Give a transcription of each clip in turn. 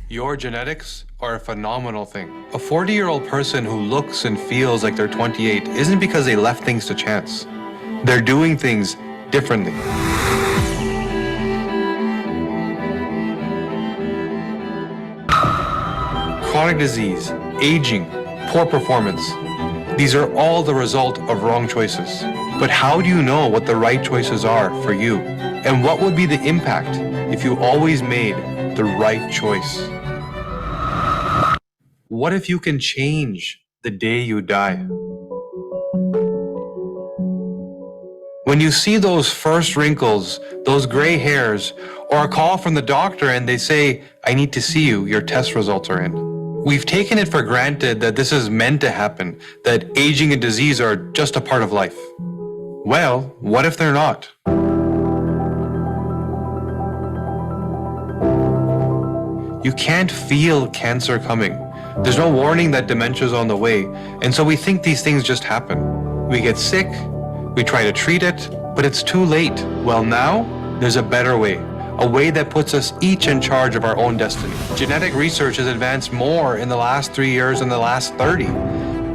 Your genetics are a phenomenal thing. A 40-year-old person who looks and feels like they're 28 isn't because they left things to chance. They're doing things differently. Chronic disease, aging, poor performance. These are all the result of wrong choices. But how do you know what the right choices are for you? And what would be the impact if you always made the right choice? What if you can change the day you die? When you see those first wrinkles, those gray hairs, or a call from the doctor and they say, "I need to see you, your test results are in." We've taken it for granted that this is meant to happen, that aging and disease are just a part of life. Well, what if they're not? You can't feel cancer coming. There's no warning that dementia is on the way, and so we think these things just happen. We get sick, we try to treat it, but it's too late. Well, now, there's a better way. A way that puts us each in charge of our own destiny. Genetic research has advanced more in the last 3 years than the last 30.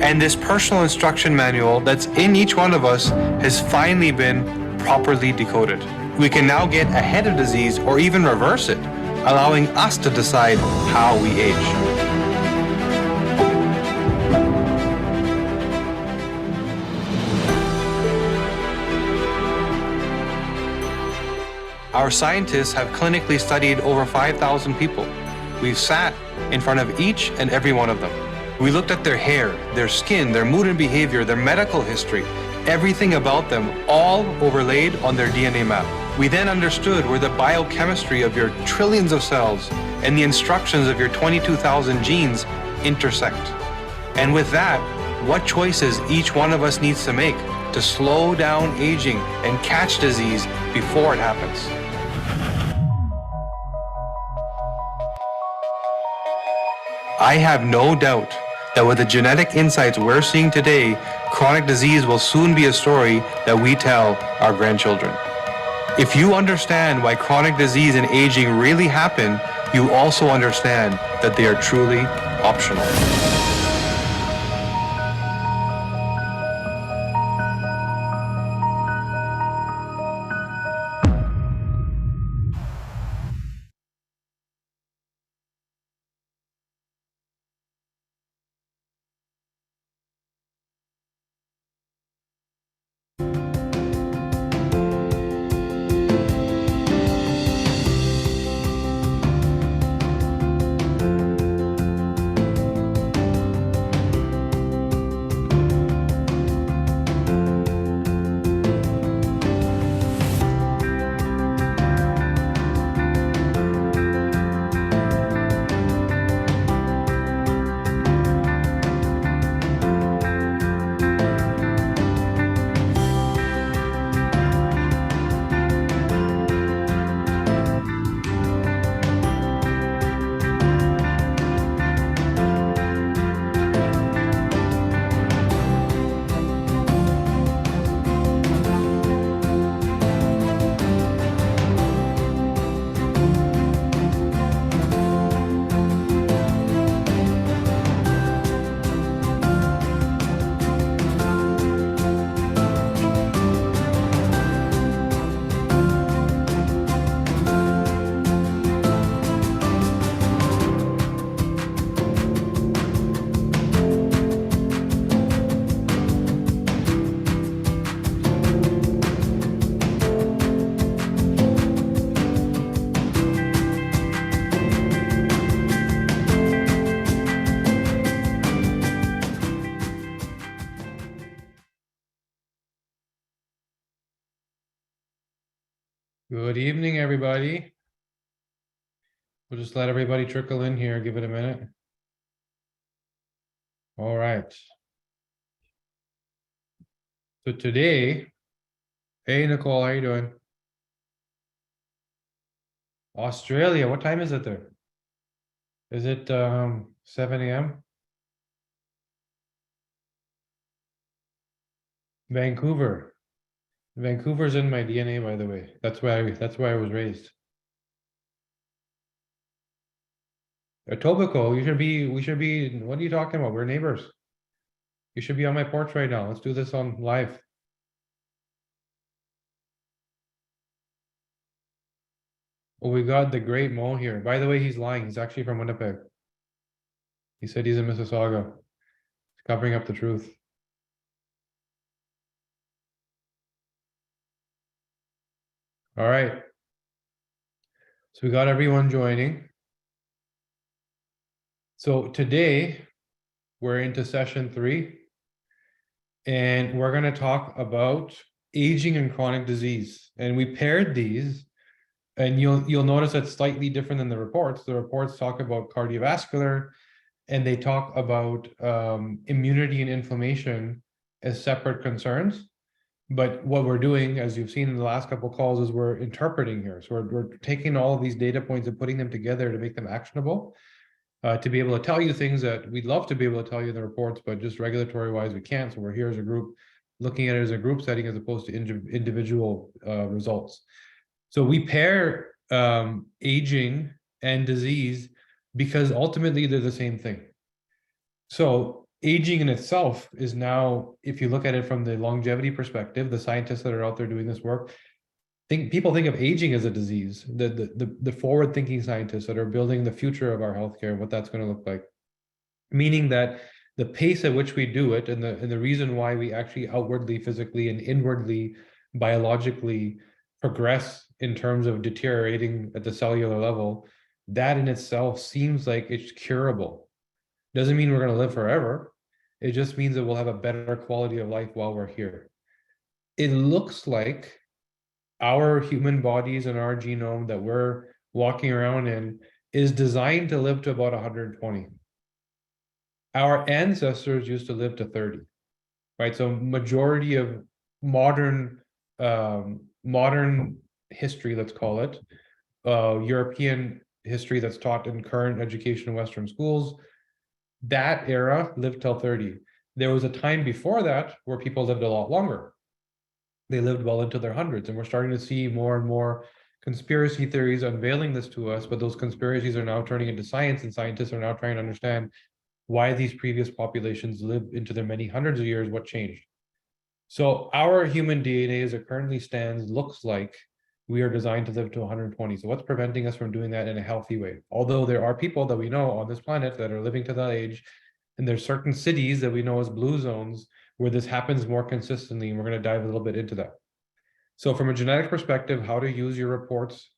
And this personal instruction manual that's in each one of us has finally been properly decoded. We can now get ahead of disease or even reverse it, allowing us to decide how we age. Our scientists have clinically studied over 5,000 people. We've sat in front of each and every one of them. We looked at their hair, their skin, their mood and behavior, their medical history, everything about them, all overlaid on their DNA map. We then understood where the biochemistry of your trillions of cells and the instructions of your 22,000 genes intersect. And with that, what choices each one of us needs to make to slow down aging and catch disease before it happens. I have no doubt that with the genetic insights we're seeing today, chronic disease will soon be a story that we tell our grandchildren. If you understand why chronic disease and aging really happen, you also understand that they are truly optional. Good evening, everybody. We'll just let everybody trickle in here. Give it a minute. All right. So today, hey, Nicole, how you doing? Australia, what time is it there? Is it 7 a.m.? Vancouver. Vancouver's in my DNA, by the way. That's why I was raised. Etobicoke, we should be, what are you talking about? We're neighbors. You should be on my porch right now. Let's do this on live. Oh, we got the great Mo here. By the way, he's lying. He's actually from Winnipeg. He said he's in Mississauga. He's covering up the truth. All right. So we got everyone joining. So today we're into session 3, and we're going to talk about aging and chronic disease. And we paired these, and you'll notice that's slightly different than the reports. The reports talk about cardiovascular, and they talk about immunity and inflammation as separate concerns. But what we're doing, as you've seen in the last couple of calls, is we're interpreting here. So we're taking all of these data points and putting them together to make them actionable, to be able to tell you things that we'd love to be able to tell you in the reports, but just regulatory wise, we can't. So we're here as a group, looking at it as a group setting as opposed to individual results. So we pair aging and disease because ultimately they're the same thing. So aging in itself is now, if you look at it from the longevity perspective, the scientists that are out there doing this work, people think of aging as a disease. The forward-thinking scientists that are building the future of our healthcare and what that's going to look like, meaning that the pace at which we do it and the reason why we actually outwardly, physically, and inwardly, biologically progress in terms of deteriorating at the cellular level, that in itself seems like it's curable. Doesn't mean we're going to live forever. It just means that we'll have a better quality of life while we're here. It looks like our human bodies and our genome that we're walking around in is designed to live to about 120. Our ancestors used to live to 30, right? So majority of modern history, let's call it, European history that's taught in current education in Western schools, that era lived till 30. There was a time before that where people lived a lot longer. They lived well into their hundreds, and we're starting to see more and more conspiracy theories unveiling this to us, but those conspiracies are now turning into science, and scientists are now trying to understand why these previous populations lived into their many hundreds of years, what changed. So our human DNA as it currently stands looks like we are designed to live to 120. So what's preventing us from doing that in a healthy way? Although there are people that we know on this planet that are living to that age, and there's certain cities that we know as blue zones where this happens more consistently, and we're going to dive a little bit into that. So from a genetic perspective, how to use your reports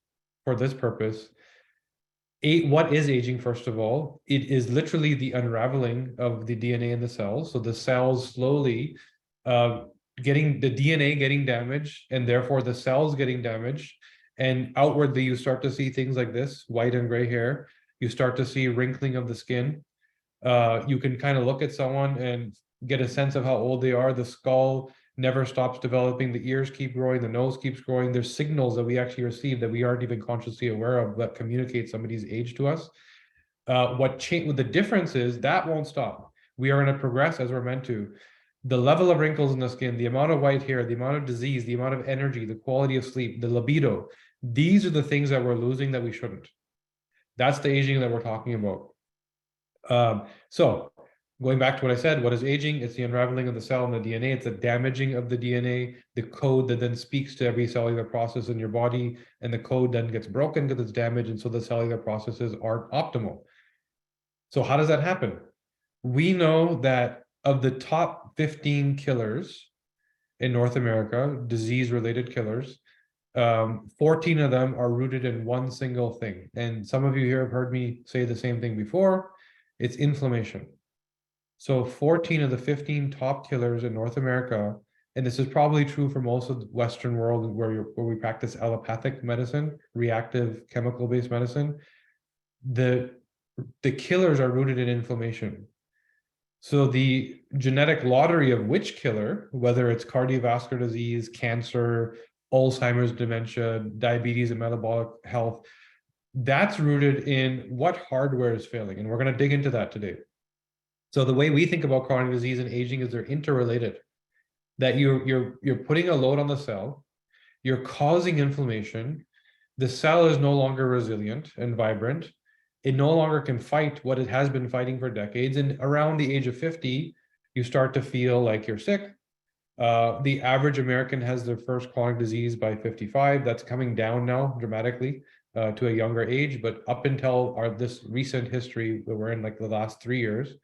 for this purpose. What is aging, first of all? It is literally the unraveling of the DNA in the cells. So the cells slowly getting the DNA getting damaged, and therefore the cells getting damaged. And outwardly, you start to see things like this, white and gray hair. You start to see wrinkling of the skin. You can kind of look at someone and get a sense of how old they are. The skull never stops developing. The ears keep growing. The nose keeps growing. There's signals that we actually receive that we aren't even consciously aware of that communicate somebody's age to us. What the difference is that won't stop. We are going to progress as we're meant to. The level of wrinkles in the skin, the amount of white hair, the amount of disease, the amount of energy, the quality of sleep, the libido, these are the things that we're losing that we shouldn't. That's the aging that we're talking about. So going back to what I said, what is aging? It's the unraveling of the cell and the DNA. It's the damaging of the DNA, the code that then speaks to every cellular process in your body, and the code then gets broken because it's damaged, and so the cellular processes aren't optimal. So how does that happen? We know that of the top 15 killers in North America, disease-related killers, 14 of them are rooted in one single thing. And some of you here have heard me say the same thing before. It's inflammation. So 14 of the 15 top killers in North America and this is probably true for most of the Western world where we practice allopathic medicine, reactive chemical-based medicine, the killers are rooted in inflammation. So the genetic lottery of which killer, whether it's cardiovascular disease, cancer, Alzheimer's, dementia, diabetes, and metabolic health, that's rooted in what hardware is failing. And we're going to dig into that today. So the way we think about chronic disease and aging is they're interrelated. That you're putting a load on the cell, you're causing inflammation, the cell is no longer resilient and vibrant, it no longer can fight what it has been fighting for decades, and around the age of 50, you start to feel like you're sick. The average American has their first chronic disease by 55. That's coming down now dramatically to a younger age, but up until this recent history that we're in, like the last 3 years,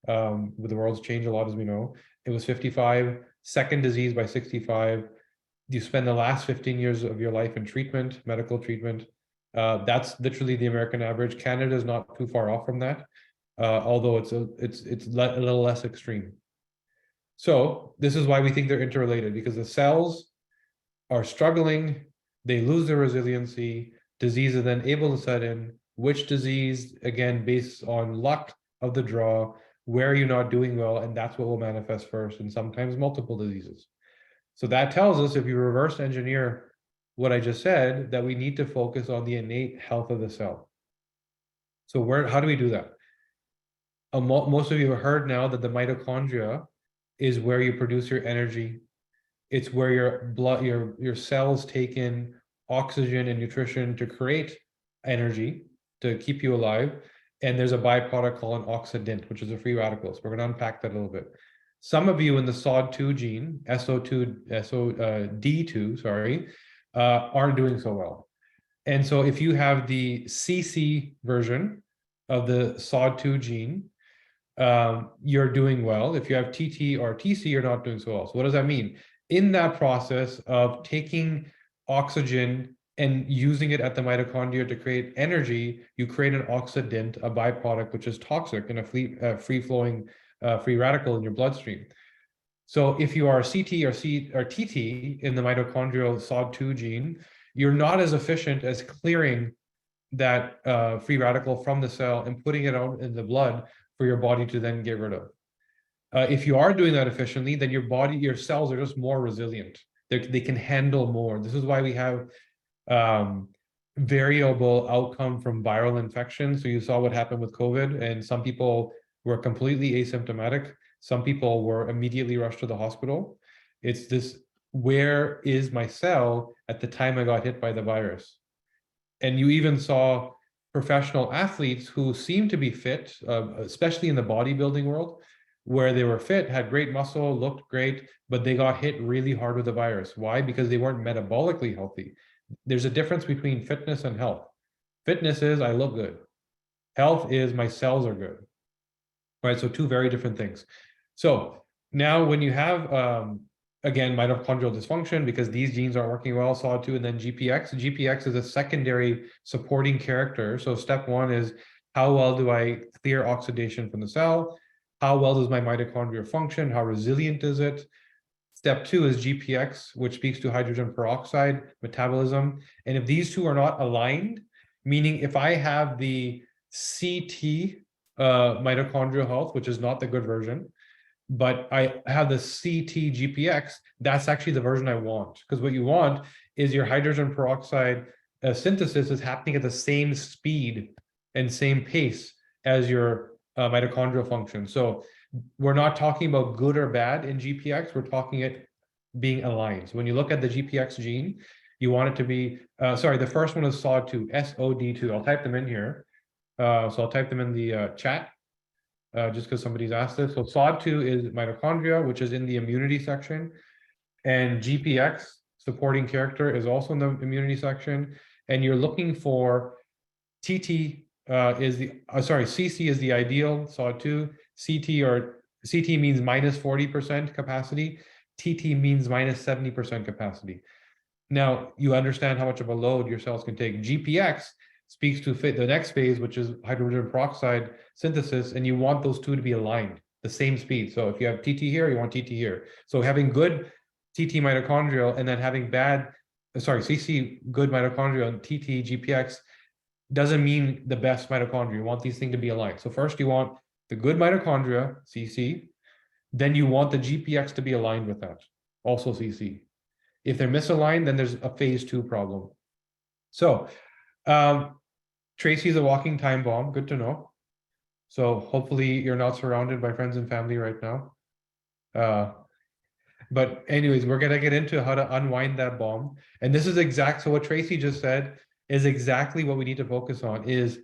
the world's changed a lot, as we know, it was 55, second disease by 65. You spend the last 15 years of your life in treatment, medical treatment. That's literally the American average. Canada is not too far off from that, although it's a little less extreme. So this is why we think they're interrelated, because the cells are struggling, they lose their resiliency, disease is then able to set in. Which disease, again, based on luck of the draw, where you're not doing well, and that's what will manifest first, and sometimes multiple diseases. So that tells us, if you reverse engineer what I just said, that we need to focus on the innate health of the cell. So how do we do that? Most of you have heard now that the mitochondria is where you produce your energy. It's where your cells take in oxygen and nutrition to create energy to keep you alive. And there's a byproduct called an oxidant, which is a free radical. So we're going to unpack that a little bit. Some of you in the SOD2 gene, D2, sorry, aren't doing so well. And so if you have the CC version of the SOD2 gene, you're doing well. If you have TT or TC, you're not doing so well. So what does that mean? In that process of taking oxygen and using it at the mitochondria to create energy, you create an oxidant, a byproduct, which is toxic and a free-flowing free radical in your bloodstream. So if you are CT or TT in the mitochondrial SOD2 gene, you're not as efficient as clearing that free radical from the cell and putting it out in the blood for your body to then get rid of. If you are doing that efficiently, then your cells are just more resilient. They can handle more. This is why we have variable outcome from viral infection. So you saw what happened with COVID, and some people were completely asymptomatic. Some people were immediately rushed to the hospital. It's this, where is my cell at the time I got hit by the virus? And you even saw professional athletes who seemed to be fit, especially in the bodybuilding world, where they were fit, had great muscle, looked great, but they got hit really hard with the virus. Why? Because they weren't metabolically healthy. There's a difference between fitness and health. Fitness is I look good. Health is my cells are good. Right? So two very different things. So now when you have, again, mitochondrial dysfunction, because these genes aren't working well, SOD2, and then GPX. GPX is a secondary supporting character. So step one is, how well do I clear oxidation from the cell? How well does my mitochondria function? How resilient is it? Step two is GPX, which speaks to hydrogen peroxide metabolism. And if these two are not aligned, meaning if I have the CT mitochondrial health, which is not the good version, but I have the CT GPX, that's actually the version I want. Because what you want is your hydrogen peroxide synthesis is happening at the same speed and same pace as your mitochondrial function. So we're not talking about good or bad in GPX, we're talking it being aligned. So when you look at the GPX gene, you want it to be, the first one is SOD2, SOD2. I'll type them in here. So I'll type them in the chat, just because somebody's asked this. So SOD2 is mitochondria, which is in the immunity section, and GPX, supporting character, is also in the immunity section. And you're looking for TT CC is the ideal, SOD2. CT means minus 40% capacity. TT means minus 70% capacity. Now, you understand how much of a load your cells can take. GPX speaks to the next phase, which is hydrogen peroxide synthesis, and you want those two to be aligned, the same speed. So if you have TT here, you want TT here. So having good TT mitochondrial and then having CC good mitochondria and TT GPX doesn't mean the best mitochondria. You want these things to be aligned. So first you want the good mitochondria, CC, then you want the GPX to be aligned with that, also CC. If they're misaligned, then there's a phase 2 problem. So Tracy's a walking time bomb, good to know. So hopefully you're not surrounded by friends and family right now. But anyways, we're gonna get into how to unwind that bomb. And this is so what Tracy just said is exactly what we need to focus on is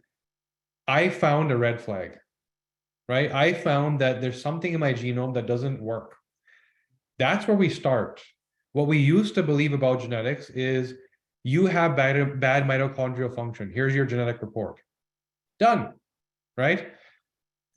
I found a red flag, right? I found that there's something in my genome that doesn't work. That's where we start. What we used to believe about genetics is you have bad mitochondrial function. Here's your genetic report. Done, right?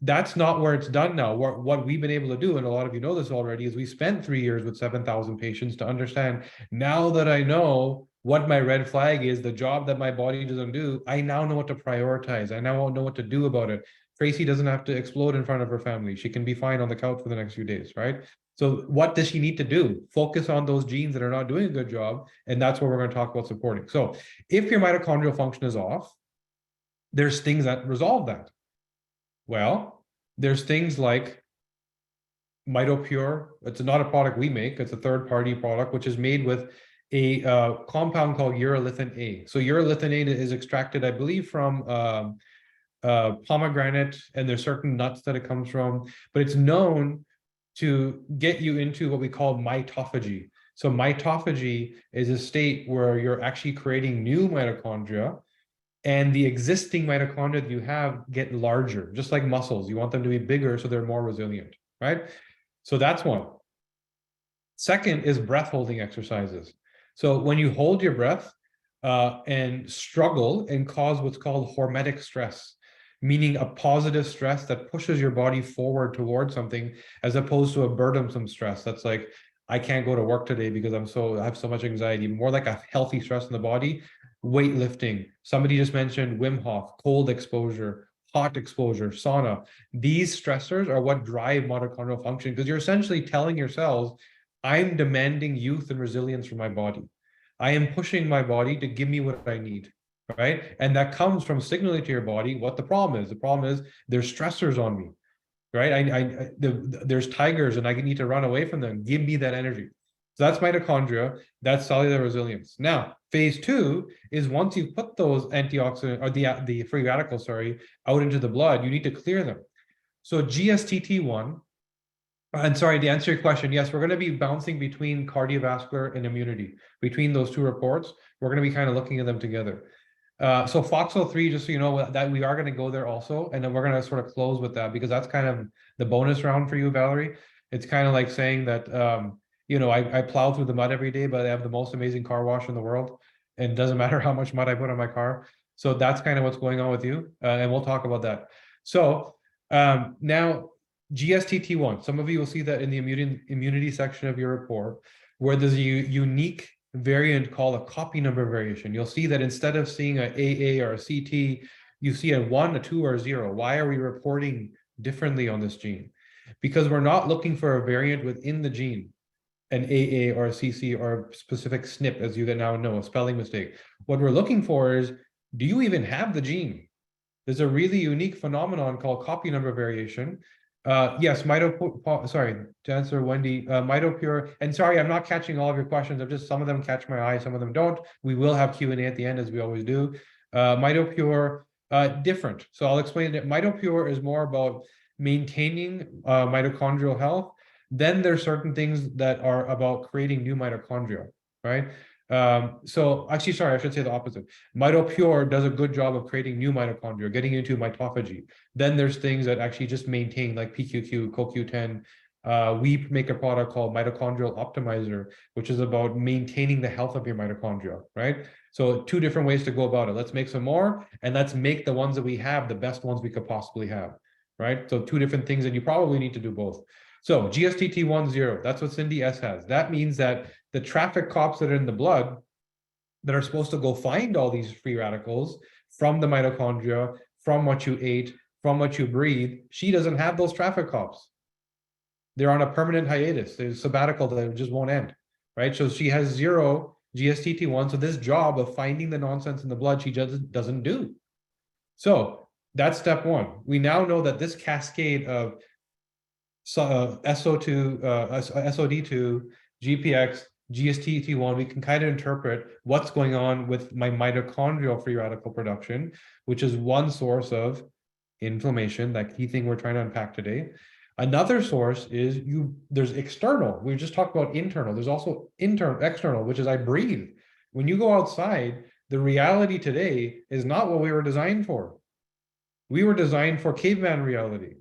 That's not where it's done now. What we've been able to do, and a lot of you know this already, is we spent 3 years with 7,000 patients to understand, now that I know what my red flag is, the job that my body doesn't do, I now know what to prioritize. I now know what to do about it. Tracy doesn't have to explode in front of her family. She can be fine on the couch for the next few days, right? So what does she need to do? Focus on those genes that are not doing a good job, and that's what we're going to talk about supporting. So if your mitochondrial function is off, there's things that resolve that. Well, there's things like MitoPure. It's not a product we make. It's a third-party product, which is made with a compound called urolithin A. So urolithin A is extracted, I believe, from pomegranate, and there's certain nuts that it comes from, but it's known to get you into what we call mitophagy. So mitophagy is a state where you're actually creating new mitochondria, and the existing mitochondria that you have get larger, just like muscles. You want them to be bigger so they're more resilient, right? So that's one. Second is breath holding exercises. So when you hold your breath and struggle and cause what's called hormetic stress, meaning a positive stress that pushes your body forward towards something, as opposed to a burdensome stress that's like, I can't go to work today because I have so much anxiety, more like a healthy stress in the body. Weightlifting, somebody just mentioned Wim Hof, cold exposure, hot exposure, sauna. These stressors are what drive mitochondrial function, because you're essentially telling your cells, I'm demanding youth and resilience from my body. I am pushing my body to give me what I need, right? And that comes from signaling to your body what the problem is. The problem is there's stressors on me, right? There's tigers and I need to run away from them. Give me that energy. So that's mitochondria, that's cellular resilience. Now, phase 2 is once you put those antioxidant or the free radicals, out into the blood, you need to clear them. So GSTT1, and sorry, to answer your question, yes, we're going to be bouncing between cardiovascular and immunity. Between those two reports, we're going to be kind of looking at them together. So FOXO3, just so you know, that we are going to go there also, and then we're going to sort of close with that, because that's kind of the bonus round for you, Valerie. It's kind of like saying that, I plow through the mud every day, but I have the most amazing car wash in the world, and it doesn't matter how much mud I put on my car. So that's kind of what's going on with you, and we'll talk about that. So now, GSTT1, some of you will see that in the immunity section of your report, where there's a unique variant called a copy number variation. You'll see that instead of seeing an AA or a CT, you see a 1, a 2, or a 0. Why are we reporting differently on this gene? Because we're not looking for a variant within the gene, an AA or a CC or a specific SNP, as you now know, a spelling mistake. What we're looking for is, do you even have the gene? There's a really unique phenomenon called copy number variation. Yes, sorry, to answer Wendy, MitoPure, and sorry, I'm not catching all of your questions. I'm just, some of them catch my eye, some of them don't. We will have Q&A at the end, as we always do. MitoPure, different. So I'll explain that MitoPure is more about maintaining mitochondrial health. Then there's certain things that are about creating new mitochondria, right? So actually, sorry, I should say the opposite. MitoPure does a good job of creating new mitochondria, getting into mitophagy. Then there's things that actually just maintain, like PQQ, CoQ10. We make a product called Mitochondrial Optimizer, which is about maintaining the health of your mitochondria, right? So 2 different ways to go about it. Let's make some more, and let's make the ones that we have the best ones we could possibly have, right? So 2 different things, and you probably need to do both. So GSTT10, that's what Cindy S has. That means that the traffic cops that are in the blood that are supposed to go find all these free radicals from the mitochondria, from what you ate, from what you breathe, she doesn't have those traffic cops. They're on a permanent hiatus. There's a sabbatical that just won't end, right? So she has 0 GSTT1. So this job of finding the nonsense in the blood, she just doesn't do. So that's step one. We now know that this cascade of SO2, SOD2, GPX, GSTT1, we can kind of interpret what's going on with my mitochondrial free radical production, which is one source of inflammation, that key thing we're trying to unpack today. Another source is there's external. We just talked about internal. There's also external, which is I breathe. When you go outside, the reality today is not what we were designed for. We were designed for caveman reality.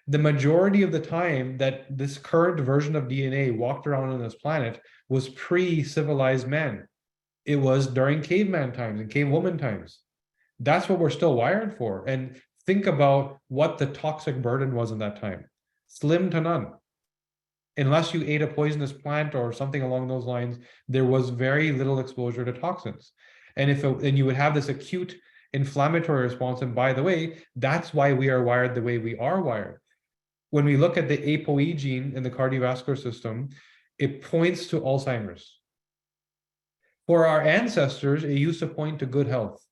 The majority of the time that this current version of DNA walked around on this planet was pre-civilized man. It was during caveman times and cavewoman times. That's what we're still wired for. And think about what the toxic burden was in that time. Slim to none. Unless you ate a poisonous plant or something along those lines, there was very little exposure to toxins. And you would have this acute inflammatory response. And by the way, that's why we are wired the way we are wired. When we look at the ApoE gene in the cardiovascular system, it points to Alzheimer's. For our ancestors, it used to point to good health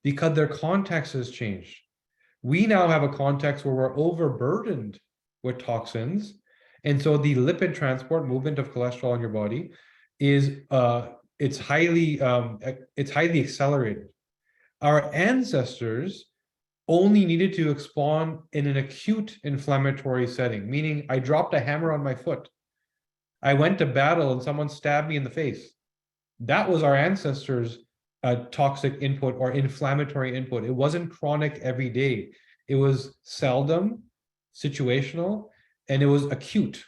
because their context has changed. We now have a context where we're overburdened with toxins. And so the lipid transport movement of cholesterol in your body is it's highly accelerated. Our ancestors only needed to spawn in an acute inflammatory setting, meaning I dropped a hammer on my foot. I went to battle and someone stabbed me in the face. That was our ancestors' toxic input or inflammatory input. It wasn't chronic every day. It was seldom, situational, and it was acute.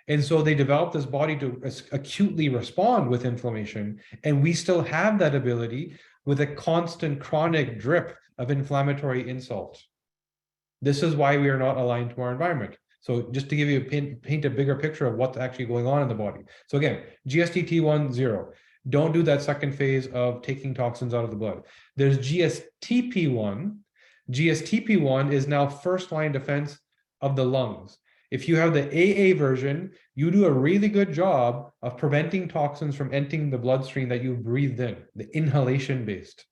And so they developed this body to acutely respond with inflammation. And we still have that ability with a constant chronic drip of inflammatory insult. This is why we are not aligned to our environment. So just to give you paint a bigger picture of what's actually going on in the body. So again, GSTT1, 0. Don't do that second phase of taking toxins out of the blood. There's GSTP1. GSTP1 is now first line defense of the lungs. If you have the AA version, you do a really good job of preventing toxins from entering the bloodstream that you breathed in, the inhalation-based.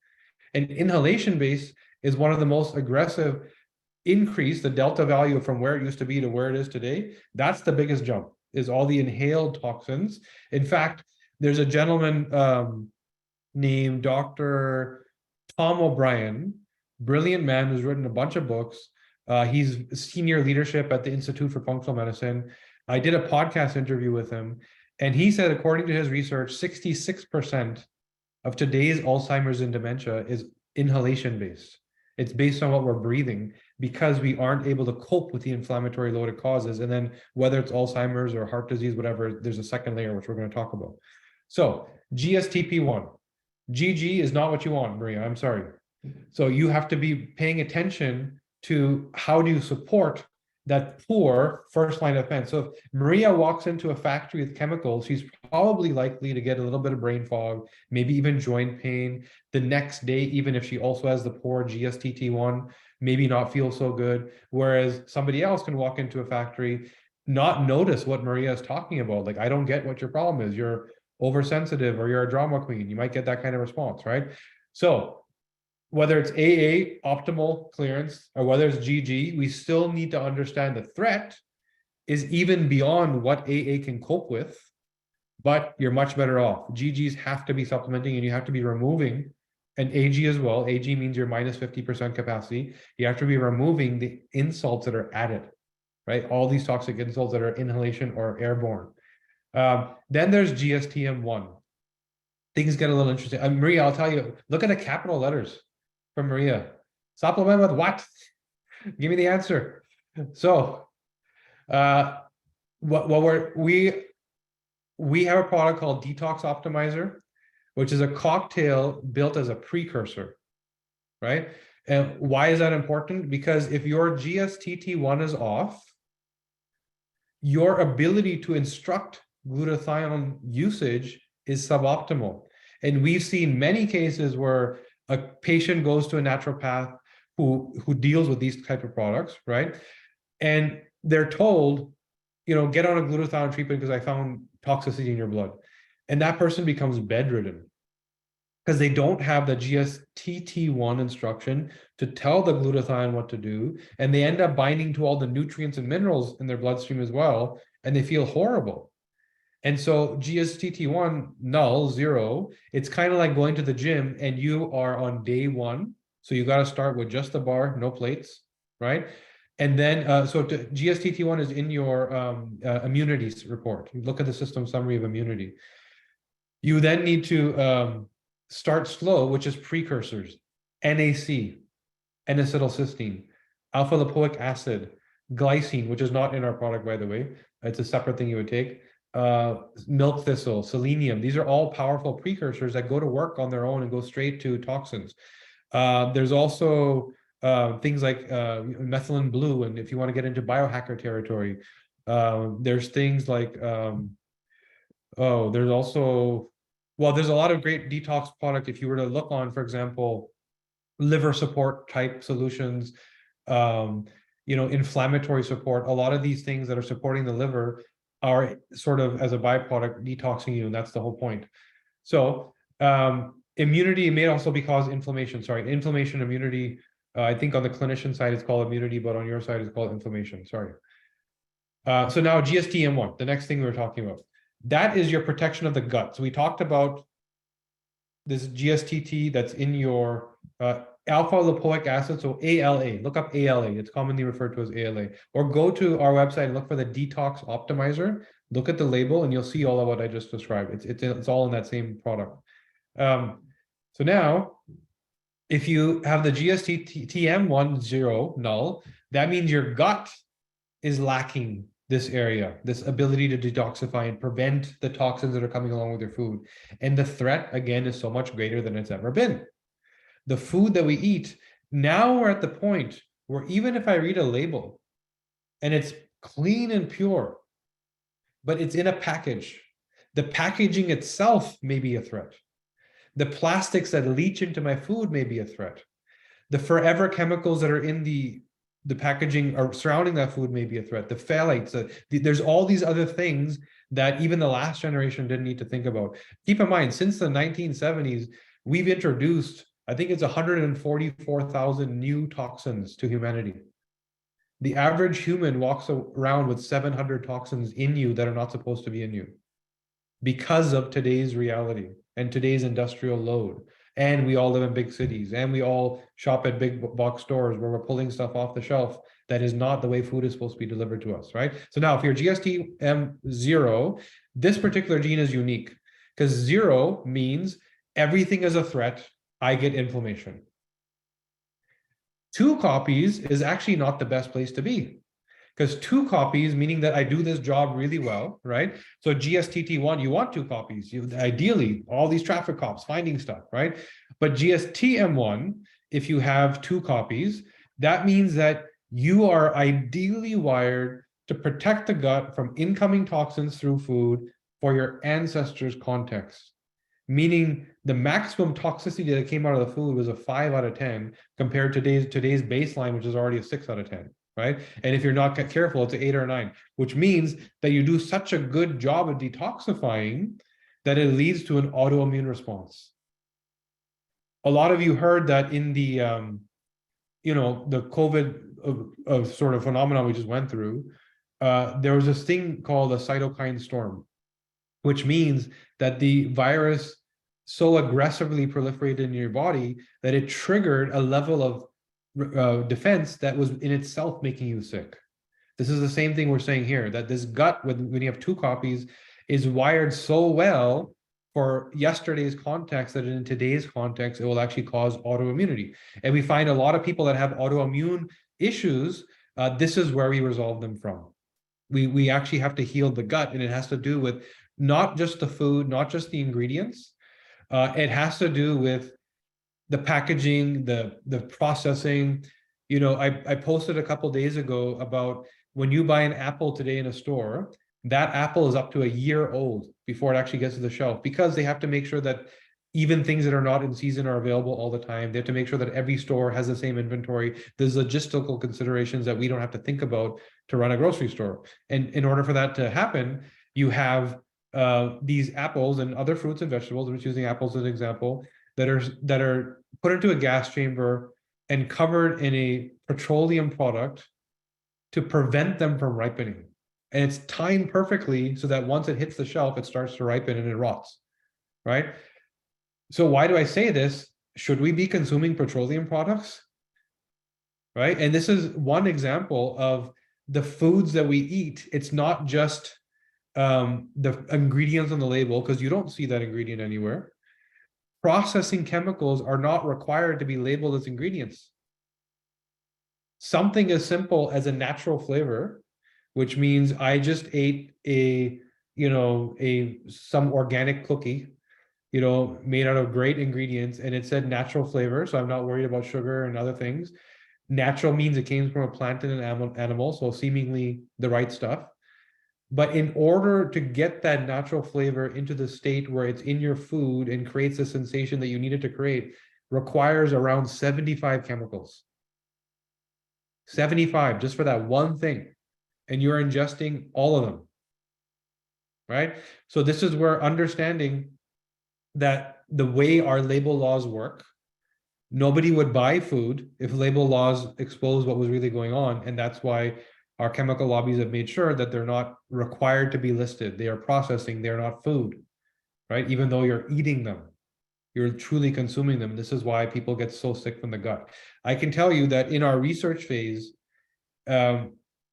And inhalation-based is one of the most aggressive increase, the delta value from where it used to be to where it is today. That's the biggest jump, is all the inhaled toxins. In fact, there's a gentleman named Dr. Tom O'Brien, brilliant man who's written a bunch of books. He's senior leadership at the Institute for Functional Medicine. I did a podcast interview with him, and he said, according to his research, 66% of today's Alzheimer's and dementia is inhalation-based. It's based on what we're breathing because we aren't able to cope with the inflammatory load it causes. And then whether it's Alzheimer's or heart disease, whatever, there's a second layer, which we're going to talk about. So GSTP1, GG is not what you want, Maria, I'm sorry. So you have to be paying attention to how do you support that poor first line of defense. So if Maria walks into a factory with chemicals, she's probably likely to get a little bit of brain fog, maybe even joint pain. The next day, even if she also has the poor GSTT1, maybe not feel so good. Whereas somebody else can walk into a factory, not notice what Maria is talking about. Like, I don't get what your problem is. You're oversensitive or you're a drama queen. You might get that kind of response, right? So whether it's AA, optimal clearance, or whether it's GG, we still need to understand the threat is even beyond what AA can cope with, but you're much better off. GGs have to be supplementing and you have to be removing, and AG as well. AG means you're minus 50% capacity. You have to be removing the insults that are added, right? All these toxic insults that are inhalation or airborne. Then there's GSTM1. Things get a little interesting. Maria, I'll tell you, look at the capital letters from Maria. Supplement with what? Give me the answer. So we have a product called Detox Optimizer, which is a cocktail built as a precursor, right? And why is that important? Because if your GSTT1 is off, your ability to instruct glutathione usage is suboptimal. And we've seen many cases where a patient goes to a naturopath who deals with these type of products, right? And they're told, you know, get on a glutathione treatment because I found toxicity in your blood. And that person becomes bedridden because they don't have the GSTT1 instruction to tell the glutathione what to do. And they end up binding to all the nutrients and minerals in their bloodstream as well. And they feel horrible. And so GSTT1 null, 0, it's kind of like going to the gym and you are on day 1. So you got to start with just the bar, no plates, right? And then, GSTT1 is in your immunity report. You look at the system summary of immunity. You then need to start slow, which is precursors, NAC, N-acetylcysteine, alpha lipoic acid, glycine, which is not in our product, by the way. It's a separate thing you would take. Milk thistle, selenium. These are all powerful precursors that go to work on their own and go straight to toxins. There's also things like methylene blue, and if you want to get into biohacker territory, there's things like there's also, well, there's a lot of great detox product. If you were to look on, for example, liver support type solutions, inflammatory support, a lot of these things that are supporting the liver are sort of as a byproduct detoxing you, and that's the whole point. So immunity may also be caused inflammation. Sorry, inflammation, immunity. I think on the clinician side it's called immunity, but on your side it's called inflammation. Sorry. So now GSTM1, the next thing we were talking about. That is your protection of the gut. So we talked about this GSTT that's in your alpha lipoic acid, so ALA. Look up ALA. It's commonly referred to as ALA. Or go to our website and look for the detox optimizer. Look at the label, and you'll see all of what I just described. It's all in that same product. So now, if you have the GSTM1 0 null, that means your gut is lacking this area, this ability to detoxify and prevent the toxins that are coming along with your food. And the threat, again, is so much greater than it's ever been. The food that we eat, now we're at the point where even if I read a label and it's clean and pure, but it's in a package, the packaging itself may be a threat. The plastics that leach into my food may be a threat. The forever chemicals that are in the packaging or surrounding that food may be a threat. The phthalates, there's all these other things that even the last generation didn't need to think about. Keep in mind, since the 1970s, we've introduced, I think it's 144,000 new toxins to humanity. The average human walks around with 700 toxins in you that are not supposed to be in you because of today's reality and today's industrial load. And we all live in big cities, and we all shop at big box stores where we're pulling stuff off the shelf that is not the way food is supposed to be delivered to us, right? So now if you're GSTM0, this particular gene is unique because 0 means everything is a threat, I get inflammation. 2 copies is actually not the best place to be, because 2 copies, meaning that I do this job really well, right? So GSTT1, you want 2 copies. Ideally, all these traffic cops finding stuff, right? But GSTM1, if you have 2 copies, that means that you are ideally wired to protect the gut from incoming toxins through food for your ancestors' context. Meaning the maximum toxicity that came out of the food was a 5 out of 10 compared to today's baseline, which is already a 6 out of 10. Right? And if you're not careful, it's an 8 or 9, which means that you do such a good job of detoxifying that it leads to an autoimmune response. A lot of you heard that in the, the COVID sort of phenomenon we just went through, there was this thing called a cytokine storm, which means that the virus so aggressively proliferated in your body that it triggered a level of defense that was in itself making you sick. This is the same thing we're saying here, that this gut, when you have 2 copies, is wired so well for yesterday's context that in today's context, it will actually cause autoimmunity. And we find a lot of people that have autoimmune issues, this is where we resolve them from. We actually have to heal the gut, and it has to do with not just the food, not just the ingredients. It has to do with the packaging, the processing. I posted a couple days ago about when you buy an apple today in a store, that apple is up to a year old before it actually gets to the shelf, because they have to make sure that even things that are not in season are available all the time. They have to make sure that every store has the same inventory. There's logistical considerations that we don't have to think about to run a grocery store. And in order for that to happen, you have these apples and other fruits and vegetables, I'm just using apples as an example, that are put into a gas chamber and covered in a petroleum product to prevent them from ripening. And it's timed perfectly so that once it hits the shelf, it starts to ripen and it rots, right? So why do I say this? Should we be consuming petroleum products? Right? And this is one example of the foods that we eat. It's not just the ingredients on the label, because you don't see that ingredient anywhere. Processing chemicals are not required to be labeled as ingredients. Something as simple as a natural flavor, which means I just ate some organic cookie, made out of great ingredients, and it said natural flavor, so I'm not worried about sugar and other things. Natural means it came from a plant and an animal, so seemingly the right stuff. But in order to get that natural flavor into the state where it's in your food and creates the sensation that you need it to create, requires around 75 chemicals. 75 just for that one thing. And you're ingesting all of them. Right? So this is where understanding that the way our label laws work, nobody would buy food if label laws expose what was really going on. And that's why our chemical lobbies have made sure that they're not required to be listed. They are processing, they're not food, right? Even though you're eating them, you're truly consuming them. This is why people get so sick from the gut. I can tell you that in our research phase,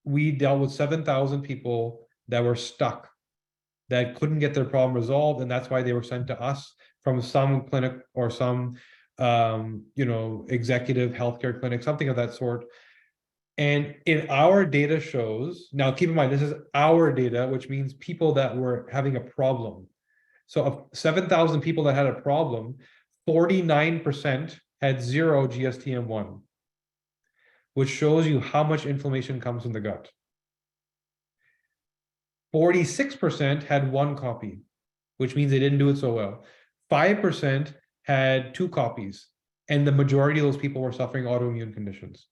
we dealt with 7,000 people that were stuck, that couldn't get their problem resolved. And that's why they were sent to us from some clinic or some executive healthcare clinic, something of that sort. And in our data shows, now keep in mind, this is our data, which means people that were having a problem. So of 7,000 people that had a problem, 49% had 0 GSTM1, which shows you how much inflammation comes from the gut. 46% had 1 copy, which means they didn't do it so well. 5% had 2 copies, and the majority of those people were suffering autoimmune conditions.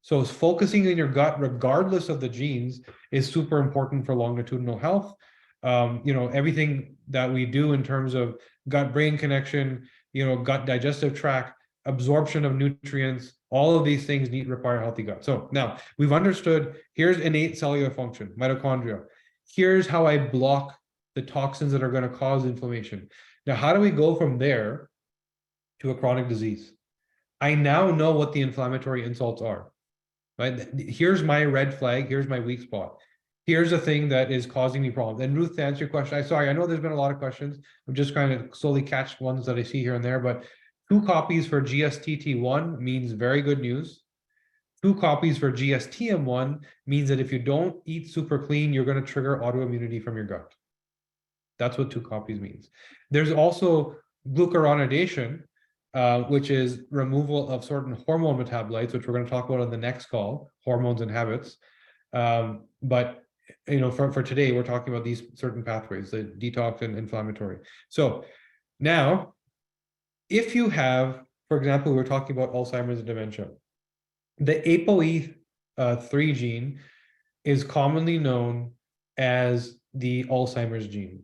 So focusing in your gut, regardless of the genes, is super important for longitudinal health. Everything that we do in terms of gut-brain connection, gut digestive tract, absorption of nutrients, all of these things require a healthy gut. So now we've understood, here's innate cellular function, mitochondria. Here's how I block the toxins that are going to cause inflammation. Now, how do we go from there to a chronic disease? I now know what the inflammatory insults are. Right? Here's my red flag. Here's my weak spot. Here's a thing that is causing me problems. And Ruth, to answer your question, I know there's been a lot of questions. I'm just trying to slowly catch ones that I see here and there, but 2 copies for GSTT1 means very good news. 2 copies for GSTM1 means that if you don't eat super clean, you're going to trigger autoimmunity from your gut. That's what 2 copies means. There's also glucuronidation, which is removal of certain hormone metabolites, which we're going to talk about on the next call, hormones and habits. But for today, we're talking about these certain pathways, the detox and inflammatory. So now, if you have, for example, we were talking about Alzheimer's and dementia, the ApoE3 gene is commonly known as the Alzheimer's gene.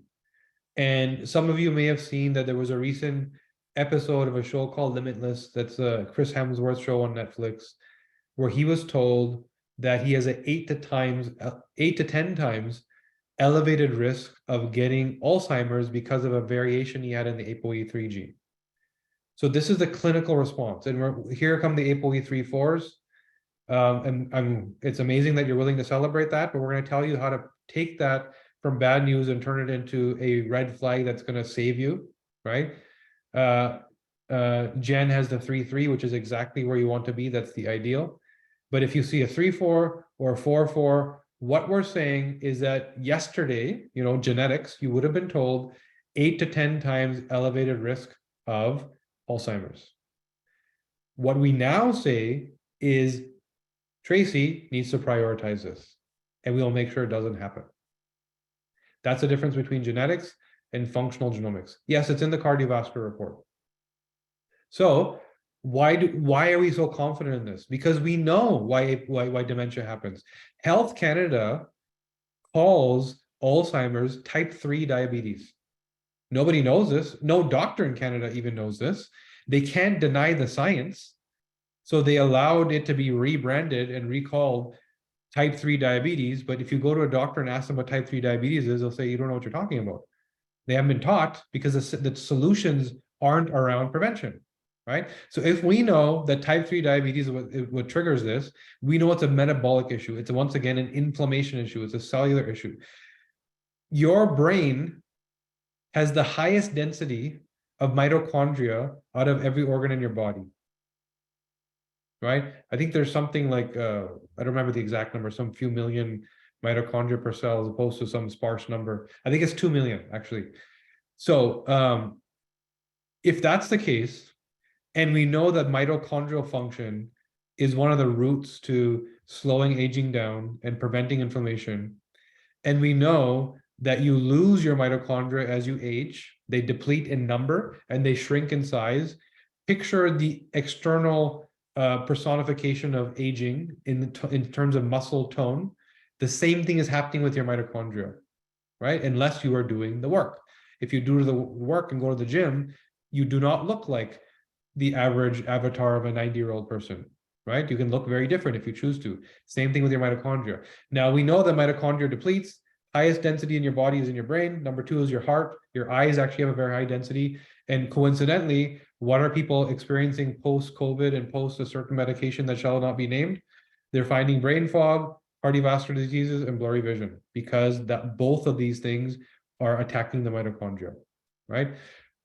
And some of you may have seen that there was a recent episode of a show called Limitless, that's a Chris Hemsworth show on Netflix, where he was told that he has an 8 to 10 times elevated risk of getting Alzheimer's because of a variation he had in the ApoE3 gene. So this is the clinical response. And here come the ApoE3/4s. And it's amazing that you're willing to celebrate that, but we're going to tell you how to take that from bad news and turn it into a red flag that's going to save you, right? Jen has the 3/3, which is exactly where you want to be. That's the ideal. But if you see a 3/4 or a 4/4, what we're saying is that yesterday, genetics, you would have been told 8 to 10 times elevated risk of Alzheimer's. What we now say is Tracy needs to prioritize this, and we'll make sure it doesn't happen. That's the difference between genetics and functional genomics. Yes, it's in the cardiovascular report. So why are we so confident in this? Because we know why dementia happens. Health Canada calls Alzheimer's, type 3 diabetes. Nobody knows this. No doctor in Canada even knows this. They can't deny the science. So they allowed it to be rebranded and recalled type 3 diabetes. But if you go to a doctor and ask them what type 3 diabetes is, they'll say, you don't know what you're talking about. They haven't been taught because the solutions aren't around prevention, right? So if we know that type 3 diabetes is what triggers this, we know it's a metabolic issue. It's once again an inflammation issue. It's a cellular issue. Your brain has the highest density of mitochondria out of every organ in your body, right? I think there's something like, I don't remember the exact number, some few million mitochondria per cell as opposed to some sparse number. I think it's 2 million actually. So if that's the case, and we know that mitochondrial function is one of the roots to slowing aging down and preventing inflammation, and we know that you lose your mitochondria as you age, they deplete in number and they shrink in size. Picture the external personification of aging in terms of muscle tone. The same thing is happening with your mitochondria, right? Unless you are doing the work. If you do the work and go to the gym, you do not look like the average avatar of a 90-year-old person, right? You can look very different if you choose to. Same thing with your mitochondria. Now we know that mitochondria depletes. Highest density in your body is in your brain. Number 2 is your heart. Your eyes actually have a very high density. And coincidentally, what are people experiencing post-COVID and post a certain medication that shall not be named? They're finding brain fog, cardiovascular diseases, and blurry vision because that both of these things are attacking the mitochondria, right?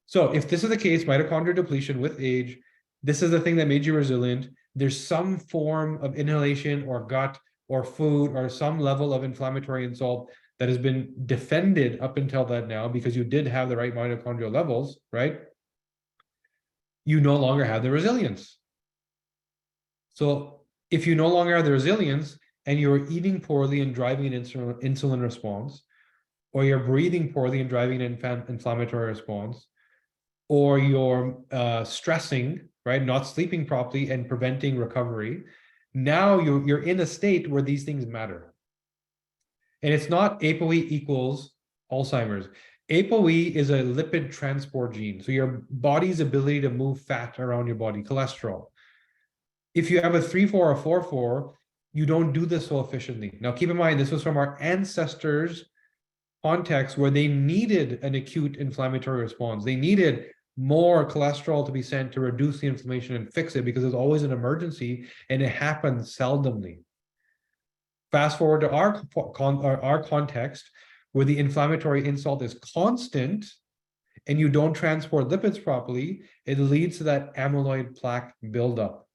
So if this is the case, mitochondrial depletion with age, this is the thing that made you resilient. There's some form of inhalation or gut or food or some level of inflammatory insult that has been defended up until that now because you did have the right mitochondrial levels, right? You no longer have the resilience. So if you no longer have the resilience and you're eating poorly and driving an insulin response, or you're breathing poorly and driving an inflammatory response, or you're stressing, right, not sleeping properly and preventing recovery, now you're in a state where these things matter. And it's not ApoE equals Alzheimer's. ApoE is a lipid transport gene. So your body's ability to move fat around your body, cholesterol. If you have a 3-4 or 4-4, you don't do this so efficiently. Now, keep in mind, this was from our ancestors' context where they needed an acute inflammatory response. They needed more cholesterol to be sent to reduce the inflammation and fix it because it's always an emergency and it happens seldomly. Fast forward to our context where the inflammatory insult is constant and you don't transport lipids properly, it leads to that amyloid plaque buildup,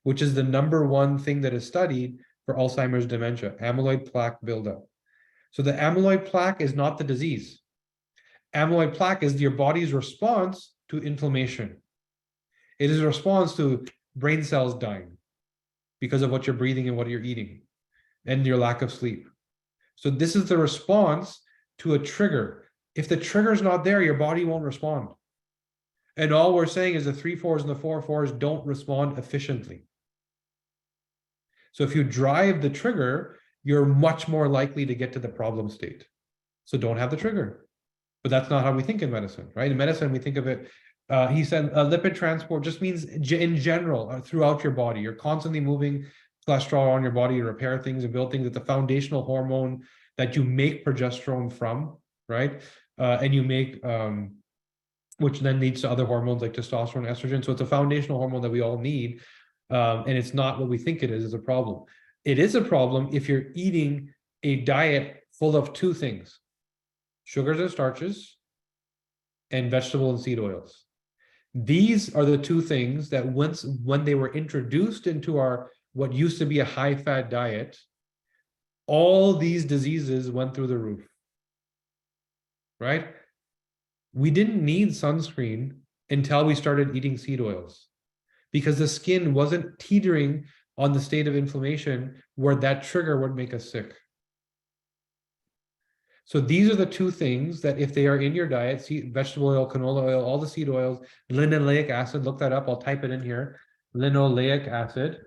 which is the #1 thing that is studied for Alzheimer's dementia, amyloid plaque buildup. So the amyloid plaque is not the disease. Amyloid plaque is your body's response to inflammation. It is a response to brain cells dying because of what you're breathing and what you're eating and your lack of sleep. So this is the response to a trigger. If the trigger is not there, your body won't respond. And all we're saying is the 3-4s and the 4-4s don't respond efficiently. So if you drive the trigger, you're much more likely to get to the problem state. So don't have the trigger. But that's not how we think in medicine, right? In medicine, we think of it, he said lipid transport just means in general, throughout your body. You're constantly moving cholesterol on your body to repair things and build things. It's the foundational hormone that you make progesterone from, right? And you make, which then leads to other hormones like testosterone, estrogen. So it's a foundational hormone that we all need. And it's not what we think it is a problem. It is a problem if you're eating a diet full of 2 things, sugars and starches, and vegetable and seed oils. These are the 2 things that when they were introduced into our what used to be a high-fat diet, all these diseases went through the roof, right? We didn't need sunscreen until we started eating seed oils because the skin wasn't teetering on the state of inflammation where that trigger would make us sick. So these are the 2 things that if they are in your diet, vegetable oil, canola oil, all the seed oils, linoleic acid, look that up, I'll type it in here, linoleic acid,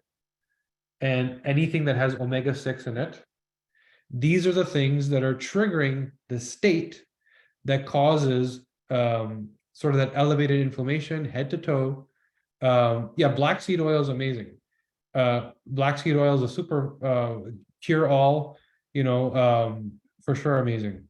and anything that has omega-6 in it. These are the things that are triggering the state that causes sort of that elevated inflammation head to toe. Yeah, black seed oil is amazing. Black seed oil is a super cure all, for sure amazing.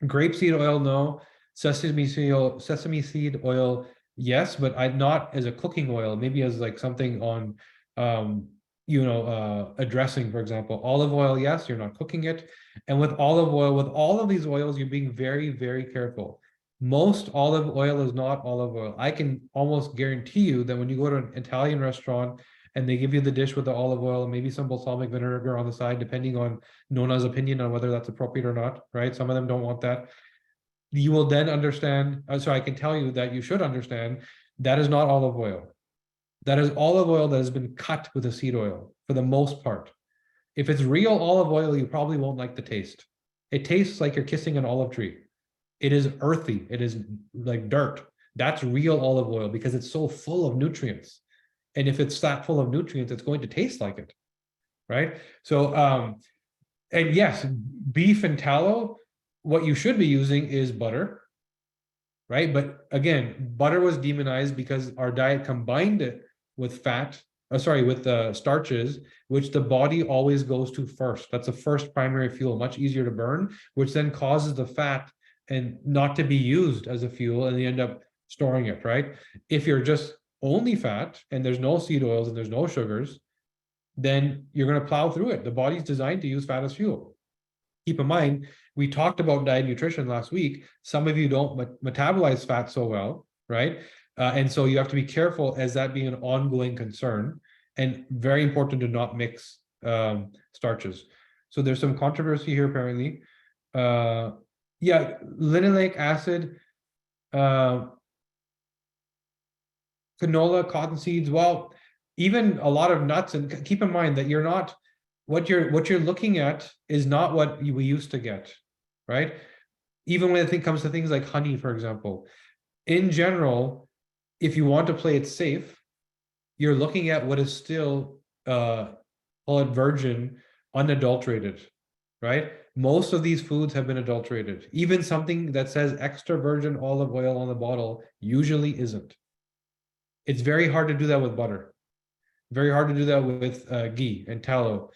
Grapeseed oil, no. Sesame seed oil, yes, but I not as a cooking oil, maybe as like something on a dressing, for example. Olive oil, yes, you're not cooking it. And with olive oil, with all of these oils, you're being very, very careful. Most olive oil is not olive oil. I can almost guarantee you that when you go to an Italian restaurant and they give you the dish with the olive oil and maybe some balsamic vinegar on the side, depending on Nona's opinion on whether that's appropriate or not, right? Some of them don't want that. You will then understand, so I can tell you that you should understand that is not olive oil. That is olive oil that has been cut with a seed oil for the most part. If it's real olive oil, you probably won't like the taste. It tastes like you're kissing an olive tree. It is earthy. It is like dirt. That's real olive oil because it's so full of nutrients. And if it's that full of nutrients, it's going to taste like it, right? So, and yes, beef and tallow, what you should be using is butter, right? But again, butter was demonized because our diet combined it with with starches, which the body always goes to first. That's the first primary fuel, much easier to burn, which then causes the fat and not to be used as a fuel, and you end up storing it, right? If you're just only fat and there's no seed oils and there's no sugars, then you're going to plow through it. The body's designed to use fat as fuel. Keep in mind, we talked about diet nutrition last week. Some of you don't metabolize fat so well, right? And so you have to be careful as that being an ongoing concern, and very important to not mix starches. So there's some controversy here apparently. Yeah, linoleic acid, canola, cotton seeds. Well, even a lot of nuts, and keep in mind that you're not what you're looking at is not what we used to get, right? Even when it comes to things like honey, for example. In general, if you want to play it safe, you're looking at what is still call it virgin, unadulterated, right? Most of these foods have been adulterated. Even something that says extra virgin olive oil on the bottle usually isn't. It's very hard to do that with butter. Very hard to do that with ghee and tallow.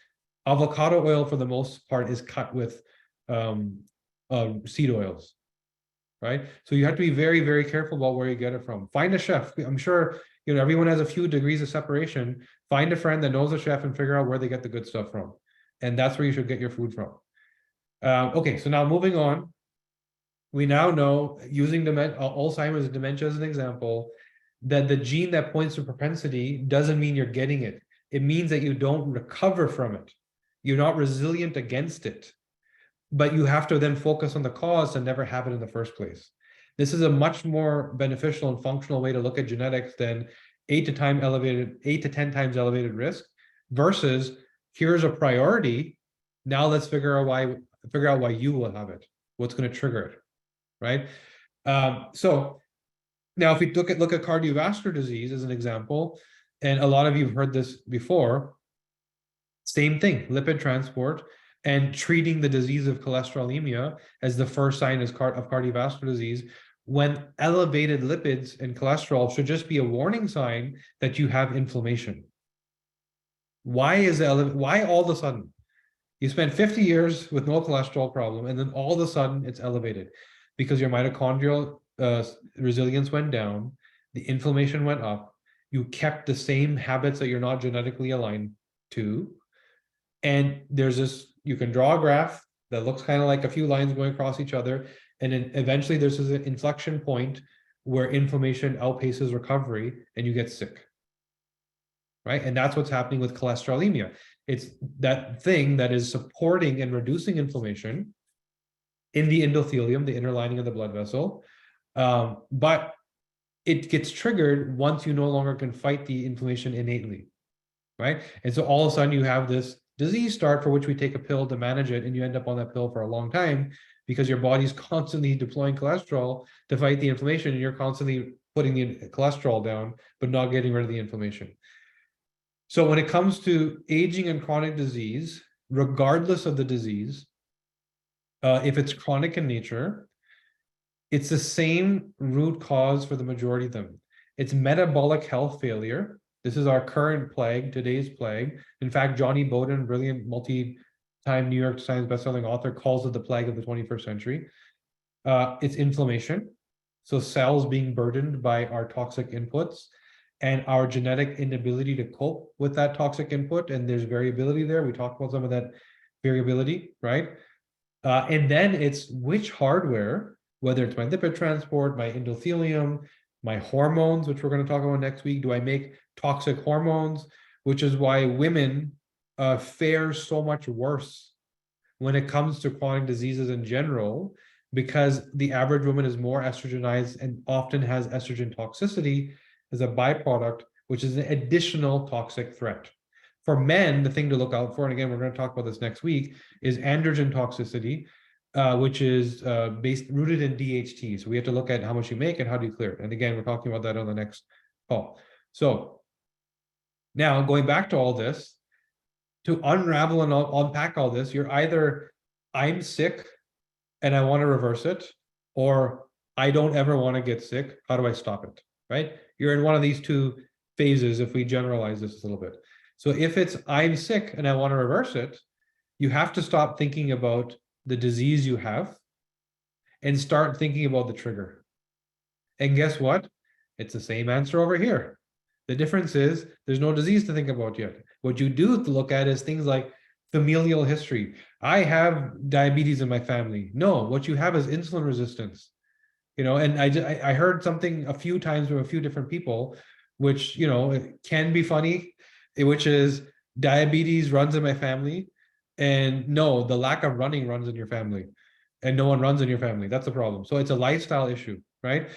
Avocado oil, for the most part, is cut with seed oils, right? So you have to be very, very careful about where you get it from. Find a chef. I'm sure everyone has a few degrees of separation. Find a friend that knows a chef and figure out where they get the good stuff from, and that's where you should get your food from. Okay, so now moving on. We now know, using Alzheimer's and dementia as an example, that the gene that points to propensity doesn't mean you're getting it. It means that you don't recover from it. You're not resilient against it, but you have to then focus on the cause and never have it in the first place. This is a much more beneficial and functional way to look at genetics than 8 to 10 times elevated risk versus here's a priority. Now let's figure out why you will have it. What's going to trigger it, right? So now if we look at cardiovascular disease as an example, and a lot of you have heard this before, same thing, lipid transport and treating the disease of cholesterolemia as the first sign of cardiovascular disease, when elevated lipids and cholesterol should just be a warning sign that you have inflammation. Why all of a sudden? You spent 50 years with no cholesterol problem, and then all of a sudden it's elevated because your mitochondrial resilience went down, the inflammation went up, you kept the same habits that you're not genetically aligned to, and there's this, you can draw a graph that looks kind of like a few lines going across each other, and then eventually there's an inflection point where inflammation outpaces recovery and you get sick, right? And that's what's happening with cholesterolemia. It's that thing that is supporting and reducing inflammation in the endothelium, the inner lining of the blood vessel, but it gets triggered once you no longer can fight the inflammation innately, right? And so all of a sudden you have this disease start for which we take a pill to manage it, and you end up on that pill for a long time because your body's constantly deploying cholesterol to fight the inflammation, and you're constantly putting the cholesterol down but not getting rid of the inflammation. So when it comes to aging and chronic disease, regardless of the disease, if it's chronic in nature, it's the same root cause for the majority of them. It's metabolic health failure. This is our current plague, today's plague. In fact, Johnny Bowden, brilliant multi-time New York Times bestselling author, calls it the plague of the 21st century. It's inflammation. So cells being burdened by our toxic inputs and our genetic inability to cope with that toxic input. And there's variability there. We talked about some of that variability, right? And then it's which hardware, whether it's my lipid transport, my endothelium, my hormones, which we're going to talk about next week. Do I make toxic hormones? Which is why women fare so much worse when it comes to chronic diseases in general, because the average woman is more estrogenized and often has estrogen toxicity as a byproduct, which is an additional toxic threat. For men, the thing to look out for, and again, we're going to talk about this next week, is androgen toxicity, which is rooted in DHT. So we have to look at how much you make and how do you clear it. And again, we're talking about that on the next call. So now going back to all this, to unravel and unpack all this, you're either I'm sick and I want to reverse it, or I don't ever want to get sick. How do I stop it? Right? You're in one of these two phases if we generalize this a little bit. So if it's I'm sick and I want to reverse it, you have to stop thinking about the disease you have and start thinking about the trigger. And guess what? It's the same answer over here. The difference is there's no disease to think about yet. What you do look at is things like familial history. I have diabetes in my family. No, what you have is insulin resistance. And I heard something a few times from a few different people, which, it can be funny, which is diabetes runs in my family. And no, the lack of running runs in your family, and no one runs in your family. That's the problem. So it's a lifestyle issue, right?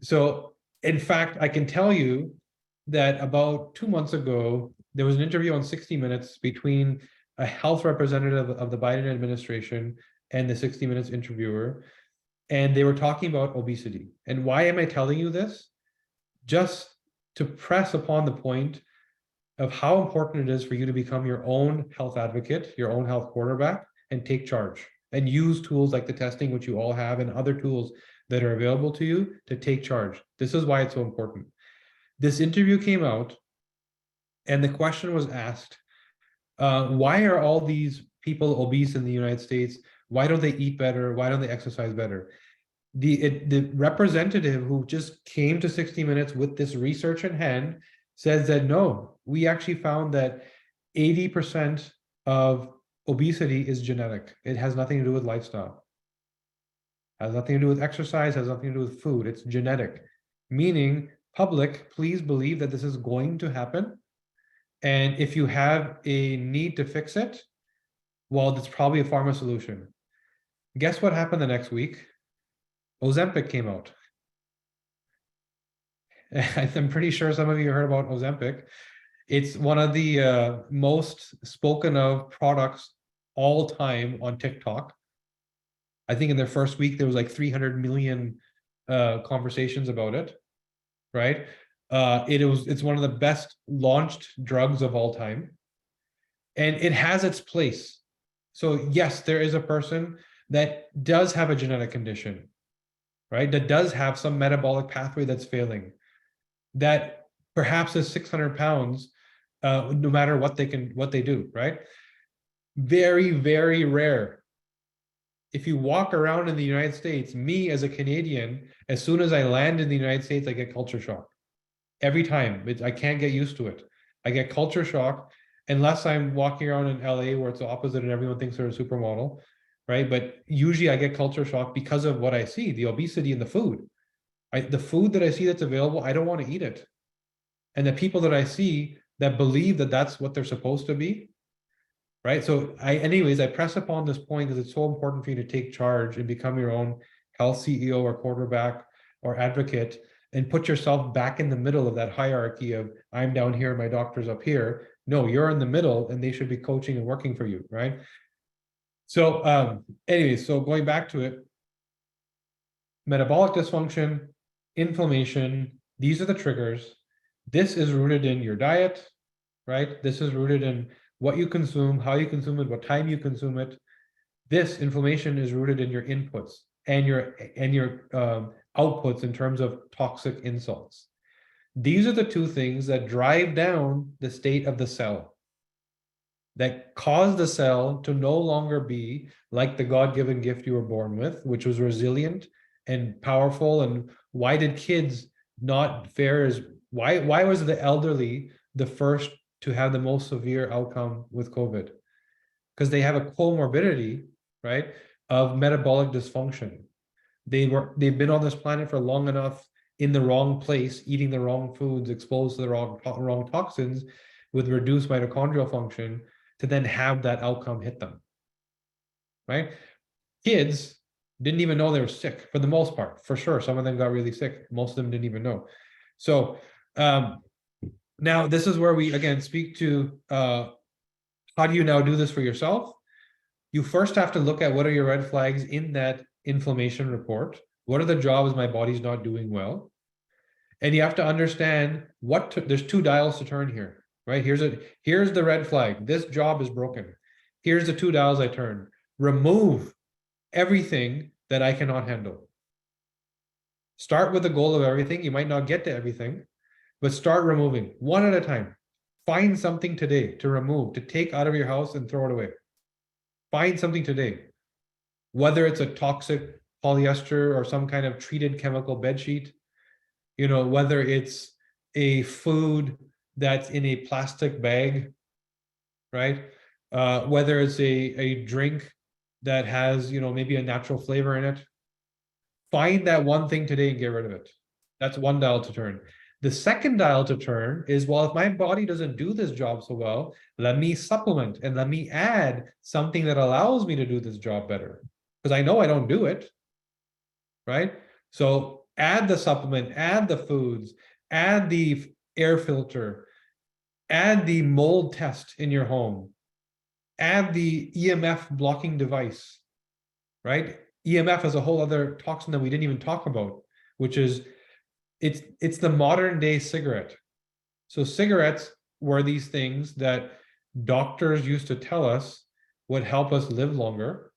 So in fact, I can tell you that about 2 months ago, there was an interview on 60 Minutes between a health representative of the Biden administration and the 60 Minutes interviewer. And they were talking about obesity. And why am I telling you this? Just to press upon the point of how important it is for you to become your own health advocate, your own health quarterback, and take charge and use tools like the testing, which you all have, and other tools that are available to you to take charge. This is why it's so important. This interview came out and the question was asked, why are all these people obese in the United States? Why don't they eat better? Why don't they exercise better? The representative who just came to 60 Minutes with this research in hand says that no, we actually found that 80% of obesity is genetic. It has nothing to do with lifestyle. Has nothing to do with exercise, has nothing to do with food. It's genetic. Meaning, public, please believe that this is going to happen. And if you have a need to fix it, well, it's probably a pharma solution. Guess what happened the next week? Ozempic came out. I'm pretty sure some of you heard about Ozempic. It's one of the most spoken of products all time on TikTok. I think in their first week, there was like 300 million conversations about it, right? It's one of the best launched drugs of all time. And it has its place. So yes, there is a person that does have a genetic condition, right? That does have some metabolic pathway that's failing, that perhaps is 600 pounds, no matter what they do, right? Very, very rare. If you walk around in the United States, me as a Canadian, as soon as I land in the United States, I get culture shock. Every time. I can't get used to it. I get culture shock unless I'm walking around in LA where it's the opposite and everyone thinks they're a supermodel, right? But usually I get culture shock because of what I see, the obesity in the food. The food that I see that's available, I don't want to eat it. And the people that I see that believe that that's what they're supposed to be, right? So anyways, I press upon this point because it's so important for you to take charge and become your own health CEO or quarterback or advocate and put yourself back in the middle of that hierarchy of I'm down here, my doctor's up here. No, you're in the middle and they should be coaching and working for you, right? So anyways, so going back to it, metabolic dysfunction, inflammation, these are the triggers. This is rooted in your diet, right? This is rooted in what you consume, how you consume it, what time you consume it. This inflammation is rooted in your inputs and your outputs in terms of toxic insults. These are the two things that drive down the state of the cell, that cause the cell to no longer be like the God-given gift you were born with, which was resilient and powerful. And why did kids not fare as why was the elderly the first to have the most severe outcome with COVID? Because they have a comorbidity, right, of metabolic dysfunction. They've been on this planet for long enough in the wrong place, eating the wrong foods, exposed to the wrong toxins with reduced mitochondrial function to then have that outcome hit them, right? Kids didn't even know they were sick for the most part. For sure, some of them got really sick. Most of them didn't even know. So now this is where we again speak to how do you now do this for yourself? You first have to look at what are your red flags in that inflammation report. What are the jobs my body's not doing well? And you have to understand there's two dials to turn here, right? Here's the red flag. This job is broken. Here's the two dials I turn. Remove everything that I cannot handle. Start with the goal of everything. You might not get to everything, but start removing one at a time. Find something today to remove, to take out of your house and throw it away. Find something today, whether it's a toxic polyester or some kind of treated chemical bedsheet, whether it's a food that's in a plastic bag, right? Whether it's a drink that has, maybe a natural flavor in it. Find that one thing today and get rid of it. That's one dial to turn. The second dial to turn is, well, if my body doesn't do this job so well, let me supplement and let me add something that allows me to do this job better. Because I know I don't do it, right? So add the supplement, add the foods, add the air filter, add the mold test in your home, add the EMF blocking device, right? EMF is a whole other toxin that we didn't even talk about, which is it's the modern day cigarette. So cigarettes were these things that doctors used to tell us would help us live longer.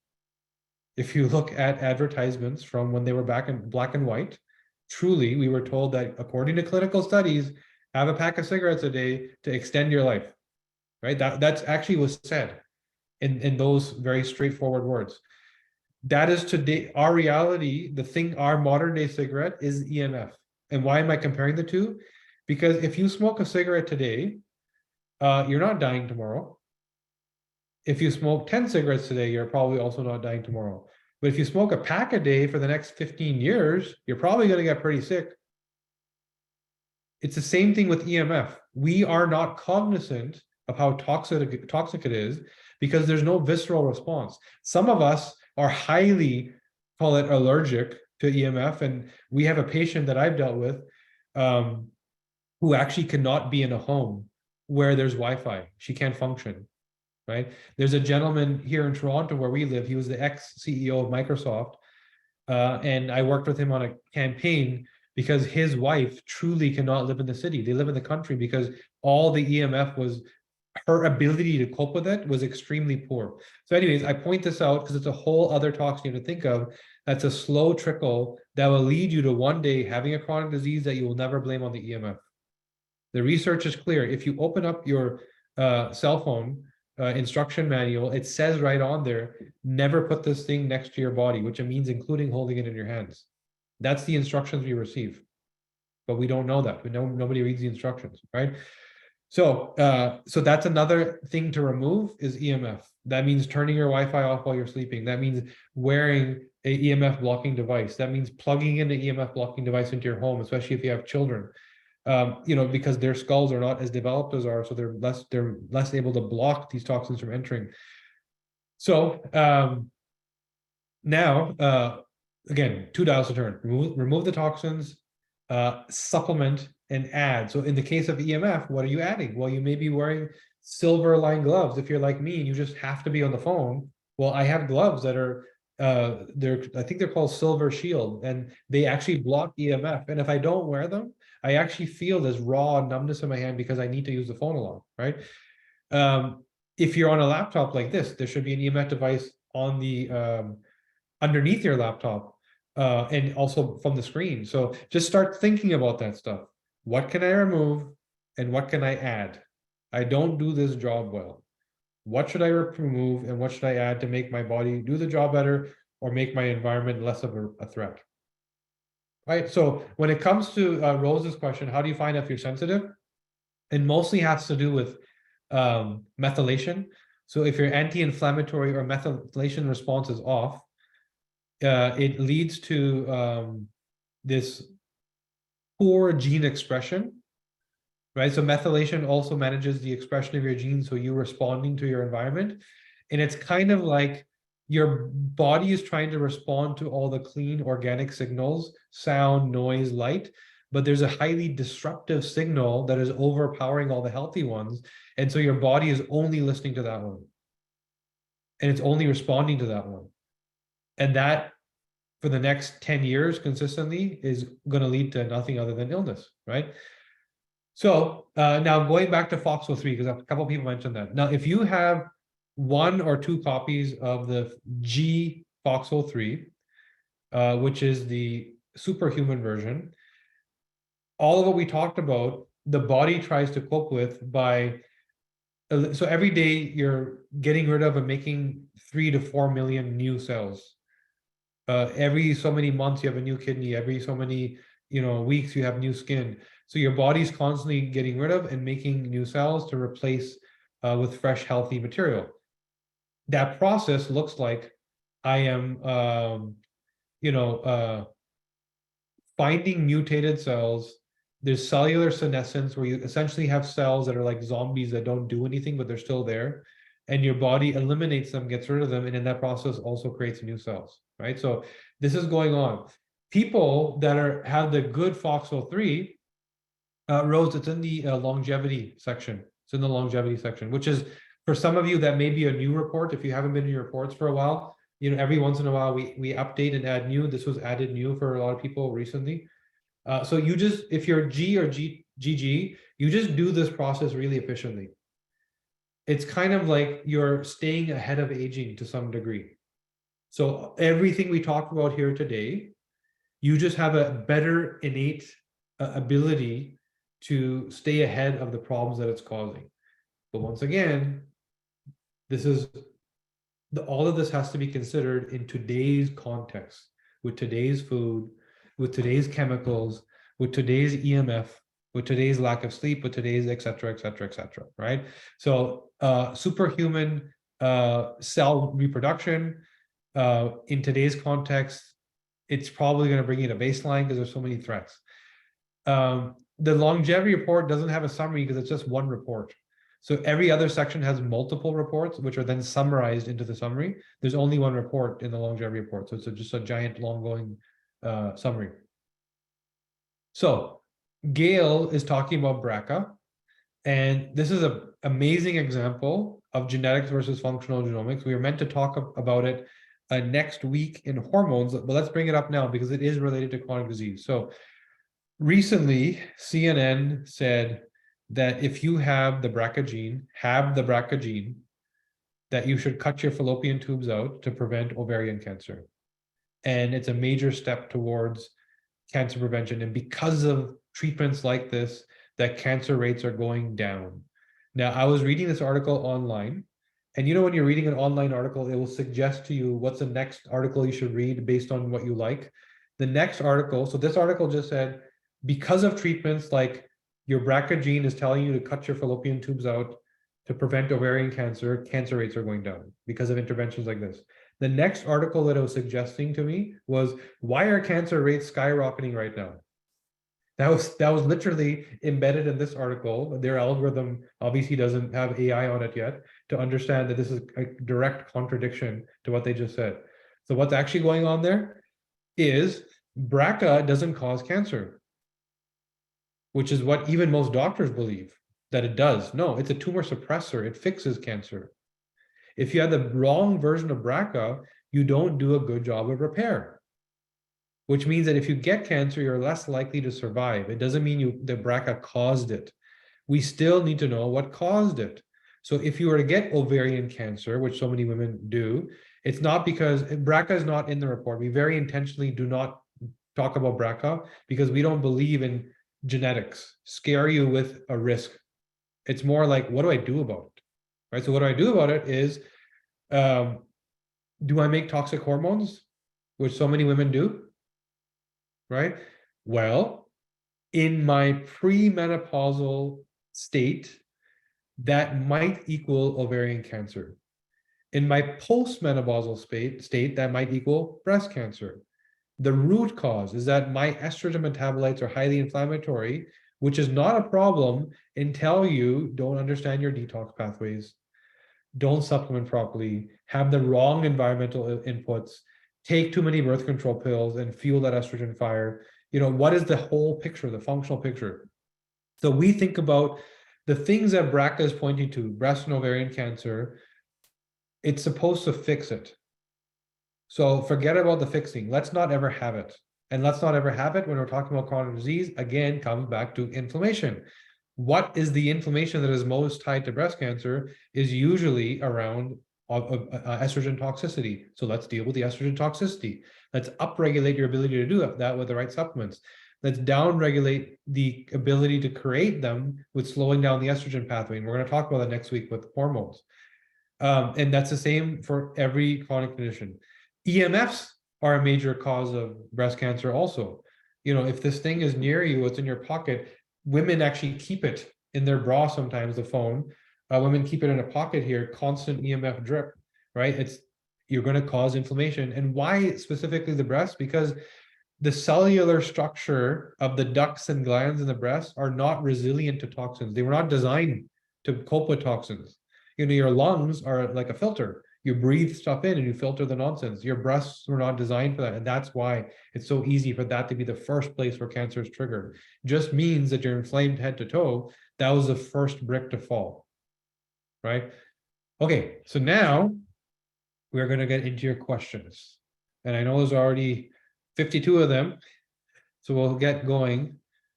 If you look at advertisements from when they were back in black and white, truly we were told that according to clinical studies, have a pack of cigarettes a day to extend your life, right? That's actually was said in those very straightforward words. That is today our reality. The thing, our modern day cigarette is EMF. And why am I comparing the two? Because if you smoke a cigarette today, you're not dying tomorrow. If you smoke 10 cigarettes today, you're probably also not dying tomorrow. But if you smoke a pack a day for the next 15 years, you're probably going to get pretty sick. It's the same thing with EMF. We are not cognizant of how toxic it is because there's no visceral response. Some of us are highly, call it allergic to EMF. And we have a patient that I've dealt with who actually cannot be in a home where there's Wi-Fi. She can't function, right? There's a gentleman here in Toronto where we live. He was the ex-CEO of Microsoft. And I worked with him on a campaign because his wife truly cannot live in the city. They live in the country because all the EMF was, her ability to cope with it was extremely poor. So anyways, I point this out because it's a whole other toxin you have to think of. That's a slow trickle that will lead you to one day having a chronic disease that you will never blame on the EMF. The research is clear. If you open up your cell phone instruction manual, it says right on there, never put this thing next to your body, which it means including holding it in your hands. That's the instructions we receive. But we don't know that. Nobody reads the instructions, right? So that's another thing to remove is EMF. That means turning your Wi-Fi off while you're sleeping. That means wearing a EMF blocking device. That means plugging in the EMF blocking device into your home, especially if you have children. Because their skulls are not as developed as ours, so they're less able to block these toxins from entering. So now again, two dials to turn. Remove the toxins, supplement and add. So in the case of EMF, what are you adding? Well, you may be wearing silver lined gloves. If you're like me and you just have to be on the phone, well, I have gloves that are I think they're called Silver Shield, and they actually block EMF. And if I don't wear them, I actually feel this raw numbness in my hand because I need to use the phone a lot, right? If you're on a laptop like this, there should be an EMF device on the underneath your laptop, and also from the screen. So just start thinking about that stuff. What can I remove and what can I add? I don't do this job well. What should I remove and what should I add to make my body do the job better or make my environment less of a threat? Right. So when it comes to Rose's question, how do you find if you're sensitive? It mostly has to do with methylation. So if your anti-inflammatory or methylation response is off, it leads to this poor gene expression, right? So methylation also manages the expression of your genes, so you're responding to your environment. And it's kind of like your body is trying to respond to all the clean organic signals, sound, noise, light, but there's a highly disruptive signal that is overpowering all the healthy ones. And so your body is only listening to that one. And it's only responding to that one. And that, for the next 10 years consistently, is going to lead to nothing other than illness, right? So now going back to FOXO3, because a couple of people mentioned that. Now, if you have 1 or 2 copies of the G FOXO3, which is the superhuman version, all of what we talked about, the body tries to cope with by, so every day you're getting rid of and making 3 to 4 million new cells. Every so many months you have a new kidney, every so many weeks you have new skin. So your body's constantly getting rid of and making new cells to replace with fresh, healthy material. That process looks like I am finding mutated cells. There's cellular senescence, where you essentially have cells that are like zombies that don't do anything, but they're still there. And your body eliminates them, gets rid of them, and in that process also creates new cells, right? So this is going on. People that have the good FOXO3, Rose, it's in the longevity section. It's in the longevity section, which is, for some of you, that may be a new report. If you haven't been in your reports for a while, every once in a while we update and add new. This was added new for a lot of people recently. So you just, if you're G or GG, you just do this process really efficiently. It's kind of like you're staying ahead of aging to some degree. So everything we talked about here today, you just have a better innate ability to stay ahead of the problems that it's causing. But once again, all of this has to be considered in today's context, with today's food, with today's chemicals, with today's EMF, with today's lack of sleep, with today's et cetera, right? So superhuman cell reproduction, in today's context, it's probably going to bring you to baseline because there's so many threats. The longevity report doesn't have a summary because it's just one report. So every other section has multiple reports, which are then summarized into the summary. There's only one report in the longevity report. So it's just a giant long-going summary. So Gail is talking about BRCA, and this is an amazing example of genetics versus functional genomics. We were meant to talk about it next week in hormones, but let's bring it up now because it is related to chronic disease. So recently, CNN said that if you have the BRCA gene, that you should cut your fallopian tubes out to prevent ovarian cancer. And it's a major step towards cancer prevention. And because of treatments like this, that cancer rates are going down. Now, I was reading this article online, and when you're reading an online article, it will suggest to you what's the next article you should read based on what you like. The next article, so this article just said, because of treatments like your BRCA gene is telling you to cut your fallopian tubes out to prevent ovarian cancer, cancer rates are going down because of interventions like this. The next article that it was suggesting to me was, why are cancer rates skyrocketing right now? That was literally embedded in this article. Their algorithm obviously doesn't have AI on it yet to understand that this is a direct contradiction to what they just said. So what's actually going on there is BRCA doesn't cause cancer, which is what even most doctors believe that it does. No, it's a tumor suppressor. It fixes cancer. If you have the wrong version of BRCA, you don't do a good job of repair, which means that if you get cancer, you're less likely to survive. It doesn't mean the BRCA caused it. We still need to know what caused it. So if you were to get ovarian cancer, which so many women do, it's not because BRCA is not in the report. We very intentionally do not talk about BRCA because we don't believe in genetics, scare you with a risk. It's more like, what do I do about it? Right. So what do I do about it is, do I make toxic hormones, which so many women do? Right. Well, in my premenopausal state, that might equal ovarian cancer. In my postmenopausal state, that might equal breast cancer. The root cause is that my estrogen metabolites are highly inflammatory, which is not a problem until you don't understand your detox pathways, don't supplement properly, have the wrong environmental inputs, take too many birth control pills and fuel that estrogen fire. What is the whole picture, the functional picture? So we think about the things that BRCA is pointing to, breast and ovarian cancer, it's supposed to fix it. So forget about the fixing. Let's not ever have it. And let's not ever have it when we're talking about chronic disease. Again, comes back to inflammation. What is the inflammation that is most tied to breast cancer is usually around estrogen toxicity. So let's deal with the estrogen toxicity. Let's upregulate your ability to do that with the right supplements. Let's downregulate the ability to create them with slowing down the estrogen pathway. And we're going to talk about that next week with hormones. And that's the same for every chronic condition. EMFs are a major cause of breast cancer also. If this thing is near you, it's in your pocket, women actually keep it in their bra sometimes, the phone. Women keep it in a pocket here, constant EMF drip, right? You're going to cause inflammation. And why specifically the breast? Because the cellular structure of the ducts and glands in the breast are not resilient to toxins. They were not designed to cope with toxins. Your lungs are like a filter. You breathe stuff in and you filter the nonsense. Your breasts were not designed for that. And that's why it's so easy for that to be the first place where cancer is triggered. Just means that you're inflamed head to toe. That was the first brick to fall, right? Okay, so now we're going to get into your questions. And I know there's already 52 of them. So we'll get going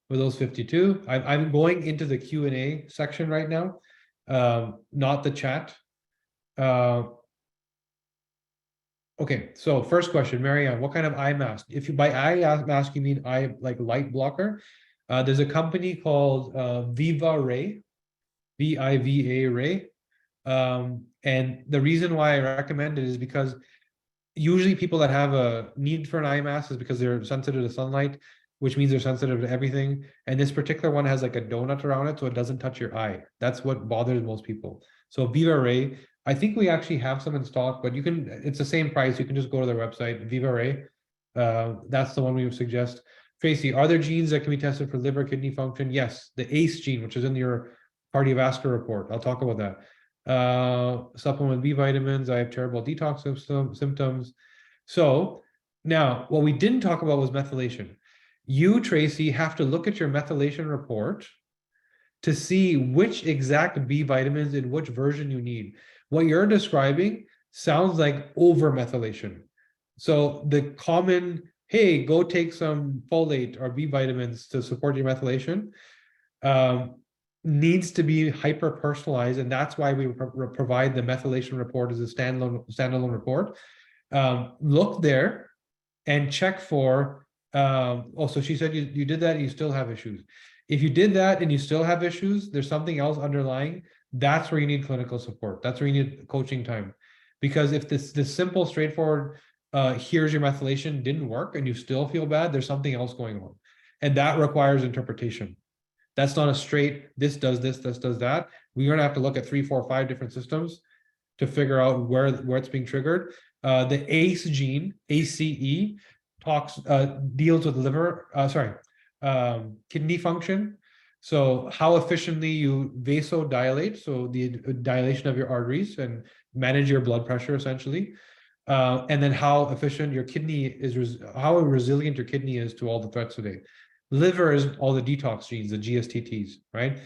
with those 52. I'm going into the Q&A section right now, not the chat. Okay, so first question, Marianne, what kind of eye mask? If you by eye mask, you mean eye like light blocker? There's a company called Viva Ray, VIVA Ray. And the reason why I recommend it is because usually people that have a need for an eye mask is because they're sensitive to sunlight, which means they're sensitive to everything. And this particular one has like a donut around it, so it doesn't touch your eye. That's what bothers most people. So Viva Ray, I think we actually have some in stock, but it's the same price. You can just go to their website, Viva Ray. That's the one we would suggest. Tracy, are there genes that can be tested for liver, kidney function? Yes, the ACE gene, which is in your cardiovascular report. I'll talk about that. Supplement B vitamins. I have terrible detox symptoms. So now what we didn't talk about was methylation. You, Tracy, have to look at your methylation report to see which exact B vitamins in which version you need. What you're describing sounds like over-methylation. So the common, hey, go take some folate or B vitamins to support your methylation, needs to be hyper-personalized, and that's why we provide the methylation report as a standalone report. Look there and check for, so she said you did that and you still have issues. If you did that and you still have issues, there's something else underlying. That's where you need clinical support. That's where you need coaching time. Because if this simple, straightforward, here's your methylation didn't work and you still feel bad, there's something else going on. And that requires interpretation. That's not a straight, this does this does that. We're going to have to look at 3, 4, 5 different systems to figure out where it's being triggered. The ACE gene, ACE, deals with liver, kidney function. So how efficiently you vasodilate, so the dilation of your arteries and manage your blood pressure essentially. And then how efficient your kidney is, how resilient your kidney is to all the threats today. Liver is all the detox genes, the GSTTs, right?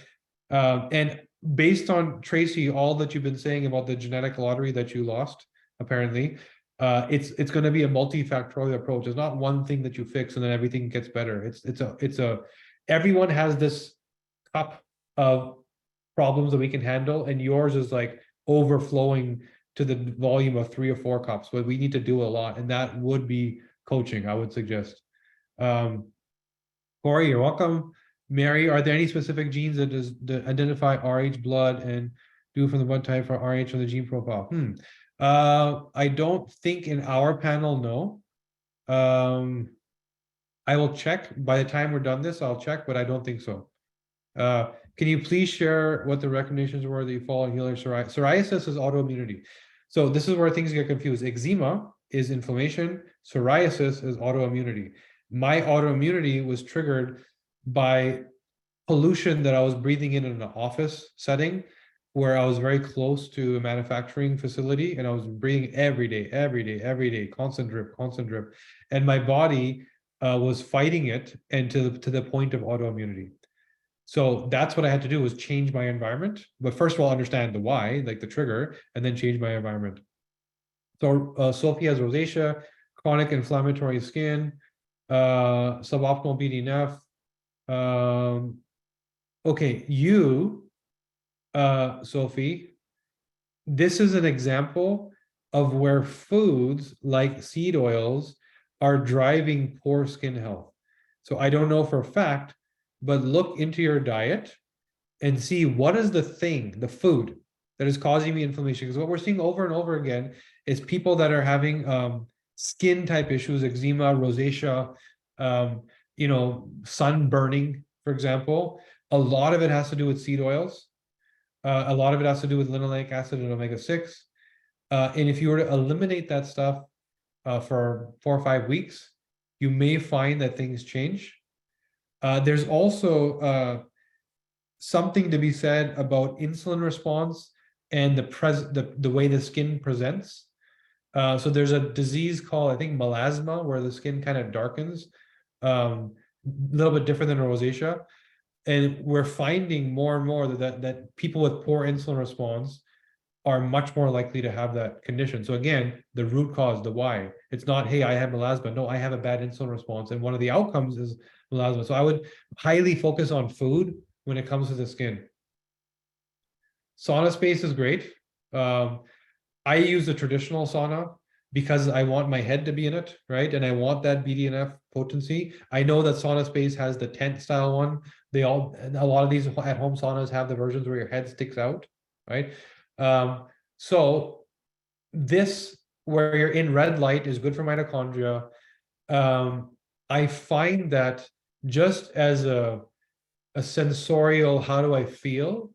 And based on, Tracy, all that you've been saying about the genetic lottery that you lost, apparently, it's going to be a multifactorial approach. It's not one thing that you fix and then everything gets better. Everyone has this cup of problems that we can handle, and yours is like overflowing to the volume of 3 or 4 cups, but we need to do a lot, and that would be coaching, I would suggest. Corey, you're welcome. Mary, are there any specific genes that identify RH blood and do from the blood type for RH on the gene profile? I don't think in our panel, no. I will check. By the time we're done this, I'll check, but I don't think so. Can you please share what the recommendations were that you follow in healing psoriasis? Psoriasis is autoimmunity. So this is where things get confused. Eczema is inflammation. Psoriasis is autoimmunity. My autoimmunity was triggered by pollution that I was breathing in an office setting where I was very close to a manufacturing facility, and I was breathing every day, constant drip. And my body was fighting it, and to the point of autoimmunity. So that's what I had to do, was change my environment. But first of all, understand the why, like the trigger, and then change my environment. So Sophie has rosacea, chronic inflammatory skin, suboptimal BDNF. Okay, Sophie, this is an example of where foods like seed oils are driving poor skin health. So I don't know for a fact, but look into your diet and see what is the thing, the food that is causing me inflammation. Because what we're seeing over and over again is people that are having skin type issues, eczema, rosacea, sun burning, for example. A lot of it has to do with seed oils. A lot of it has to do with linoleic acid and omega-6. And if you were to eliminate that stuff for 4 or 5 weeks, you may find that things change. There's also something to be said about insulin response and the way the skin presents. So there's a disease called, I think, melasma, where the skin kind of darkens, a little bit different than rosacea. And we're finding more and more that people with poor insulin response are much more likely to have that condition. So again, the root cause, the why. It's not, hey, I have melasma. No, I have a bad insulin response. And one of the outcomes is melasma. So I would highly focus on food when it comes to the skin. Sauna space is great. I use the traditional sauna because I want my head to be in it, right? And I want that BDNF potency. I know that Sauna Space has the tent style one. A lot of these at-home saunas have the versions where your head sticks out, right? So this, where you're in red light, is good for mitochondria. I find that just as a sensorial, how do I feel?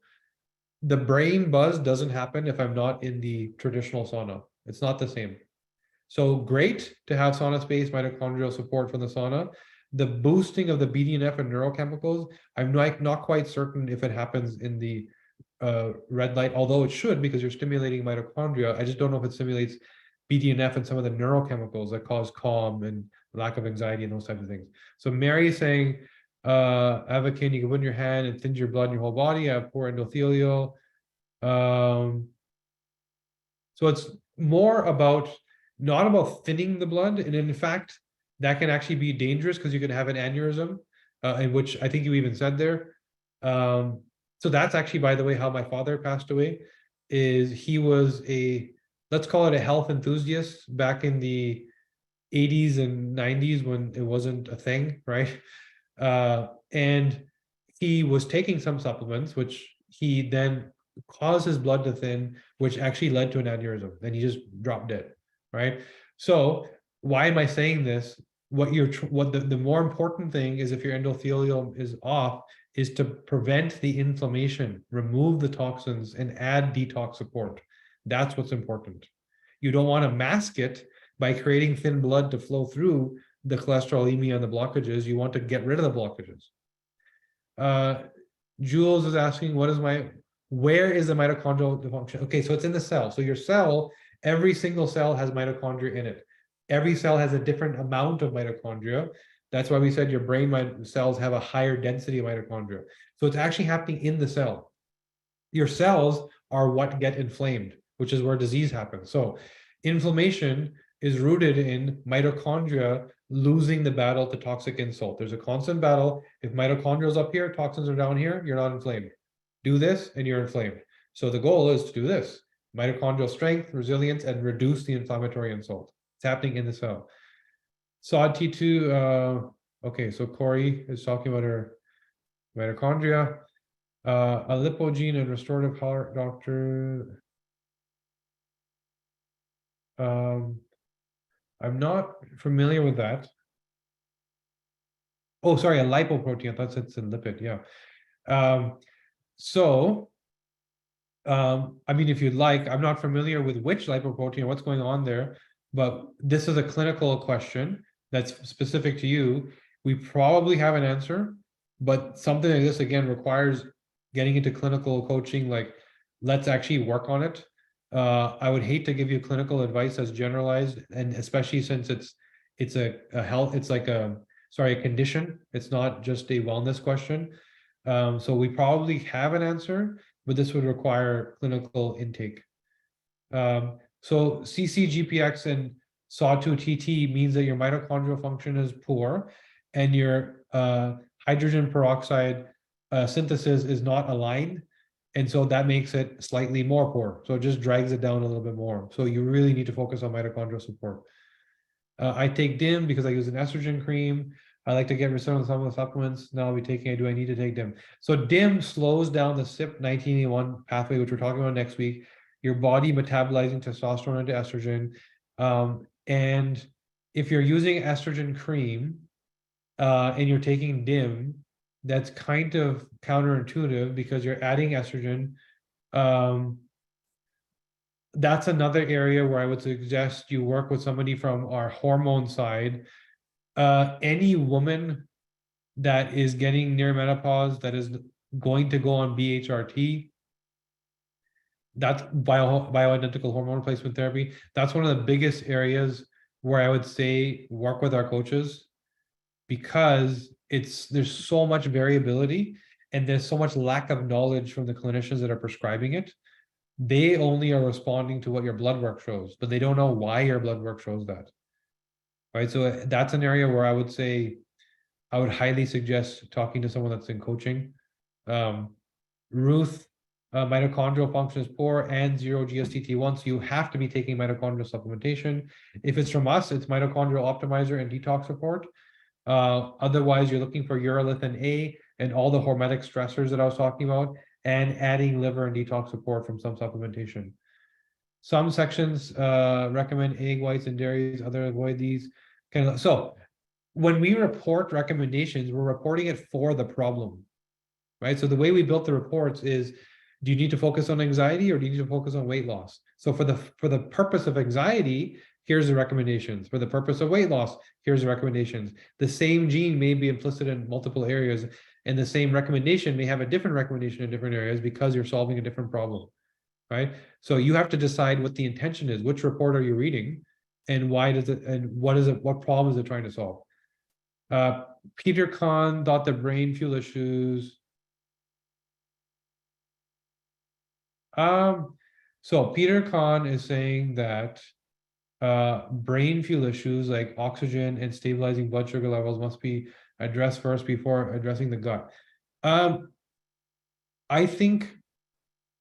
The brain buzz doesn't happen if I'm not in the traditional sauna. It's not the same. So great to have sauna space, mitochondrial support from the sauna. The boosting of the BDNF and neurochemicals, I'm not quite certain if it happens in the red light, although it should, because you're stimulating mitochondria. I just don't know if it stimulates BDNF and some of the neurochemicals that cause calm and lack of anxiety and those types of things. So Mary is saying, Avakin, you can put in your hand and thins your blood in your whole body. I have poor endothelial. So it's more about, not about thinning the blood. And in fact, that can actually be dangerous because you can have an aneurysm, in which I think you even said there. So that's actually, by the way, how my father passed away. Is he was let's call it a health enthusiast back in the 80s and 90s when it wasn't a thing, right? And he was taking some supplements, which he then caused his blood to thin, which actually led to an aneurysm, and he just dropped dead, right? So why am I saying this? The more important thing is, if your endothelium is off, is to prevent the inflammation, remove the toxins, and add detox support. That's what's important. You don't want to mask it by creating thin blood to flow through the cholesterolemia and the blockages. You want to get rid of the blockages. Jules is asking, where is the mitochondrial function? Okay, so it's in the cell. So your cell, every single cell has mitochondria in it. Every cell has a different amount of mitochondria. That's why we said your brain cells have a higher density of mitochondria. So it's actually happening in the cell. Your cells are what get inflamed, which is where disease happens. So inflammation is rooted in mitochondria losing the battle to toxic insult. There's a constant battle. If mitochondria is up here, toxins are down here, you're not inflamed. Do this and you're inflamed. So the goal is to do this: mitochondrial strength, resilience, and reduce the inflammatory insult. It's happening in the cell. SOD T2, okay, so Corey is talking about her mitochondria. A lipogene and restorative heart doctor. I'm not familiar with that. Oh, sorry, a lipoprotein. I thought it's a lipid. Yeah. So, I mean, if you'd like, I'm not familiar with which lipoprotein or what's going on there, but this is a clinical question that's specific to you. We probably have an answer, but something like this again requires getting into clinical coaching. Like, let's actually work on it. I would hate to give you clinical advice as generalized, and especially since it's a health, it's like a condition. It's not just a wellness question. So we probably have an answer, but this would require clinical intake. So CCGPX and SAW2-TT means that your mitochondrial function is poor and your hydrogen peroxide synthesis is not aligned. And so that makes it slightly more poor. So it just drags it down a little bit more. So you really need to focus on mitochondrial support. I take DIM because I use an estrogen cream. I like to get rid of some of the supplements. Now I'll be taking it. Do I need to take DIM? So DIM slows down the CYP19A1 pathway, which we're talking about next week. Your body metabolizing testosterone into estrogen. And if you're using estrogen cream and you're taking DIM, that's kind of counterintuitive because you're adding estrogen. That's another area where I would suggest you work with somebody from our hormone side. Any woman that is getting near menopause that is going to go on BHRT, that's bioidentical hormone replacement therapy. That's one of the biggest areas where I would say work with our coaches, because there's so much variability and there's so much lack of knowledge from the clinicians that are prescribing it. They only are responding to what your blood work shows, but they don't know why your blood work shows that. Right. So that's an area where I would say I would highly suggest talking to someone that's in coaching. Ruth, mitochondrial function is poor and 0 GSTT1, so you have to be taking mitochondrial supplementation. If it's from us, it's mitochondrial optimizer and detox support. Otherwise, you're looking for urolithin A and all the hormetic stressors that I was talking about, and adding liver and detox support from some supplementation. Some sections recommend egg whites and dairies, others avoid these. So when we report recommendations, we're reporting it for the problem, right? So the way we built the reports is, do you need to focus on anxiety or do you need to focus on weight loss? So for the purpose of anxiety, here's the recommendations. For the purpose of weight loss, here's the recommendations. The same gene may be implicit in multiple areas, and the same recommendation may have a different recommendation in different areas because you're solving a different problem, right? So you have to decide what the intention is. Which report are you reading, and why does it, and what is it, what problem is it trying to solve? Peter Kahn thought the brain fuel issues. So Peter Kahn is saying that brain fuel issues like oxygen and stabilizing blood sugar levels must be addressed first before addressing the gut. I think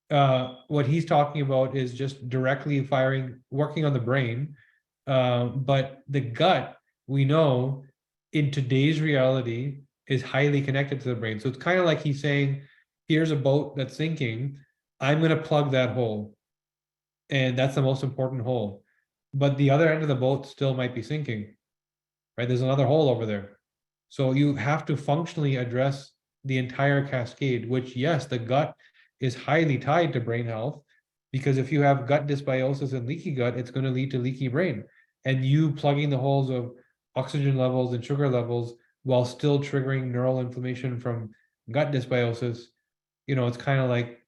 what he's talking about is just directly working on the brain. But the gut, we know in today's reality, is highly connected to the brain. So it's kind of like he's saying, here's a boat that's sinking. I'm going to plug that hole. And that's the most important hole. But the other end of the boat still might be sinking, right? There's another hole over there. So you have to functionally address the entire cascade, which, yes, the gut is highly tied to brain health, because if you have gut dysbiosis and leaky gut, it's going to lead to leaky brain. And you plugging the holes of oxygen levels and sugar levels while still triggering neural inflammation from gut dysbiosis, it's kind of like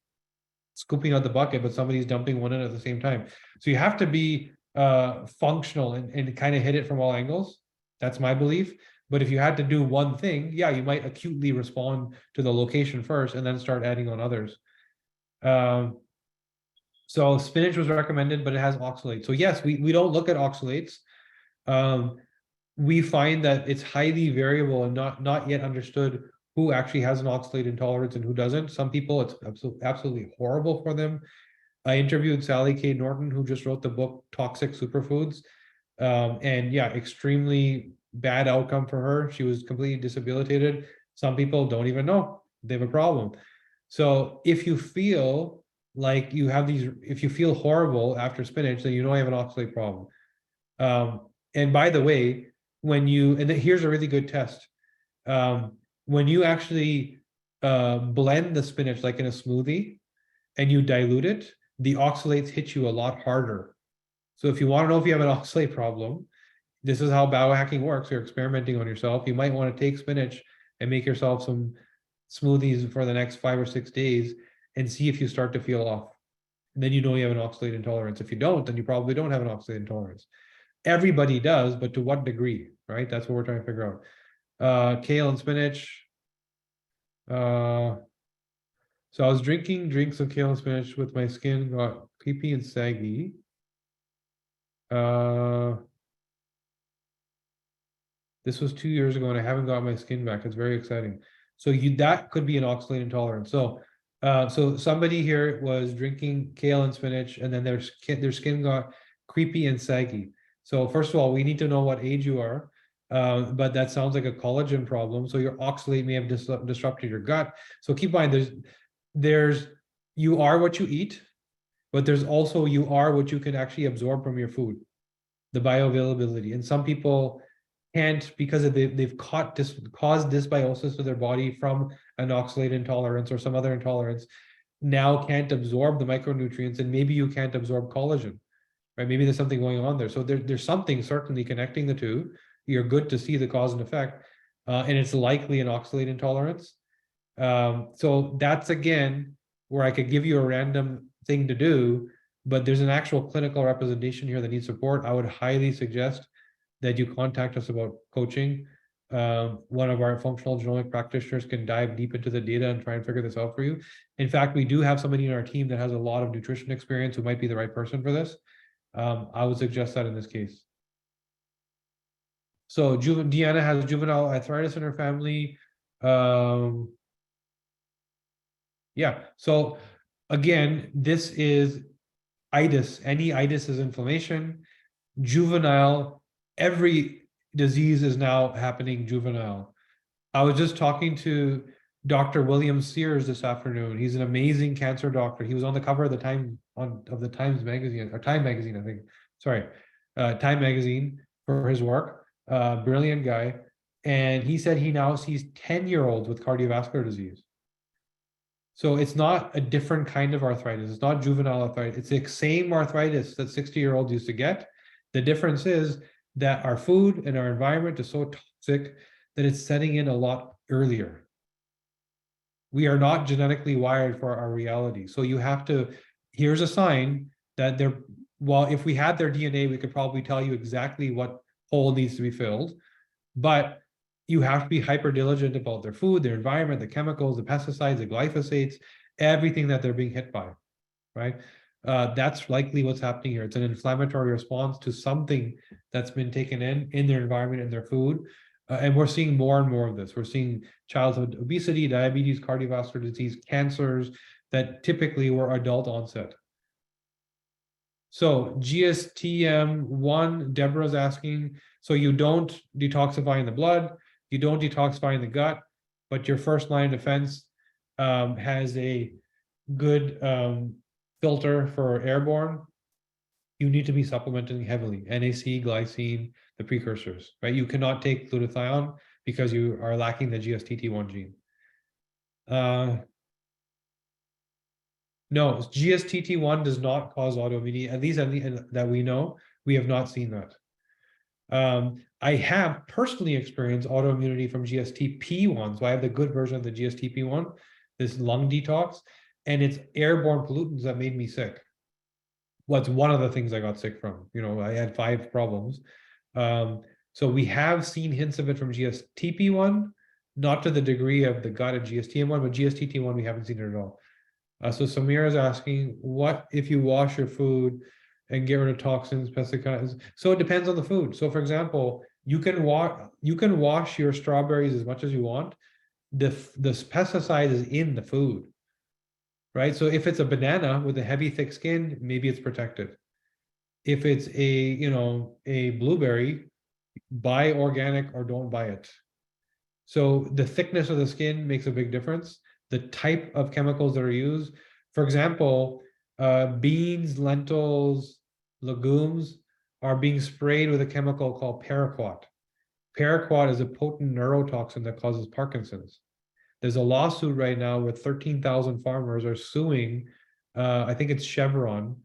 scooping out the bucket, but somebody's dumping one in at the same time. So you have to be functional and kind of hit it from all angles. That's my belief. But if you had to do one thing, yeah, you might acutely respond to the location first and then start adding on others. So spinach was recommended, but it has oxalates. So yes, we don't look at oxalates. We find that it's highly variable and not yet understood who actually has an oxalate intolerance and who doesn't. Some people, it's absolutely horrible for them. I interviewed Sally K. Norton, who just wrote the book Toxic Superfoods. And yeah, extremely bad outcome for her. She was completely disabilitated. Some people don't even know they have a problem. So if you feel like you have these, if you feel horrible after spinach, then you know you have an oxalate problem. And by the way, here's a really good test. When you actually blend the spinach like in a smoothie and you dilute it, the oxalates hit you a lot harder. So if you want to know if you have an oxalate problem, this is how biohacking works. You're experimenting on yourself. You might want to take spinach and make yourself some smoothies for the next 5 or 6 days and see if you start to feel off. And then you know you have an oxalate intolerance. If you don't, then you probably don't have an oxalate intolerance. Everybody does, but to what degree, right? That's what we're trying to figure out. Kale and spinach. So I was drinking drinks of kale and spinach with my skin got creepy and saggy. This was 2 years ago and I haven't got my skin back. It's very exciting. So that could be an oxalate intolerance. So somebody here was drinking kale and spinach and then their skin got creepy and saggy. So first of all, we need to know what age you are. But that sounds like a collagen problem. So your oxalate may have disrupted your gut. So keep in mind, there's you are what you eat, but there's also you are what you can actually absorb from your food, the bioavailability. And some people can't, because they've caused dysbiosis to their body from an oxalate intolerance or some other intolerance, now can't absorb the micronutrients, and maybe you can't absorb collagen, right? Maybe there's something going on there. So there's something certainly connecting the two. You're good to see the cause and effect, and it's likely an oxalate intolerance. So that's again where I could give you a random thing to do, but there's an actual clinical representation here that needs support. I would highly suggest that you contact us about coaching. One of our functional genomic practitioners can dive deep into the data and try and figure this out for you. In fact, we do have somebody in our team that has a lot of nutrition experience who might be the right person for this. I would suggest that in this case. So Deanna has juvenile arthritis in her family. Yeah, so again, this is itis. Any itis is inflammation. Juvenile, every disease is now happening juvenile. I was just talking to Dr. William Sears this afternoon. He's an amazing cancer doctor. He was on the cover of the Times magazine, or Time magazine, I think. Sorry, Time magazine for his work. Brilliant guy. And he said he now sees 10-year-olds with cardiovascular disease. So it's not a different kind of arthritis. It's not juvenile arthritis. It's the same arthritis that 60-year-olds used to get. The difference is that our food and our environment is so toxic that it's setting in a lot earlier. We are not genetically wired for our reality. So you have to, here's a sign that well, if we had their DNA, we could probably tell you exactly what hole needs to be filled. But you have to be hyper diligent about their food, their environment, the chemicals, the pesticides, the glyphosates, everything that they're being hit by, right? That's likely what's happening here. It's an inflammatory response to something that's been taken in their environment and their food. And we're seeing more and more of this. We're seeing childhood obesity, diabetes, cardiovascular disease, cancers that typically were adult onset. So GSTM1, Deborah's asking, so you don't detoxify in the blood, you don't detoxify in the gut, but your first line of defense has a good filter for airborne. You need to be supplementing heavily, NAC, glycine, the precursors, right? You cannot take glutathione because you are lacking the GSTT1 gene. No, GSTT1 does not cause autoimmunity, at least that we know. We have not seen that. I have personally experienced autoimmunity from GSTP1, so I have the good version of the GSTP1, this lung detox, and it's airborne pollutants that made me sick. What's one of the things I got sick from? You know, I had 5 problems. So we have seen hints of it from GSTP1, not to the degree of the gut of GSTM1, but GSTT1 we haven't seen it at all. So Samira is asking, what if you wash your food and get rid of toxins, pesticides? So it depends on the food. So for example, you can wash your strawberries as much as you want, the pesticide is in the food, right? So if it's a banana with a heavy, thick skin, maybe it's protected. If it's a blueberry, buy organic or don't buy it. So the thickness of the skin makes a big difference. The type of chemicals that are used, for example, beans, lentils, legumes are being sprayed with a chemical called paraquat. Paraquat is a potent neurotoxin that causes Parkinson's. There's a lawsuit right now where 13,000 farmers are suing, I think it's Chevron,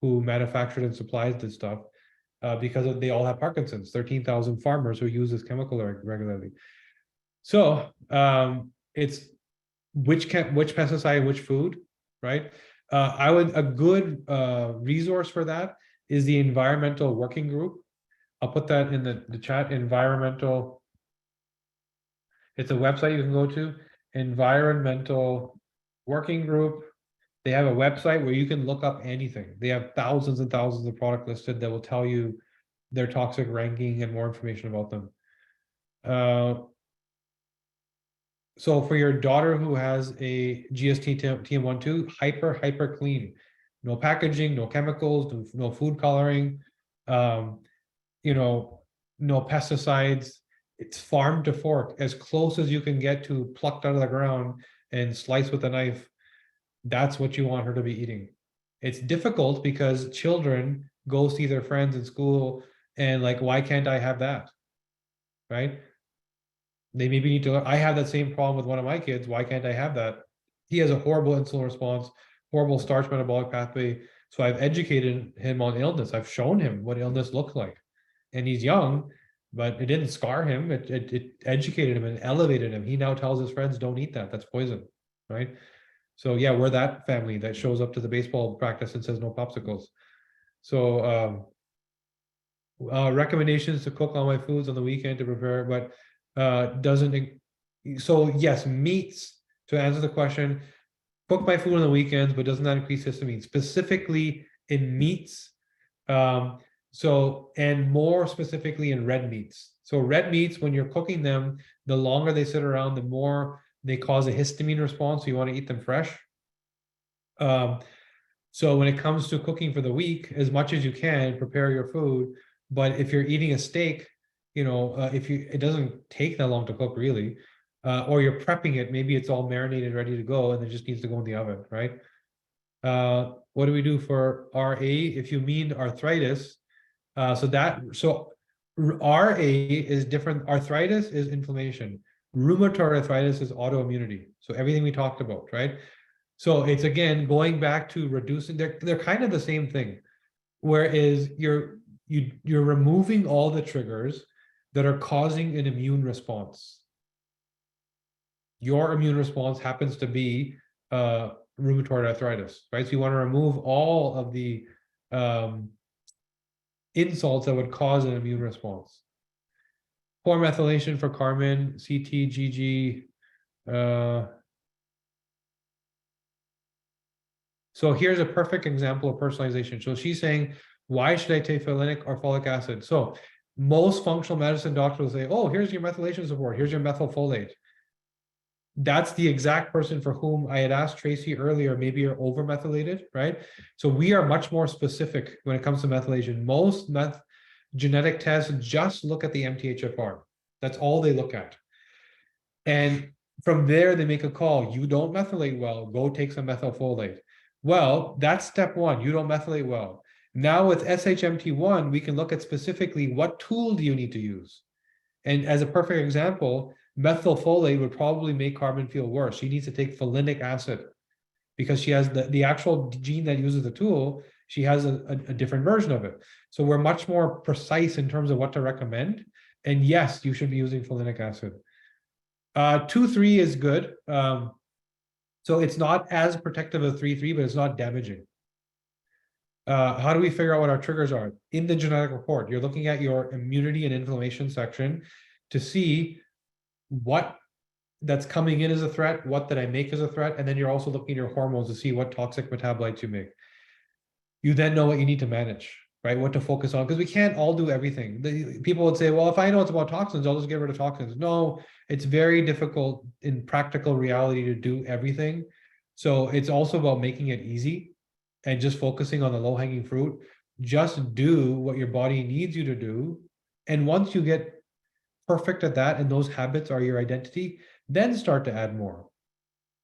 who manufactured and supplies this stuff, because they all have Parkinson's. 13,000 farmers who use this chemical regularly. So it's which pesticide, which food, right? A good resource for that is the environmental working group. I'll put that in the chat. Environmental. It's a website you can go to. Environmental working group. They have a website where you can look up anything. They have thousands and thousands of products listed that will tell you their toxic ranking and more information about them. So for your daughter who has a GST TM12, hyper clean, no packaging, no chemicals, no food coloring, no pesticides. It's farm to fork, as close as you can get to plucked out of the ground and sliced with a knife. That's what you want her to be eating. It's difficult because children go see their friends in school and like, why can't I have that? Right? They maybe need to learn. I have that same problem with one of my kids. Why can't I have that? He has a horrible insulin response, horrible starch metabolic pathway. So I've educated him on illness. I've shown him what illness looks like. And he's young, but it didn't scar him. It educated him and elevated him. He now tells his friends, don't eat that. That's poison, right? So yeah, we're that family that shows up to the baseball practice and says no popsicles. So recommendations to cook all my foods on the weekend to prepare, but doesn't. So yes, meats, to answer the question, cook my food on the weekends, but doesn't that increase histamine? Specifically in meats, and more specifically in red meats. So red meats, when you're cooking them, the longer they sit around, the more they cause a histamine response. So you want to eat them fresh. So when it comes to cooking for the week, as much as you can, prepare your food. But if you're eating a steak, it doesn't take that long to cook really, or you're prepping it, maybe it's all marinated, ready to go, and it just needs to go in the oven, right? What do we do for RA? If you mean arthritis, so RA is different. Arthritis is inflammation. Rheumatoid arthritis is autoimmunity. So everything we talked about, right? So it's again going back to reducing. They're kind of the same thing. Whereas you're removing all the triggers that are causing an immune response. Your immune response happens to be rheumatoid arthritis, right? So you want to remove all of the insults that would cause an immune response. Poor methylation for Carmen, CT, GG. So here's a perfect example of personalization. So she's saying, why should I take folinic or folic acid? So most functional medicine doctors will say, oh, here's your methylation support. Here's your methylfolate. That's the exact person for whom I had asked Tracy earlier, maybe you're over methylated, right? So we are much more specific when it comes to methylation. Most genetic tests just look at the MTHFR. That's all they look at. And from there, they make a call. You don't methylate well, go take some methylfolate. Well, that's step one. You don't methylate well. Now with SHMT1, we can look at specifically what tool do you need to use. And as a perfect example, methylfolate would probably make Carmen feel worse. She needs to take folinic acid because she has the actual gene that uses the tool. She has a different version of it. So we're much more precise in terms of what to recommend. And yes, you should be using folinic acid. 2,3 is good. So it's not as protective as 3,3, but it's not damaging. How do we figure out what our triggers are? In the genetic report, you're looking at your immunity and inflammation section to see what that's coming in as a threat, what did I make as a threat, and then you're also looking at your hormones to see what toxic metabolites you make. You then know what you need to manage. right? What to focus on, because we can't all do everything. People would say, well, if I know it's about toxins, I'll just get rid of toxins. No, it's very difficult in practical reality to do everything. So it's also about making it easy and just focusing on the low-hanging fruit. Just do what your body needs you to do. And once you get perfect at that and those habits are your identity, then start to add more,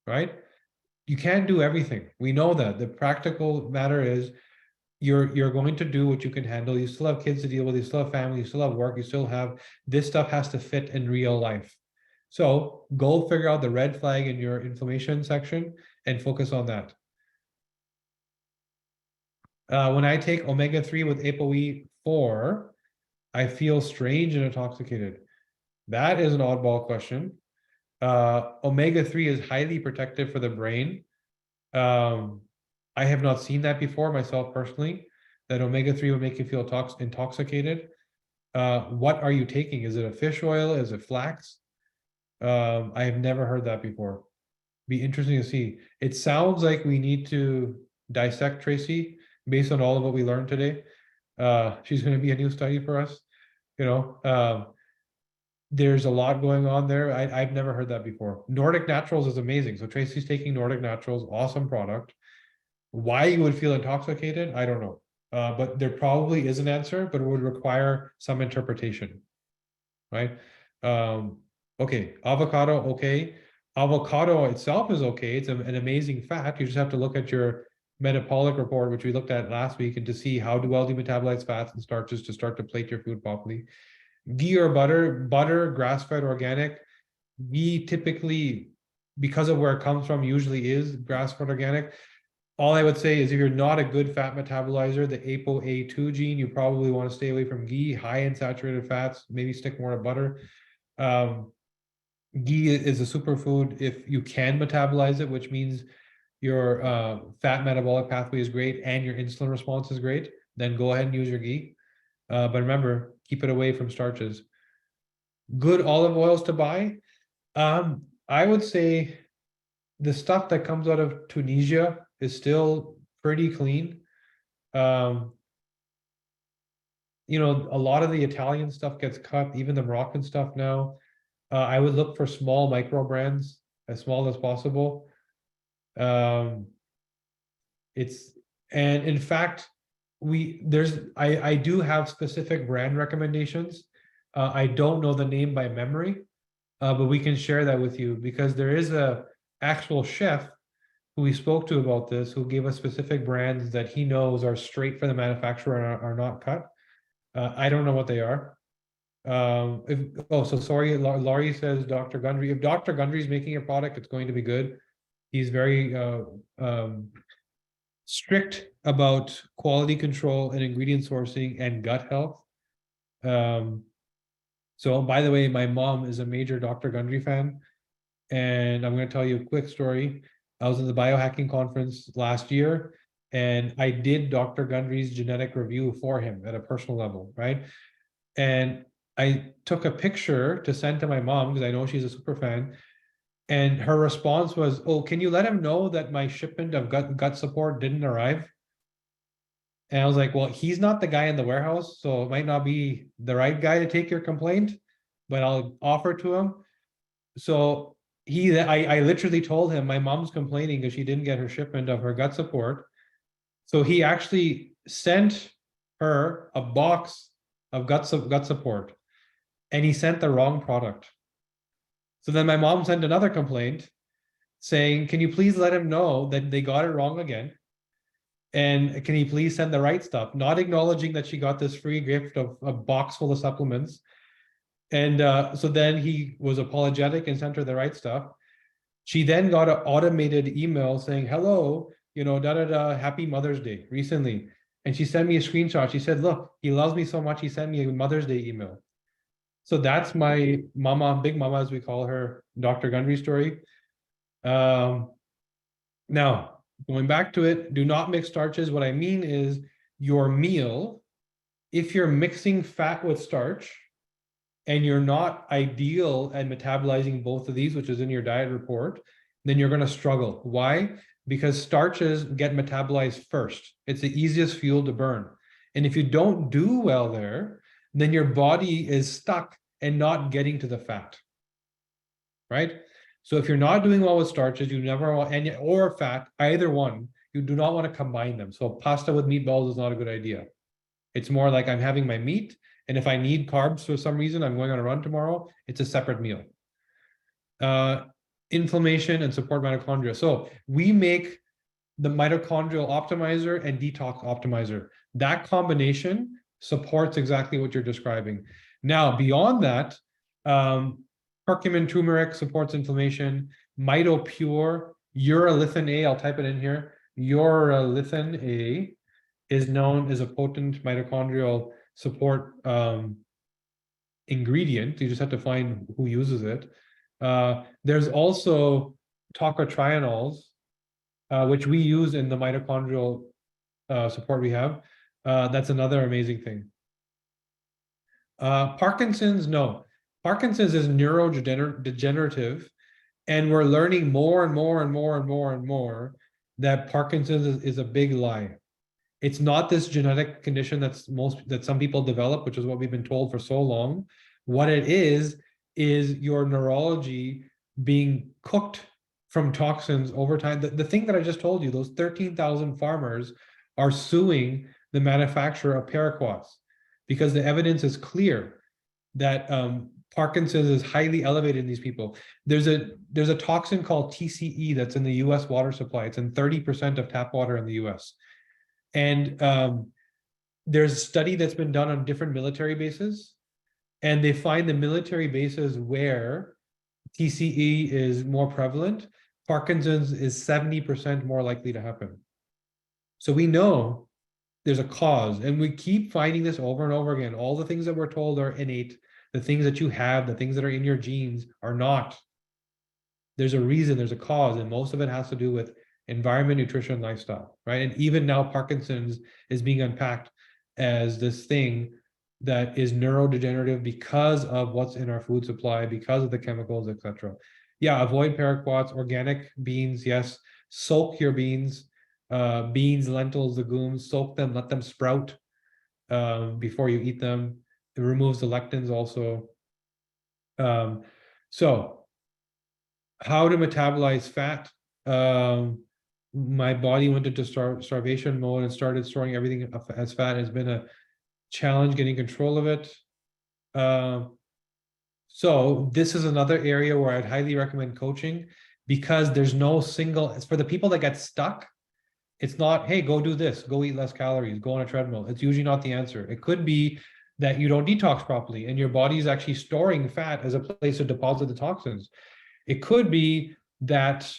right? You can't do everything. We know that. The practical matter is you're going to do what you can handle. You still have kids to deal with, you still have family, you still have work, you still have this stuff has to fit in real life. So go figure out the red flag in your inflammation section and focus on that. When I take omega-3 with ApoE4, I feel strange and intoxicated. That is an oddball question. Omega-3 is highly protective for the brain. I have not seen that before myself personally, that omega-3 would make you feel intoxicated. What are you taking? Is it a fish oil? Is it flax? I have never heard that before. Be interesting to see. It sounds like we need to dissect Tracy based on all of what we learned today. She's going to be a new study for us. There's a lot going on there. I've never heard that before. Nordic Naturals is amazing. So Tracy's taking Nordic Naturals, awesome product. Why you would feel intoxicated, I don't know. But there probably is an answer, but it would require some interpretation, right? Okay, avocado, okay. Avocado itself is okay. It's an amazing fat. You just have to look at your metabolic report, which we looked at last week, and to see how well do you metabolize fats and starches to start to plate your food properly. Ghee or butter, grass-fed organic. Ghee typically, because of where it comes from, usually is grass-fed organic. All I would say is if you're not a good fat metabolizer, the ApoA2 gene, you probably want to stay away from ghee, high in saturated fats, maybe stick more to butter. Ghee is a superfood if you can metabolize it, which means your fat metabolic pathway is great and your insulin response is great, then go ahead and use your ghee. But remember, keep it away from starches. Good olive oils to buy. I would say the stuff that comes out of Tunisia is still pretty clean. A lot of the Italian stuff gets cut, even the Moroccan stuff now. I would look for small micro brands, as small as possible. And in fact, I do have specific brand recommendations. I don't know the name by memory, but we can share that with you because there is a actual chef who we spoke to about this, who gave us specific brands that he knows are straight for the manufacturer and are not cut. I don't know what they are. Sorry, Laurie says Dr. Gundry. If Dr. Gundry is making a product, it's going to be good. He's very strict about quality control and ingredient sourcing and gut health. So by the way, my mom is a major Dr. Gundry fan. And I'm going to tell you a quick story. I was in the biohacking conference last year, and I did Dr. Gundry's genetic review for him at a personal level, right? And I took a picture to send to my mom because I know she's a super fan. And her response was, "Oh, can you let him know that my shipment of gut support didn't arrive?" And I was like, "Well, he's not the guy in the warehouse, so it might not be the right guy to take your complaint, but I'll offer to him." So I literally told him my mom's complaining because she didn't get her shipment of her gut support. So he actually sent her a box of gut support, and he sent the wrong product. So then my mom sent another complaint saying, "Can you please let him know that they got it wrong again? And can he please send the right stuff?" Not acknowledging that she got this free gift of a box full of supplements. And so then he was apologetic and sent her the right stuff. She then got an automated email saying, "Hello, happy Mother's Day recently." And she sent me a screenshot. She said, "Look, he loves me so much, he sent me a Mother's Day email." So that's my mama, big mama, as we call her, Dr. Gundry story. Now, going back to it, do not mix starches. What I mean is your meal, if you're mixing fat with starch and you're not ideal at metabolizing both of these, which is in your diet report, then you're going to struggle. Why? Because starches get metabolized first. It's the easiest fuel to burn. And if you don't do well there, then your body is stuck and not getting to the fat, right? So if you're not doing well with starches, you never want, or fat, either one, you do not want to combine them. So pasta with meatballs is not a good idea. It's more like I'm having my meat, and if I need carbs for some reason, I'm going on a run tomorrow, it's a separate meal. Inflammation and support mitochondria. So we make the mitochondrial optimizer and detox optimizer. That combination supports exactly what you're describing. Now, beyond that, curcumin turmeric supports inflammation. MitoPure, urolithin A, I'll type it in here. Urolithin A is known as a potent mitochondrial support ingredient. You just have to find who uses it. There's also tocotrienols, which we use in the mitochondrial support we have. That's another amazing thing. Parkinson's, no. Parkinson's is neurodegenerative, and we're learning more and more and more and more and more that Parkinson's is a big lie. It's not this genetic condition that some people develop, which is what we've been told for so long. What it is your neurology being cooked from toxins over time. The thing that I just told you, those 13,000 farmers are suing the manufacturer of paraquats because the evidence is clear that Parkinson's is highly elevated in these people. There's a toxin called TCE that's in the US water supply. It's in 30% of tap water in the US. And there's a study that's been done on different military bases, and they find the military bases where TCE is more prevalent, Parkinson's is 70% more likely to happen. So we know there's a cause, and we keep finding this over and over again. All the things that we're told are innate, the things that you have, the things that are in your genes are not. There's a reason, there's a cause, and most of it has to do with environment, nutrition, lifestyle, right? And even now Parkinson's is being unpacked as this thing that is neurodegenerative because of what's in our food supply, because of the chemicals, etc. Yeah, avoid paraquats, organic beans, yes. Soak your beans, beans, lentils, legumes, soak them, let them sprout before you eat them. It removes the lectins also. So how to metabolize fat. My body went into starvation mode and started storing everything as fat. Has been a challenge getting control of it. So this is another area where I'd highly recommend coaching, because there's no single, it's for the people that get stuck. It's not, hey, go do this, go eat less calories, go on a treadmill. It's usually not the answer. It could be that you don't detox properly and your body is actually storing fat as a place to deposit the toxins. It could be that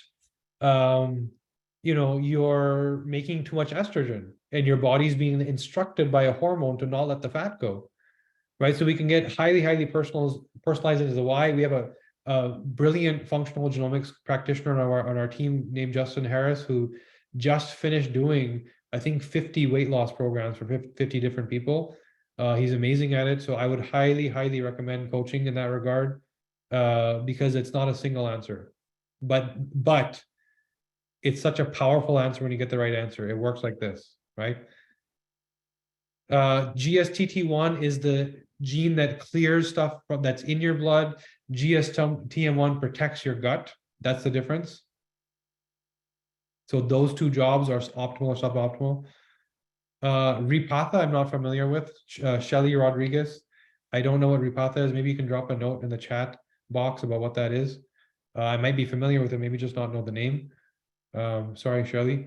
you're making too much estrogen and your body's being instructed by a hormone to not let the fat go, right? So we can get highly personalized into the why. We have a brilliant functional genomics practitioner on our team named Justin Harris, who just finished doing, I think, 50 weight loss programs for 50 different people. He's amazing at it. So I would highly recommend coaching in that regard, because it's not a single answer, but it's such a powerful answer when you get the right answer. It works like this, right? GSTT1 is the gene that clears stuff that's in your blood. GSTM1 protects your gut. That's the difference. So those two jobs are optimal or suboptimal. Repatha, I'm not familiar with. Shelly Rodriguez, I don't know what Repatha is. Maybe you can drop a note in the chat box about what that is. I might be familiar with it, maybe just not know the name. Sorry, Shelly.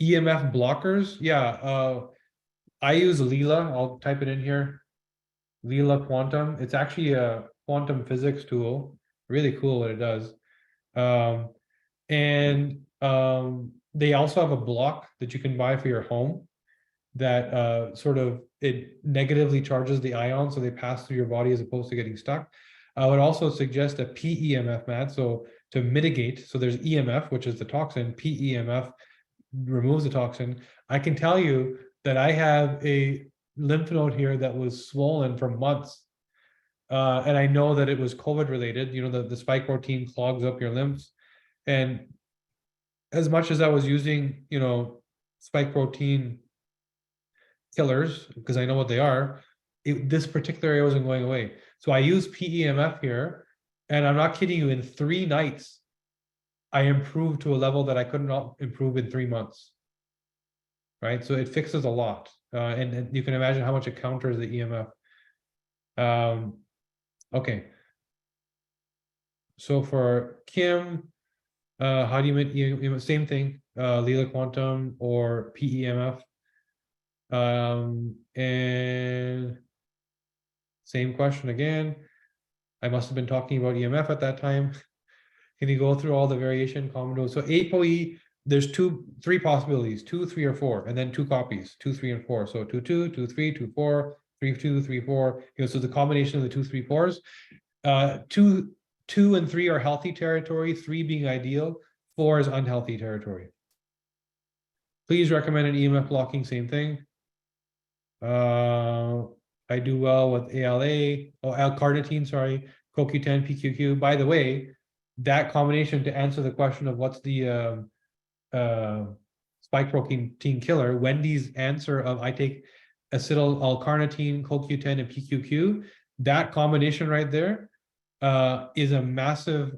EMF blockers, yeah. I use Leela. I'll type it in here. Leela Quantum. It's actually a quantum physics tool. Really cool what it does. They also have a block that you can buy for your home that it negatively charges the ions, so they pass through your body as opposed to getting stuck. I would also suggest a PEMF mat, so to mitigate. So there's EMF, which is the toxin. PEMF removes the toxin. I can tell you that I have a lymph node here that was swollen for months. And I know that it was COVID related. The spike protein clogs up your lymphs. And as much as I was using, spike protein killers, because I know what they are, this particular area wasn't going away. So I use PEMF here, and I'm not kidding you, in 3 nights, I improved to a level that I could not improve in 3 months. Right? So it fixes a lot. And you can imagine how much it counters the EMF. Okay. So for Kim, how do you make same thing, Leela quantum or PEMF? And same question again. I must have been talking about EMF at that time. Can you go through all the variation common dose? So ApoE, there's 3 possibilities, 2, 3, or 4, and then 2 copies, 2, 3, and 4. So 2, 2, 2, 3, 2, 4, 3, 2, 3, 4. So the combination of the 2, 3, 4s. 2 and 3 are healthy territory, 3 being ideal, 4 is unhealthy territory. Please recommend an EMF blocking, same thing. I do well with ALA, L-carnitine, sorry, CoQ10, PQQ. By the way, that combination, to answer the question of what's the spike protein killer, Wendy's answer of I take acetyl L-carnitine, CoQ10, and PQQ, that combination right there is a massive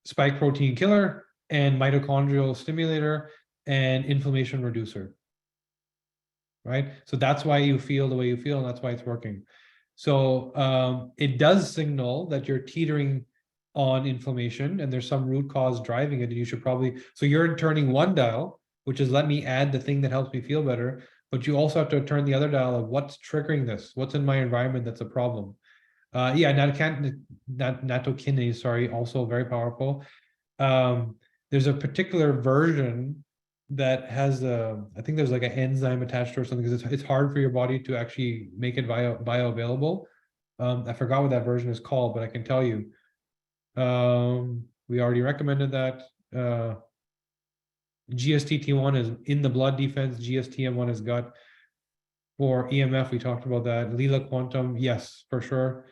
spike protein killer and mitochondrial stimulator and inflammation reducer. Right? So that's why you feel the way you feel, and that's why it's working. So it does signal that you're teetering on inflammation, and there's some root cause driving it, and you should probably, so you're turning one dial, which is let me add the thing that helps me feel better, but you also have to turn the other dial of what's triggering this, what's in my environment that's a problem. Yeah, nattokinase, sorry, also very powerful. There's a particular version that has I think there's like an enzyme attached to or something, because it's hard for your body to actually make it bioavailable. I forgot what that version is called, but I can tell you. We already recommended that. GSTT1 is in the blood defense, GSTM1 is gut. For EMF, we talked about that. Leela quantum, yes, for sure.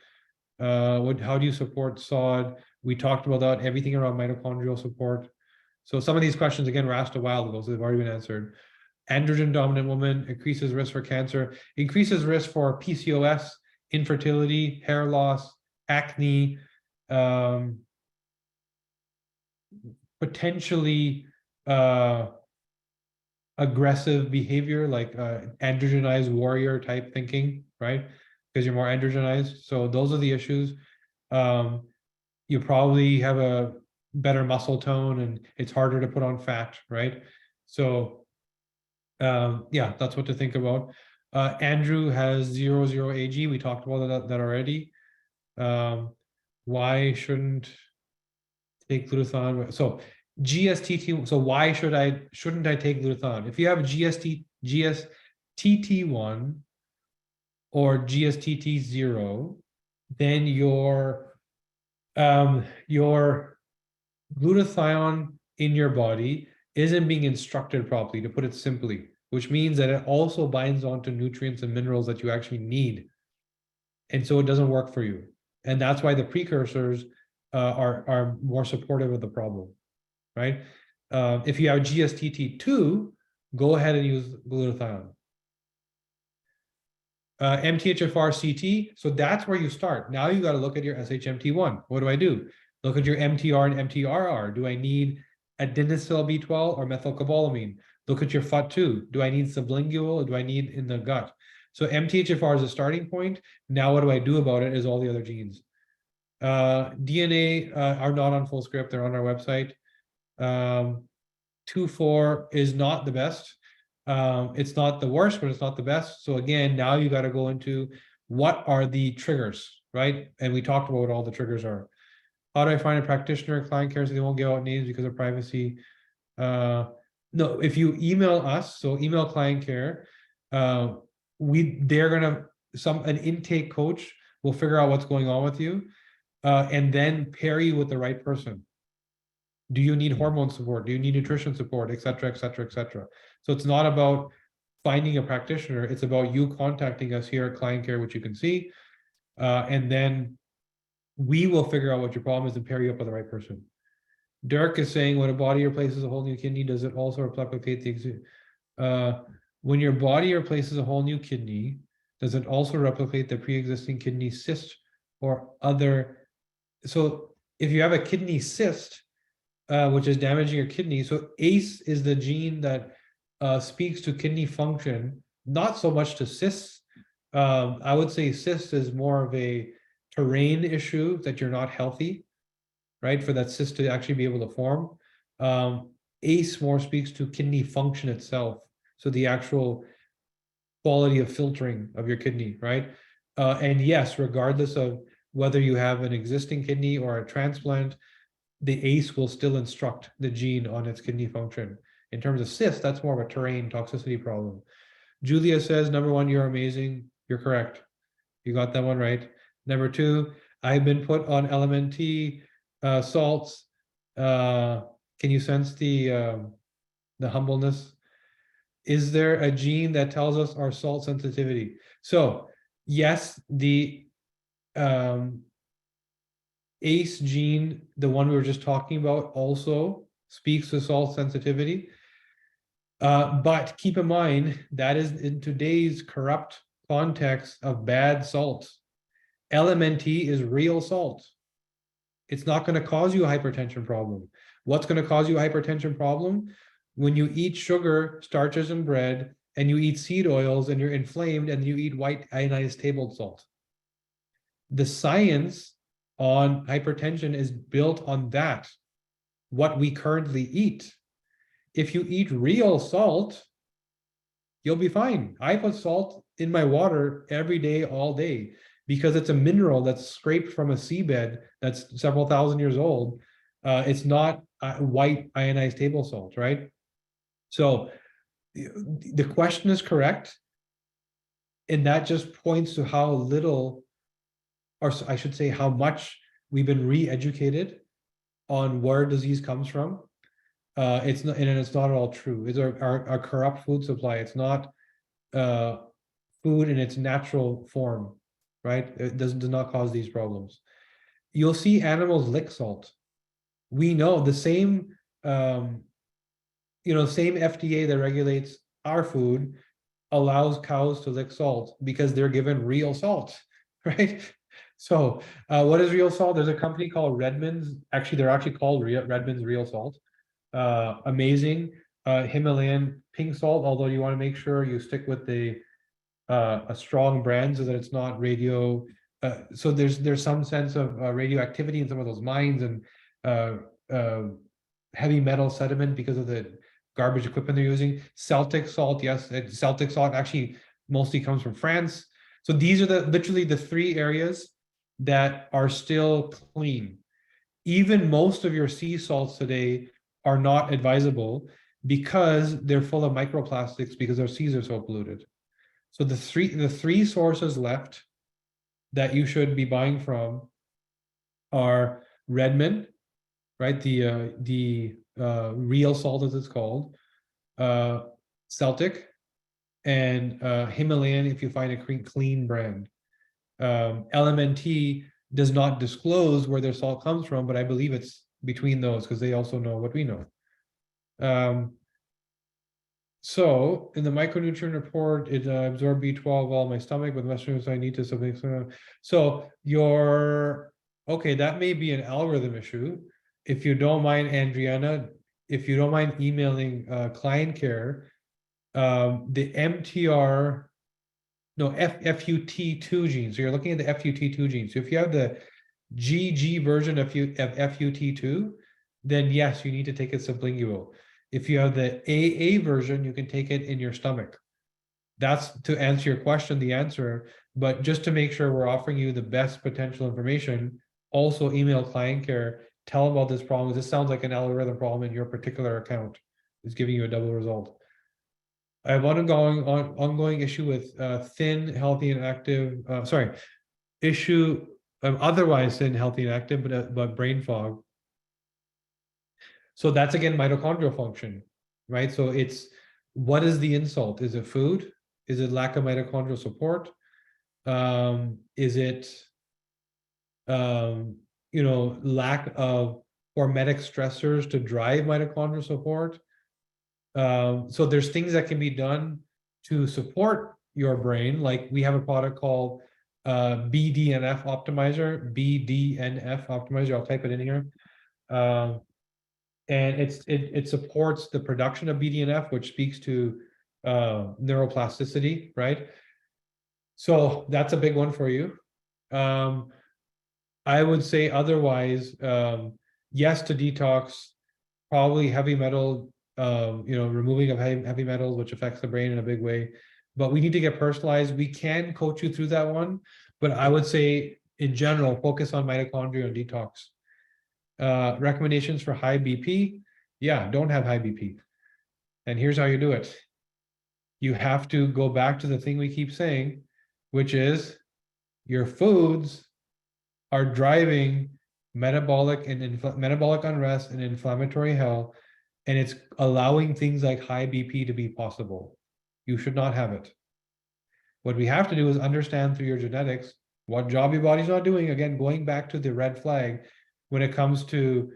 How do you support SOD? We talked about that, everything around mitochondrial support. So some of these questions, again, were asked a while ago, so they've already been answered. Androgen dominant woman increases risk for cancer, increases risk for PCOS, infertility, hair loss, acne, potentially aggressive behavior, like androgenized warrior type thinking, right? Because you're more androgenized. So those are the issues. You probably have a better muscle tone, and it's harder to put on fat, right? So yeah, that's what to think about. Andrew has 00 AG. We talked about that already. Why shouldn't take glutathione? So GSTT. So why shouldn't I take glutathione? If you have GSTT1 or GSTT0, then your glutathione in your body isn't being instructed properly, to put it simply, which means that it also binds onto nutrients and minerals that you actually need. And so it doesn't work for you. And that's why the precursors are more supportive of the problem, right? If you have GSTT2, go ahead and use glutathione. MTHFR CT, so that's where you start. Now you got to look at your SHMT1. What do I do? Look at your MTR and MTRR. Do I need adenosine B12 or methylcobalamin? Look at your FUT2. Do I need sublingual or do I need in the gut? So MTHFR is a starting point. Now what do I do about it is all the other genes. DNA are not on full script. They're on our website. 2,4 is not the best. It's not the worst, but it's not the best. So again, now you got to go into what are the triggers, right? And we talked about what all the triggers are. How do I find a practitioner? Client care, so they won't give out names because of privacy. No, if you email us, so email client care, they're gonna an intake coach will figure out what's going on with you, and then pair you with the right person. Do you need hormone support? Do you need nutrition support, et cetera, et cetera, et cetera? So it's not about finding a practitioner. It's about you contacting us here at Client Care, which you can see. And then we will figure out what your problem is and pair you up with the right person. Dirk is saying, when a body replaces a whole new kidney, does it also replicate the When your body replaces a whole new kidney, does it also replicate the pre-existing kidney cyst or other? So if you have a kidney cyst, which is damaging your kidney, so ACE is the gene that speaks to kidney function, not so much to cysts. I would say cyst is more of a terrain issue, that you're not healthy, right? For that cyst to actually be able to form. ACE more speaks to kidney function itself. So the actual quality of filtering of your kidney, right? And yes, regardless of whether you have an existing kidney or a transplant, the ACE will still instruct the gene on its kidney function. In terms of cyst, that's more of a terrain toxicity problem. Julia says, number one, you're amazing. You're correct. You got that one right. Number two, I've been put on LMNT salts. Can you sense the humbleness? Is there a gene that tells us our salt sensitivity? So yes, the ACE gene, the one we were just talking about, also speaks to salt sensitivity. But keep in mind, that is in today's corrupt context of bad salt. LMNT is real salt. It's not going to cause you a hypertension problem. What's going to cause you a hypertension problem? When you eat sugar, starches, and bread, and you eat seed oils, and you're inflamed, and you eat white ionized table salt. The science on hypertension is built on that, what we currently eat. If you eat real salt, you'll be fine. I put salt in my water every day, all day, because it's a mineral that's scraped from a seabed that's several thousand years old. It's not white ionized table salt, right? So the question is correct. And that just points to how little, or I should say, how much we've been re-educated on where disease comes from. It's not, and it's not at all true. It's our corrupt food supply. It's not food in its natural form, right? It does not cause these problems. You'll see animals lick salt. We know the same, same FDA that regulates our food allows cows to lick salt because they're given real salt, right? So what is real salt? There's a company called Redmond's. Actually, they're actually called Redmond's Real Salt. Amazing Himalayan pink salt, although you want to make sure you stick with a strong brand so that it's not radio. So there's some sense of radioactivity in some of those mines and heavy metal sediment because of the garbage equipment they're using. Celtic salt, yes, Celtic salt actually mostly comes from France. So these are literally the three areas that are still clean. Even most of your sea salts today are not advisable because they're full of microplastics because our seas are so polluted. So the three sources left that you should be buying from are Redmond, right? The real salt, as it's called, Celtic, and Himalayan if you find a clean brand. LMNT does not disclose where their salt comes from, but I believe it's between those because they also know what we know. So in the micronutrient report, it absorbed B12 all my stomach with mushrooms. So I need to something. So okay, that may be an algorithm issue. If you don't mind, Adriana, if you don't mind emailing client care, the MTR, no, FUT2 gene. So you're looking at the FUT2 gene. So if you have the GG version of FUT2, then yes, you need to take it sublingual. If you have the AA version, you can take it in your stomach. That's to answer your question, the answer. But just to make sure we're offering you the best potential information, also email client care, tell them about this problem. This sounds like an algorithm problem in your particular account. It's giving you a double result. I have ongoing issue with thin, healthy, and active. Otherwise thin, healthy, and active, but brain fog. So that's again mitochondrial function, right? So it's, what is the insult? Is it food? Is it lack of mitochondrial support? Is it lack of hormetic stressors to drive mitochondrial support? So there's things that can be done to support your brain. Like we have a product called BDNF optimizer. I'll type it in here. And it supports the production of BDNF, which speaks to neuroplasticity, right? So that's a big one for you. I would say otherwise, yes to detox, probably heavy metal, removing of heavy metals, which affects the brain in a big way. But we need to get personalized. We can coach you through that one, but I would say in general, focus on mitochondria and detox. Recommendations for high BP. Yeah, don't have high BP. And here's how you do it. You have to go back to the thing we keep saying, which is your foods are driving metabolic unrest and inflammatory hell, and it's allowing things like high BP to be possible. You should not have it. What we have to do is understand through your genetics what job your body's not doing. Again, going back to the red flag when it comes to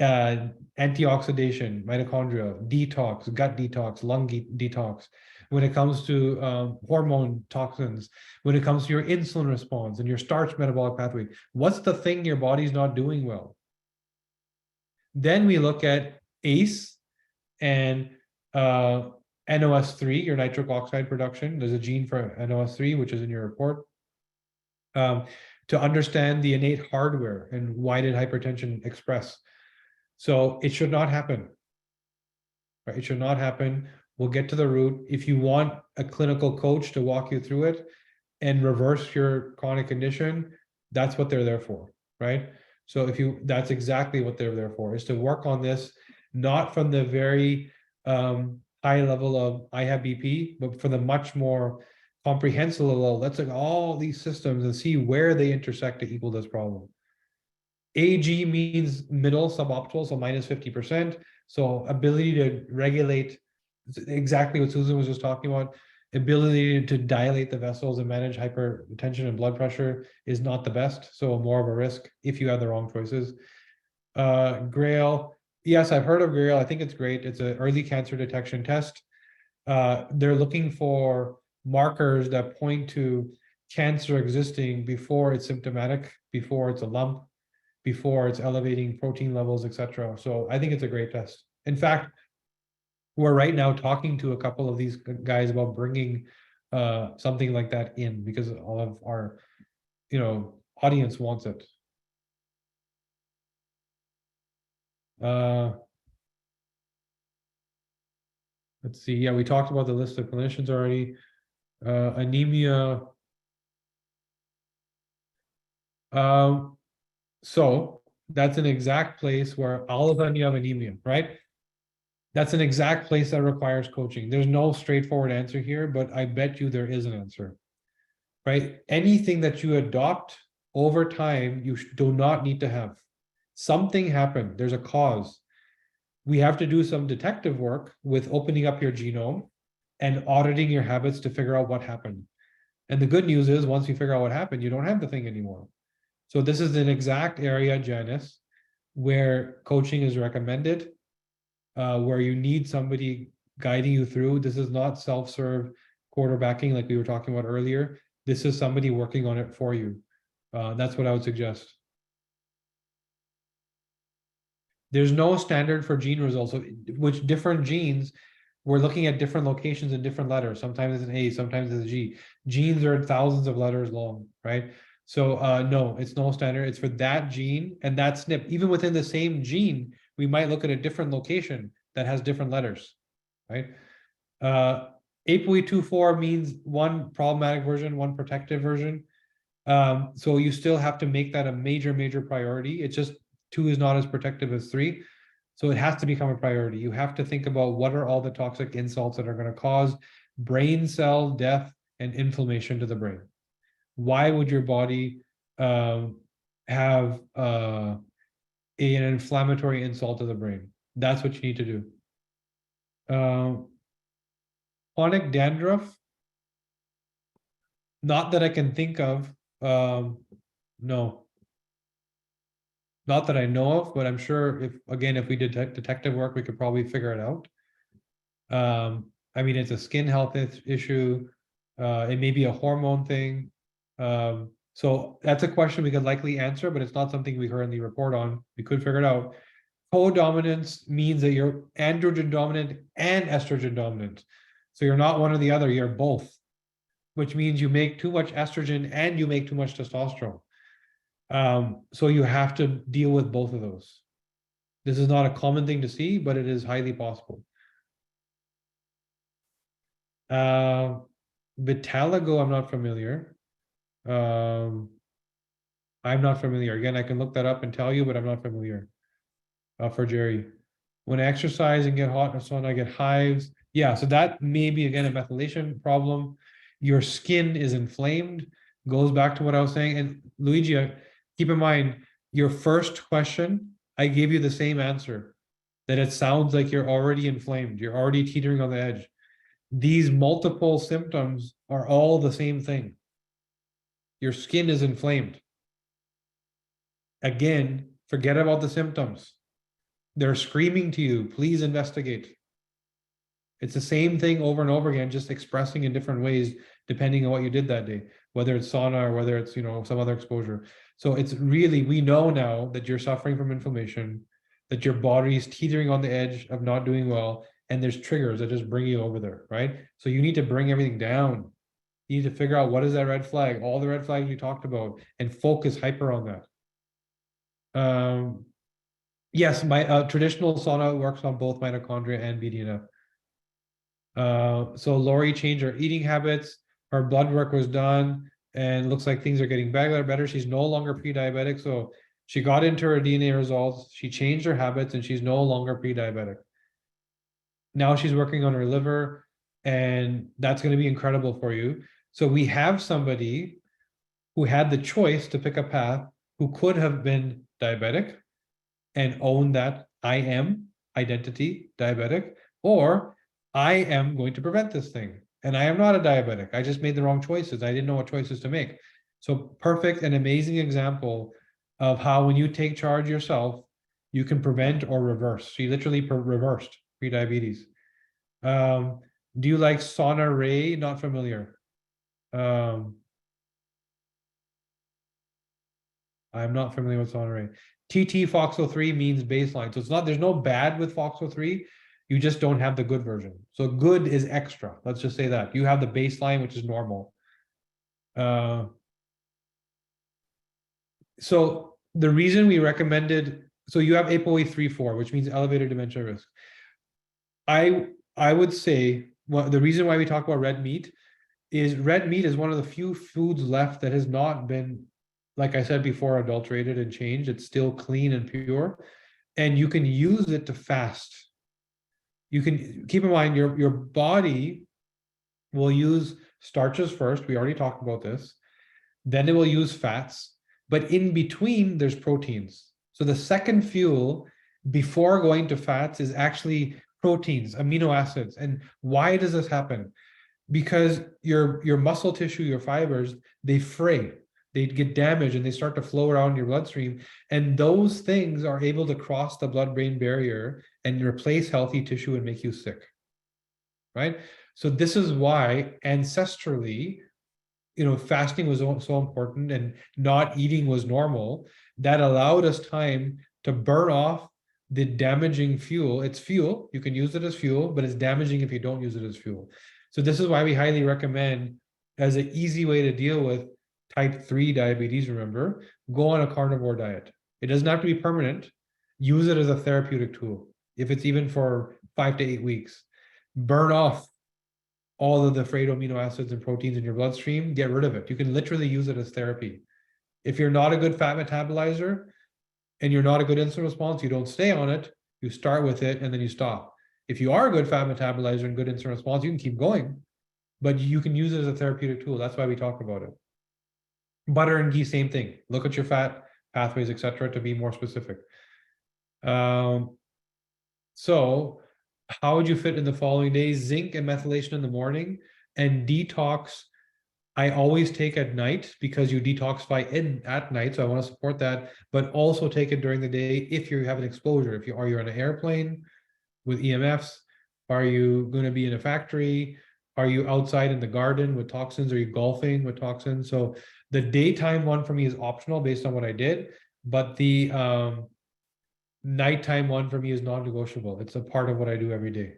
antioxidation, mitochondria, detox, gut detox, lung detox, when it comes to hormone toxins, when it comes to your insulin response and your starch metabolic pathway. What's the thing your body's not doing well? Then we look at ACE and NOS3, your nitric oxide production. There's a gene for NOS3, which is in your report. To understand the innate hardware and why did hypertension express. So it should not happen. Right? It should not happen. We'll get to the root. If you want a clinical coach to walk you through it and reverse your chronic condition, that's what they're there for, right? So that's exactly what they're there for, is to work on this, not from the very high level of I have BP, but for the much more comprehensive level. Let's look at all these systems and see where they intersect to equal this problem. AG means middle suboptimal, so minus 50%. So ability to regulate, exactly what Susan was just talking about, ability to dilate the vessels and manage hypertension and blood pressure is not the best. So more of a risk if you have the wrong choices. GRAIL, yes, I've heard of GRAIL. I think it's great. It's an early cancer detection test. They're looking for markers that point to cancer existing before it's symptomatic, before it's a lump, before it's elevating protein levels, etc. So I think it's a great test. In fact, we're right now talking to a couple of these guys about bringing something like that in, because all of our, audience wants it. Let's see. Yeah, we talked about the list of clinicians already. Anemia. So that's an exact place where all of a sudden you have anemia, right? That's an exact place that requires coaching. There's no straightforward answer here, but I bet you there is an answer, right? Anything that you adopt over time, you do not need to have. Something happened. There's a cause. We have to do some detective work with opening up your genome and auditing your habits to figure out what happened. And the good news is, once you figure out what happened, you don't have the thing anymore. So this is an exact area, Janice, where coaching is recommended, where you need somebody guiding you through. This is not self-serve quarterbacking like we were talking about earlier. This is somebody working on it for you. That's what I would suggest. There's no standard for gene results, so which different genes, we're looking at different locations in different letters. Sometimes it's an A, sometimes it's a G. Genes are thousands of letters long, right? So no, it's no standard. It's for that gene and that SNP. Even within the same gene, we might look at a different location that has different letters, right? APOE24 means one problematic version, one protective version. So you still have to make that a major priority. It's just 2 is not as protective as 3. So it has to become a priority. You have to think about what are all the toxic insults that are going to cause brain cell death and inflammation to the brain. Why would your body have an inflammatory insult to the brain? That's what you need to do. Chronic dandruff, not that I can think of. No. Not that I know of, but I'm sure if we did detective work, we could probably figure it out. I mean, it's a skin health issue. It may be a hormone thing. So that's a question we could likely answer, but it's not something we currently report on. We could figure it out. Co-dominance means that you're androgen dominant and estrogen dominant. So you're not one or the other, you're both, which means you make too much estrogen and you make too much testosterone. So you have to deal with both of those. This is not a common thing to see, but it is highly possible. Vitaligo, I'm not familiar. I'm not familiar. Again, I can look that up and tell you, but I'm not familiar. For Jerry, when I exercise and get hot and so on, I get hives. Yeah, so that may be again a methylation problem. Your skin is inflamed. Goes back to what I was saying. And Luigi, keep in mind your first question. I gave you the same answer. That it sounds like you're already inflamed. You're already teetering on the edge. These multiple symptoms are all the same thing. Your skin is inflamed. Again, forget about the symptoms. They're screaming to you, please investigate. It's the same thing over and over again, just expressing in different ways, depending on what you did that day, whether it's sauna or whether it's, some other exposure. So it's really, we know now that you're suffering from inflammation, that your body is teetering on the edge of not doing well, and there's triggers that just bring you over there, right? So you need to bring everything down. You need to figure out what is that red flag, all the red flags you talked about, and focus hyper on that. Yes, my traditional sauna works on both mitochondria and BDNF. So Lori changed her eating habits. Her blood work was done, and looks like things are getting better. She's no longer pre-diabetic. So she got into her DNA results. She changed her habits, and she's no longer pre-diabetic. Now she's working on her liver, and that's going to be incredible for you. So we have somebody who had the choice to pick a path, who could have been diabetic and own that I am identity diabetic, or I am going to prevent this thing. And I am not a diabetic. I just made the wrong choices. I didn't know what choices to make. So perfect and amazing example of how when you take charge yourself, you can prevent or reverse. She literally reversed prediabetes. Do you like sauna ray? Not familiar. I'm not familiar with sauna ray. TT FOXO3 means baseline. So it's not, there's no bad with FOXO3. You just don't have the good version. So good is extra. Let's just say that. You have the baseline, which is normal. So the reason we recommended, so you have ApoE3/4, which means elevated dementia risk. I would say, well, the reason why we talk about red meat is one of the few foods left that has not been, like I said before, adulterated and changed. It's still clean and pure, and you can use it to fast. You can keep in mind your body will use starches first. We already talked about this. Then it will use fats, but in between there's proteins. So the second fuel before going to fats is actually proteins, amino acids. And why does this happen? Because your muscle tissue, your fibers, they fray, they get damaged, and they start to flow around your bloodstream. And those things are able to cross the blood-brain barrier and replace healthy tissue and make you sick, right? So this is why ancestrally, fasting was so important and not eating was normal. That allowed us time to burn off the damaging fuel. It's fuel, you can use it as fuel, but it's damaging if you don't use it as fuel. So this is why we highly recommend, as an easy way to deal with type 3 diabetes, remember, go on a carnivore diet. It doesn't have to be permanent. Use it as a therapeutic tool. If it's even for 5 to 8 weeks, burn off all of the frayed amino acids and proteins in your bloodstream, get rid of it. You can literally use it as therapy. If you're not a good fat metabolizer and you're not a good insulin response, you don't stay on it. You start with it and then you stop. If you are a good fat metabolizer and good insulin response, you can keep going, but you can use it as a therapeutic tool. That's why we talk about it. Butter and ghee, same thing. Look at your fat pathways, etc., to be more specific. So how would you fit in the following days? Zinc and methylation in the morning, and detox I always take at night because you detoxify at night. So I want to support that, but also take it during the day if you have an exposure. If you're on an airplane with EMFs, Are you going to be in a factory? Are you outside in the garden with toxins? Are you golfing with toxins? So the daytime one for me is optional based on what I did, but the nighttime one for me is non-negotiable. It's a part of what I do every day.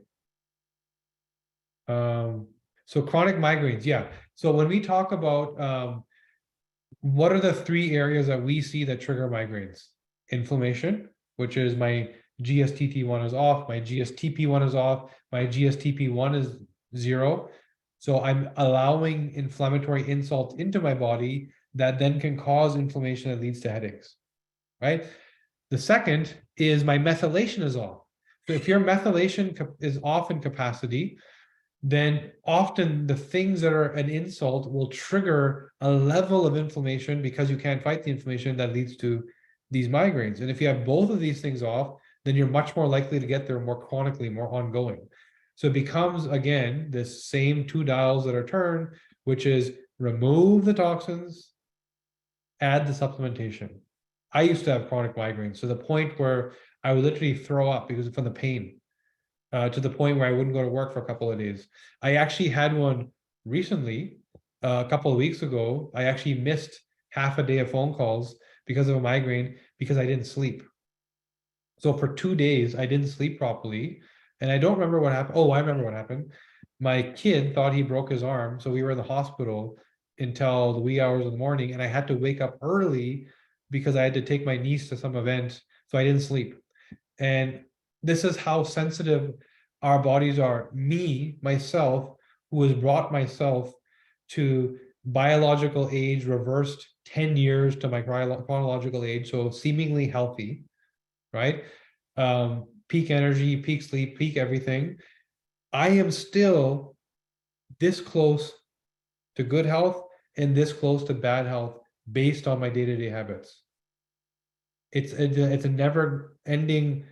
So chronic migraines, yeah. So when we talk about what are the three areas that we see that trigger migraines? Inflammation, which is my GSTT1 is off, my GSTP1 is off, my GSTP1 is 0. So I'm allowing inflammatory insult into my body that then can cause inflammation that leads to headaches, right? The second is my methylation is off. So if your methylation is off in capacity, then often the things that are an insult will trigger a level of inflammation because you can't fight the inflammation that leads to these migraines. And if you have both of these things off, then you're much more likely to get there more chronically, more ongoing. So it becomes, again, this same two dials that are turned, which is remove the toxins, add the supplementation. I used to have chronic migraines to the point where I would literally throw up because from the pain. To the point where I wouldn't go to work for a couple of days. I actually had one recently, a couple of weeks ago. I actually missed half a day of phone calls because of a migraine because I didn't sleep. So for 2 days, I didn't sleep properly. And I don't remember what happened. Oh, I remember what happened. My kid thought he broke his arm. So we were in the hospital until the wee hours of the morning. And I had to wake up early because I had to take my niece to some event. So I didn't sleep. And this is how sensitive our bodies are. Me, myself, who has brought myself to biological age reversed 10 years to my chronological age, so seemingly healthy, right? Peak energy, peak sleep, peak everything. I am still this close to good health and this close to bad health based on my day-to-day habits. It's a never ending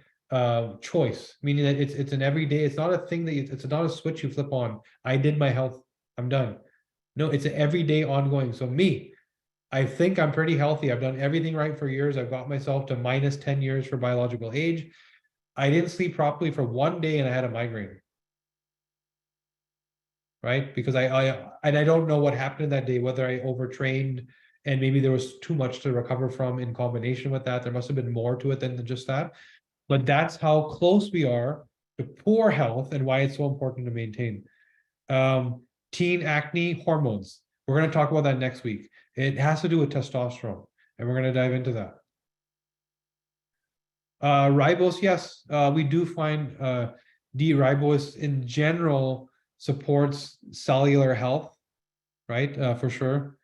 choice, meaning that it's an everyday. It's not a thing that it's not a switch you flip on. I did my health, I'm done. No, it's an everyday ongoing. So me, I think I'm pretty healthy. I've done everything right for years. I've got myself to minus 10 years for biological age. I didn't sleep properly for 1 day and I had a migraine. Right? Because I don't know what happened that day, whether I overtrained and maybe there was too much to recover from in combination with that. There must have been more to it than just that. But that's how close we are to poor health and why it's so important to maintain. Teen acne hormones. We're going to talk about that next week. It has to do with testosterone, and we're going to dive into that. Ribose, yes, we do find D-ribose in general supports cellular health, right? For sure.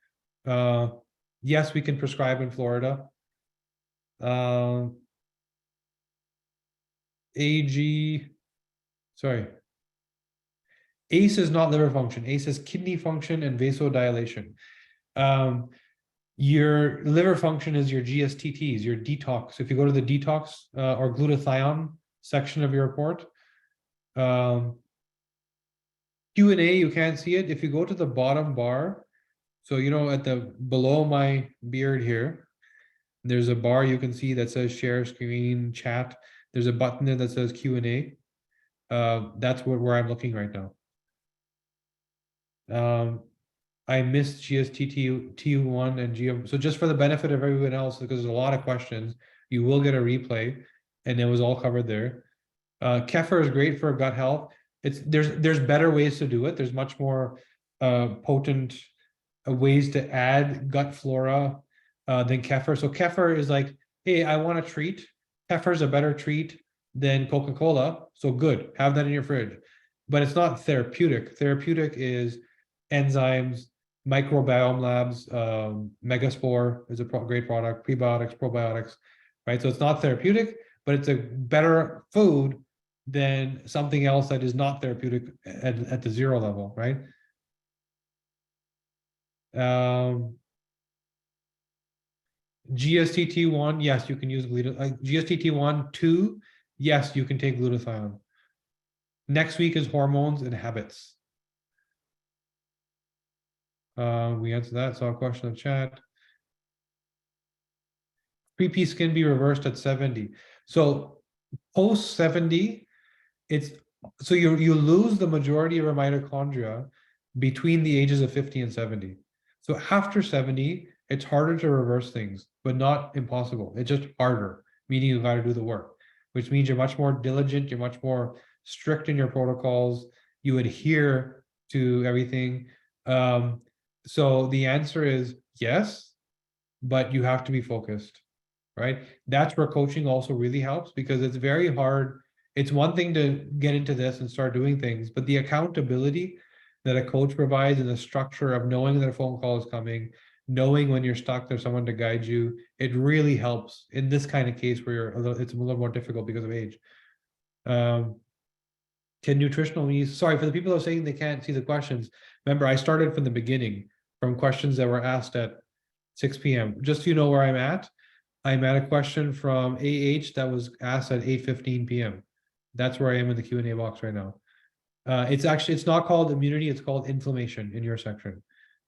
Yes, we can prescribe in Florida. Sorry. ACE is not liver function. ACE is kidney function and vasodilation. Your liver function is your GSTTs, your detox. If you go to the detox or glutathione section of your report, Q&A, you can't see it. If you go to the bottom bar, so at the below my beard here, there's a bar you can see that says share screen chat. There's a button there that says Q&A. That's where I'm looking right now. I missed GSTT1 and GM. So just for the benefit of everyone else, because there's a lot of questions, you will get a replay, and it was all covered there. Kefir is great for gut health. There's better ways to do it. There's much more potent ways to add gut flora than kefir. So kefir is like, hey, I want a treat. Kefir is a better treat than Coca-Cola. So good, have that in your fridge. But it's not therapeutic. Therapeutic is enzymes, microbiome labs, Megaspore is a great product, prebiotics, probiotics, right? So it's not therapeutic, but it's a better food than something else that is not therapeutic at the 0 level, right? GSTT1, yes, you can use glutathione. GSTT1, 2, yes, you can take glutathione. Next week is hormones and habits. We answered that. Saw a question in the chat. Pre-P can be reversed at 70. So post 70, it's So you lose the majority of your mitochondria between the ages of 50 and 70. So after 70, it's harder to reverse things, but not impossible. It's just harder, meaning you got to do the work, which means you're much more diligent, you're much more strict in your protocols, you adhere to everything. So the answer is yes, but you have to be focused, right? That's where coaching also really helps, because it's very hard. It's one thing to get into this and start doing things, but the accountability that a coach provides and the structure of knowing that a phone call is coming, knowing when you're stuck, there's someone to guide you, it really helps in this kind of case where it's a little more difficult because of age. Can nutritional needs, sorry, for the people who are saying they can't see the questions, remember I started from the beginning, from questions that were asked at 6 p.m. Just so you know where I'm at a question from AH that was asked at 8:15 p.m. That's where I am in the Q&A box right now. It's not called immunity, it's called inflammation in your section.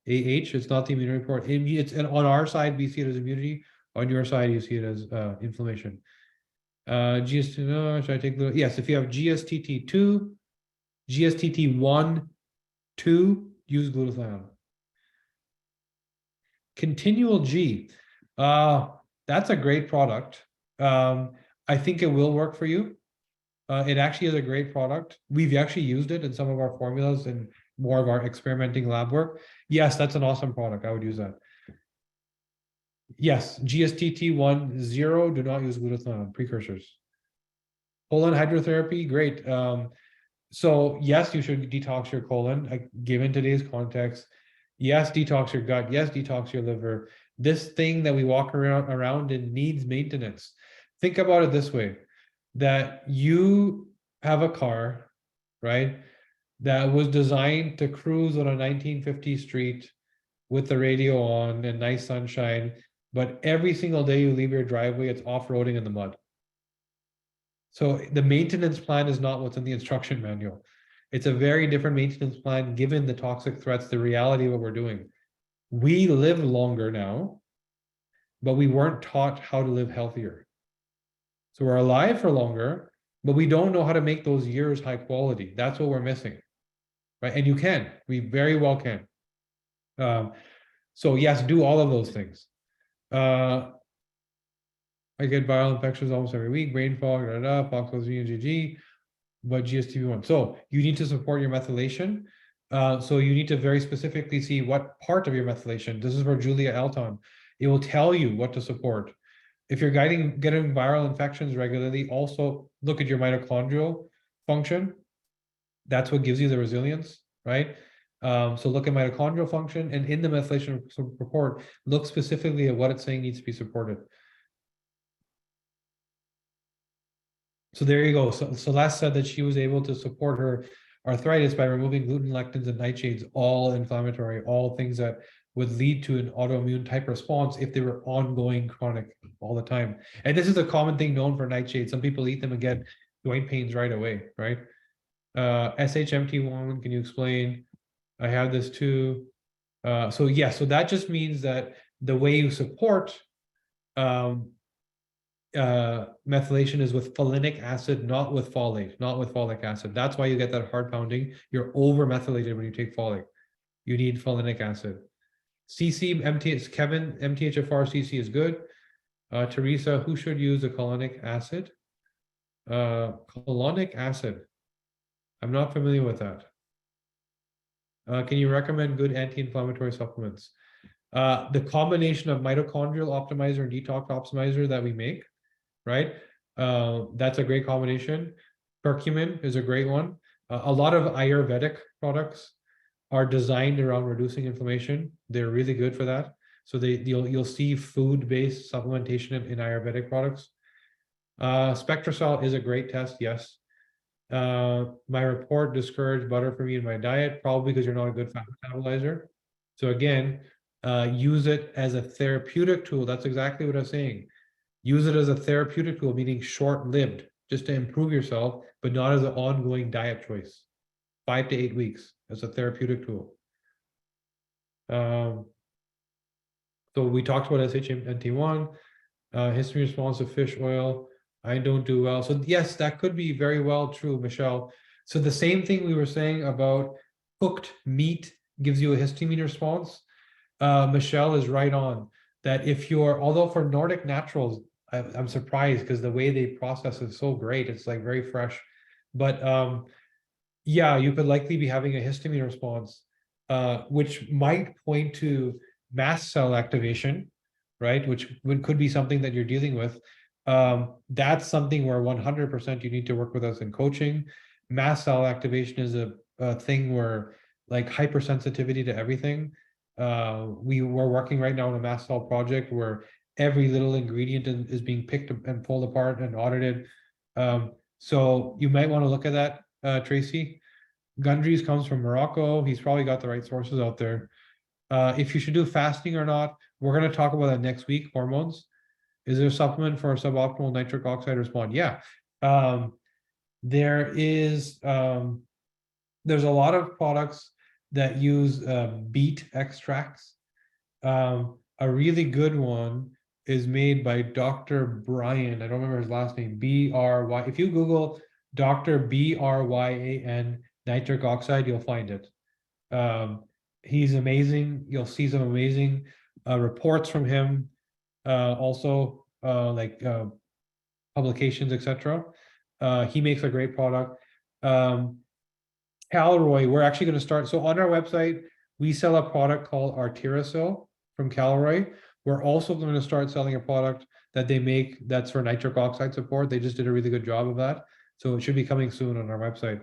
AH, it's not the immunity report. It's on our side, we see it as immunity. On your side, you see it as inflammation. GST, no, should I take the, yes, if you have GSTT2, GSTT1, 2, use glutathione. Continual G, that's a great product. I think it will work for you. It actually is a great product. We've actually used it in some of our formulas and more of our experimenting lab work. Yes, that's an awesome product. I would use that. Yes, GSTT10, do not use glutathione, precursors. Colon hydrotherapy, great. So yes, you should detox your colon, given today's context. Yes, detox your gut. Yes, detox your liver. This thing that we walk around in needs maintenance. Think about it this way, that you have a car, right, that was designed to cruise on a 1950 street with the radio on and nice sunshine, but every single day you leave your driveway, it's off-roading in the mud. So the maintenance plan is not what's in the instruction manual. It's a very different maintenance plan given the toxic threats, the reality of what we're doing. We live longer now, but we weren't taught how to live healthier. So we're alive for longer, but we don't know how to make those years high quality. That's what we're missing, right? And you can, we very well can. So yes, do all of those things. I get viral infections almost every week, brain fog, foxholes, GG, but GSTV1. So you need to support your methylation. So you need to very specifically see what part of your methylation. This is for Julia Elton. It will tell you what to support. If you're getting viral infections regularly, also look at your mitochondrial function. That's what gives you the resilience, right? So look at mitochondrial function, and in the methylation report, look specifically at what it's saying needs to be supported. So there you go. So Celeste said that she was able to support her arthritis by removing gluten, lectins, and nightshades, all inflammatory, all things that would lead to an autoimmune type response if they were ongoing chronic all the time. And this is a common thing known for nightshades. Some people eat them and get joint pains right away, right? SHMT1, can you explain? I have this too. So yeah, so that just means that the way you support methylation is with folinic acid, not with folate, not with folic acid. That's why you get that heart pounding. You're over methylated when you take folic. You need folinic acid. CC, MTH, Kevin, MTHFR, CC is good. Teresa, who should use the colonic acid? Colonic acid. I'm not familiar with that. Can you recommend good anti-inflammatory supplements? The combination of mitochondrial optimizer and detox optimizer that we make, right? That's a great combination. Curcumin is a great one. A lot of Ayurvedic products are designed around reducing inflammation. They're really good for that. So you'll see food-based supplementation in Ayurvedic products. SpectraSol is a great test, yes. My report discouraged butter for me in my diet, probably because you're not a good fat metabolizer. So again, use it as a therapeutic tool. That's exactly what I was saying. Use it as a therapeutic tool, meaning short-lived, just to improve yourself, but not as an ongoing diet choice. 5 to 8 weeks as a therapeutic tool. So we talked about SHMT1, histamine response to fish oil. I don't do well. So yes, that could be very well true, Michelle. So the same thing we were saying about cooked meat gives you a histamine response. Michelle is right on that. If you're, although for Nordic naturals, I'm surprised because the way they process is so great. It's like very fresh. But yeah, you could likely be having a histamine response, which might point to mast cell activation, right? Which could be something that you're dealing with. That's something where 100% you need to work with us in coaching. Mast cell activation is a thing where like hypersensitivity to everything. We were working right now on a mast cell project where every little ingredient is being picked and pulled apart and audited. So you might want to look at that, Tracy. Gundry's comes from Morocco. He's probably got the right sources out there. If you should do fasting or not, we're going to talk about that next week. Hormones. Is there a supplement for a suboptimal nitric oxide response? Yeah. There is, there's a lot of products that use beet extracts. A really good one is made by Dr. Brian. I don't remember his last name. B-R-Y. If you Google Dr. B-R-Y-A-N nitric oxide, you'll find it. He's amazing. You'll see some amazing reports from him. Also, publications, etc. He makes a great product. Calroy, we're actually going to start. So on our website, we sell a product called Arterasil from Calroy. We're also going to start selling a product that they make that's for nitric oxide support. They just did a really good job of that. So it should be coming soon on our website.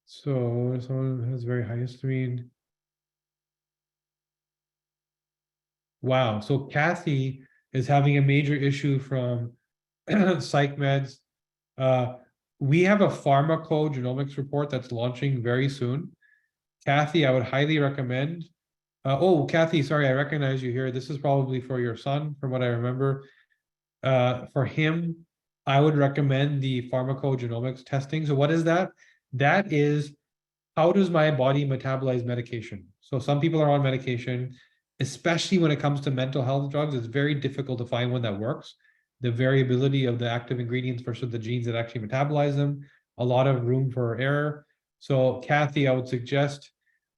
So someone has very high histamine. Wow. So Kathy is having a major issue from psych meds. We have a pharmacogenomics report that's launching very soon. Kathy, I would highly recommend. Oh, Kathy, sorry, I recognize you here. This is probably for your son, from what I remember. For him, I would recommend the pharmacogenomics testing. So what is that? That is, how does my body metabolize medication? So some people are on medication, especially when it comes to mental health drugs. It's very difficult to find one that works. The variability of the active ingredients versus the genes that actually metabolize them, a lot of room for error. So Kathy, I would suggest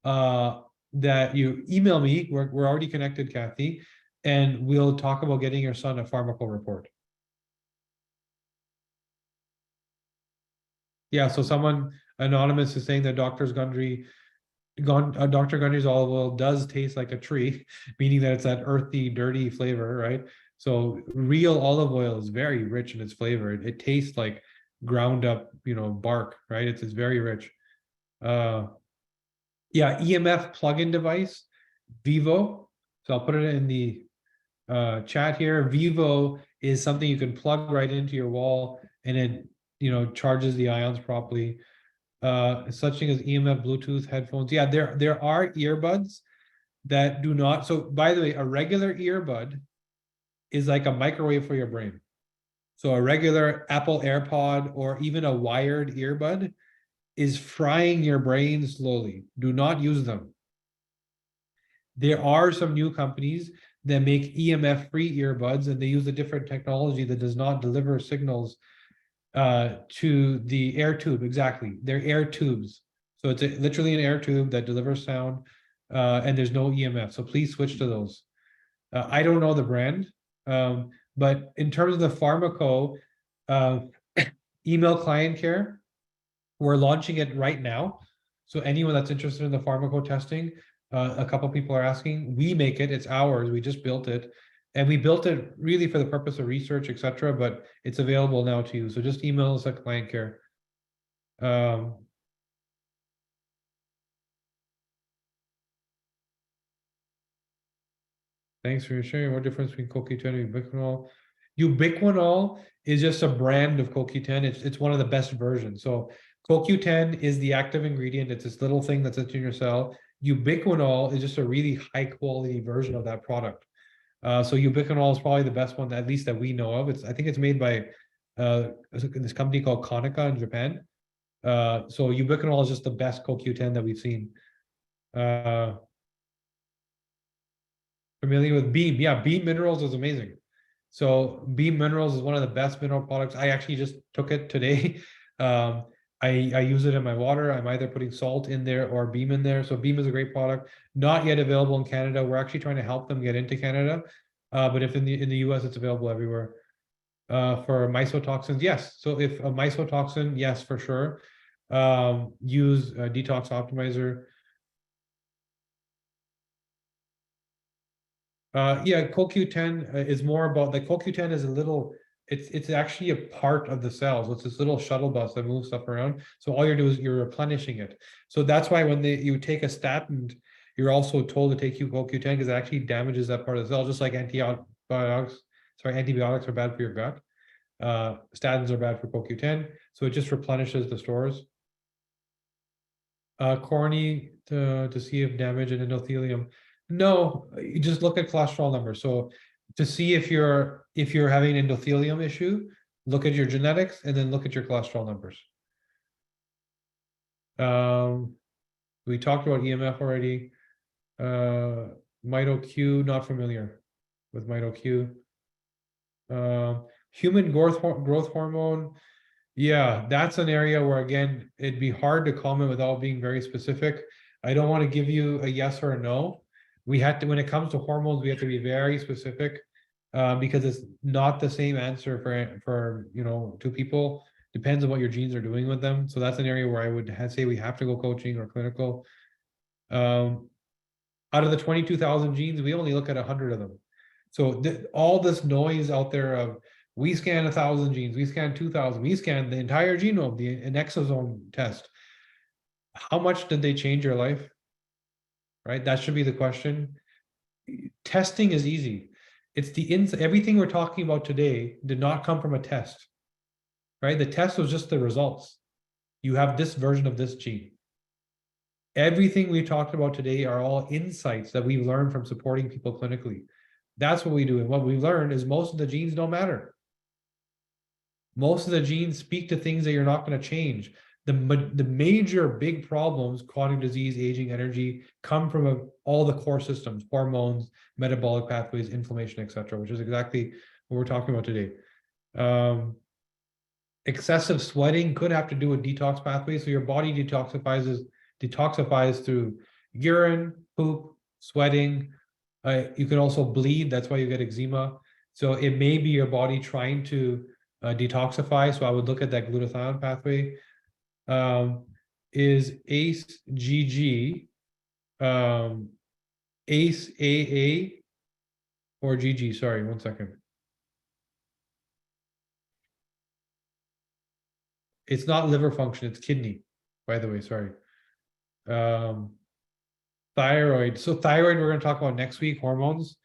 that you email me. We're already connected, Kathy, and we'll talk about getting your son a pharmaco report. Yeah, so someone anonymous is saying that Dr. Gundry's olive oil does taste like a tree, meaning that it's that earthy, dirty flavor, right? So real olive oil is very rich in its flavor. It tastes like ground up, bark, right? It's very rich. Yeah, EMF plug-in device, Vivo. So I'll put it in the chat here. Vivo is something you can plug right into your wall and it, charges the ions properly. Such thing as EMF Bluetooth headphones. Yeah, there are earbuds that do not. So by the way, a regular earbud is like a microwave for your brain. So a regular Apple AirPod or even a wired earbud is frying your brain slowly. Do not use them. There are some new companies that make EMF-free earbuds, and they use a different technology that does not deliver signals to the air tube. Exactly, they're air tubes. So it's literally an air tube that delivers sound, and there's no EMF. So please switch to those. I don't know the brand, but in terms of the pharmaco email client care, we're launching it right now. So anyone that's interested in the pharmaco testing, a couple people are asking. We make it; it's ours. We just built it, and we built it really for the purpose of research, etc. But it's available now to you. So just email us at client care. Thanks for sharing. What difference between CoQ10 and ubiquinol? Ubiquinol is just a brand of CoQ10. It's one of the best versions. So CoQ10 is the active ingredient. It's this little thing that's in your cell. Ubiquinol is just a really high quality version of that product. So ubiquinol is probably the best one, at least that we know of. I think it's made by this company called Konica in Japan. So ubiquinol is just the best CoQ10 that we've seen. Familiar with Beam? Yeah, Beam Minerals is amazing. So B Minerals is one of the best mineral products. I actually just took it today. I use it in my water. I'm either putting salt in there or Beam in there. So Beam is a great product, not yet available in Canada. We're actually trying to help them get into Canada. But if in the US, it's available everywhere. For mycotoxins, yes. So if a mycotoxin, yes, for sure. Use a detox optimizer. Yeah, CoQ10 is more about, the CoQ10 is a little, it's actually a part of the cells. It's this little shuttle bus that moves stuff around. So all you're doing is you're replenishing it. So that's why when you take a statin, you're also told to take CoQ10 because it actually damages that part of the cell, just like antibiotics are bad for your gut. Statins are bad for CoQ10, so it just replenishes the stores. Corny to see if damage in endothelium. No, you just look at cholesterol numbers. So to see if you're having an endothelium issue, look at your genetics and then look at your cholesterol numbers. We talked about EMF already. MitoQ, not familiar with MitoQ. Human growth hormone. Yeah, that's an area where, again, it'd be hard to comment without being very specific. I don't want to give you a yes or a no. We have to, when it comes to hormones, we have to be very specific because it's not the same answer for two people. Depends on what your genes are doing with them. So that's an area where I would say we have to go coaching or clinical. Out of the 22,000 genes, we only look at 100 of them. So all this noise out there of we scan 1,000 genes, we scan 2,000, we scan the entire genome, an exosome test. How much did they change your life? Right? That should be the question. Testing is easy. It's everything we're talking about today did not come from a test. Right? The test was just the results. You have this version of this gene. Everything we talked about today are all insights that we've learned from supporting people clinically. That's what we do. And what we learned is most of the genes don't matter. Most of the genes speak to things that you're not going to change. The major big problems, chronic disease, aging, energy, come from all the core systems, hormones, metabolic pathways, inflammation, etc., which is exactly what we're talking about today. Excessive sweating could have to do with detox pathways. So your body detoxifies through urine, poop, sweating. You can also bleed. That's why you get eczema. So it may be your body trying to detoxify. So I would look at that glutathione pathway. Is ACE-GG, ACE-AA, or GG? Sorry, 1 second. It's not liver function, it's kidney, by the way, sorry. Thyroid. So thyroid, we're going to talk about next week, hormones.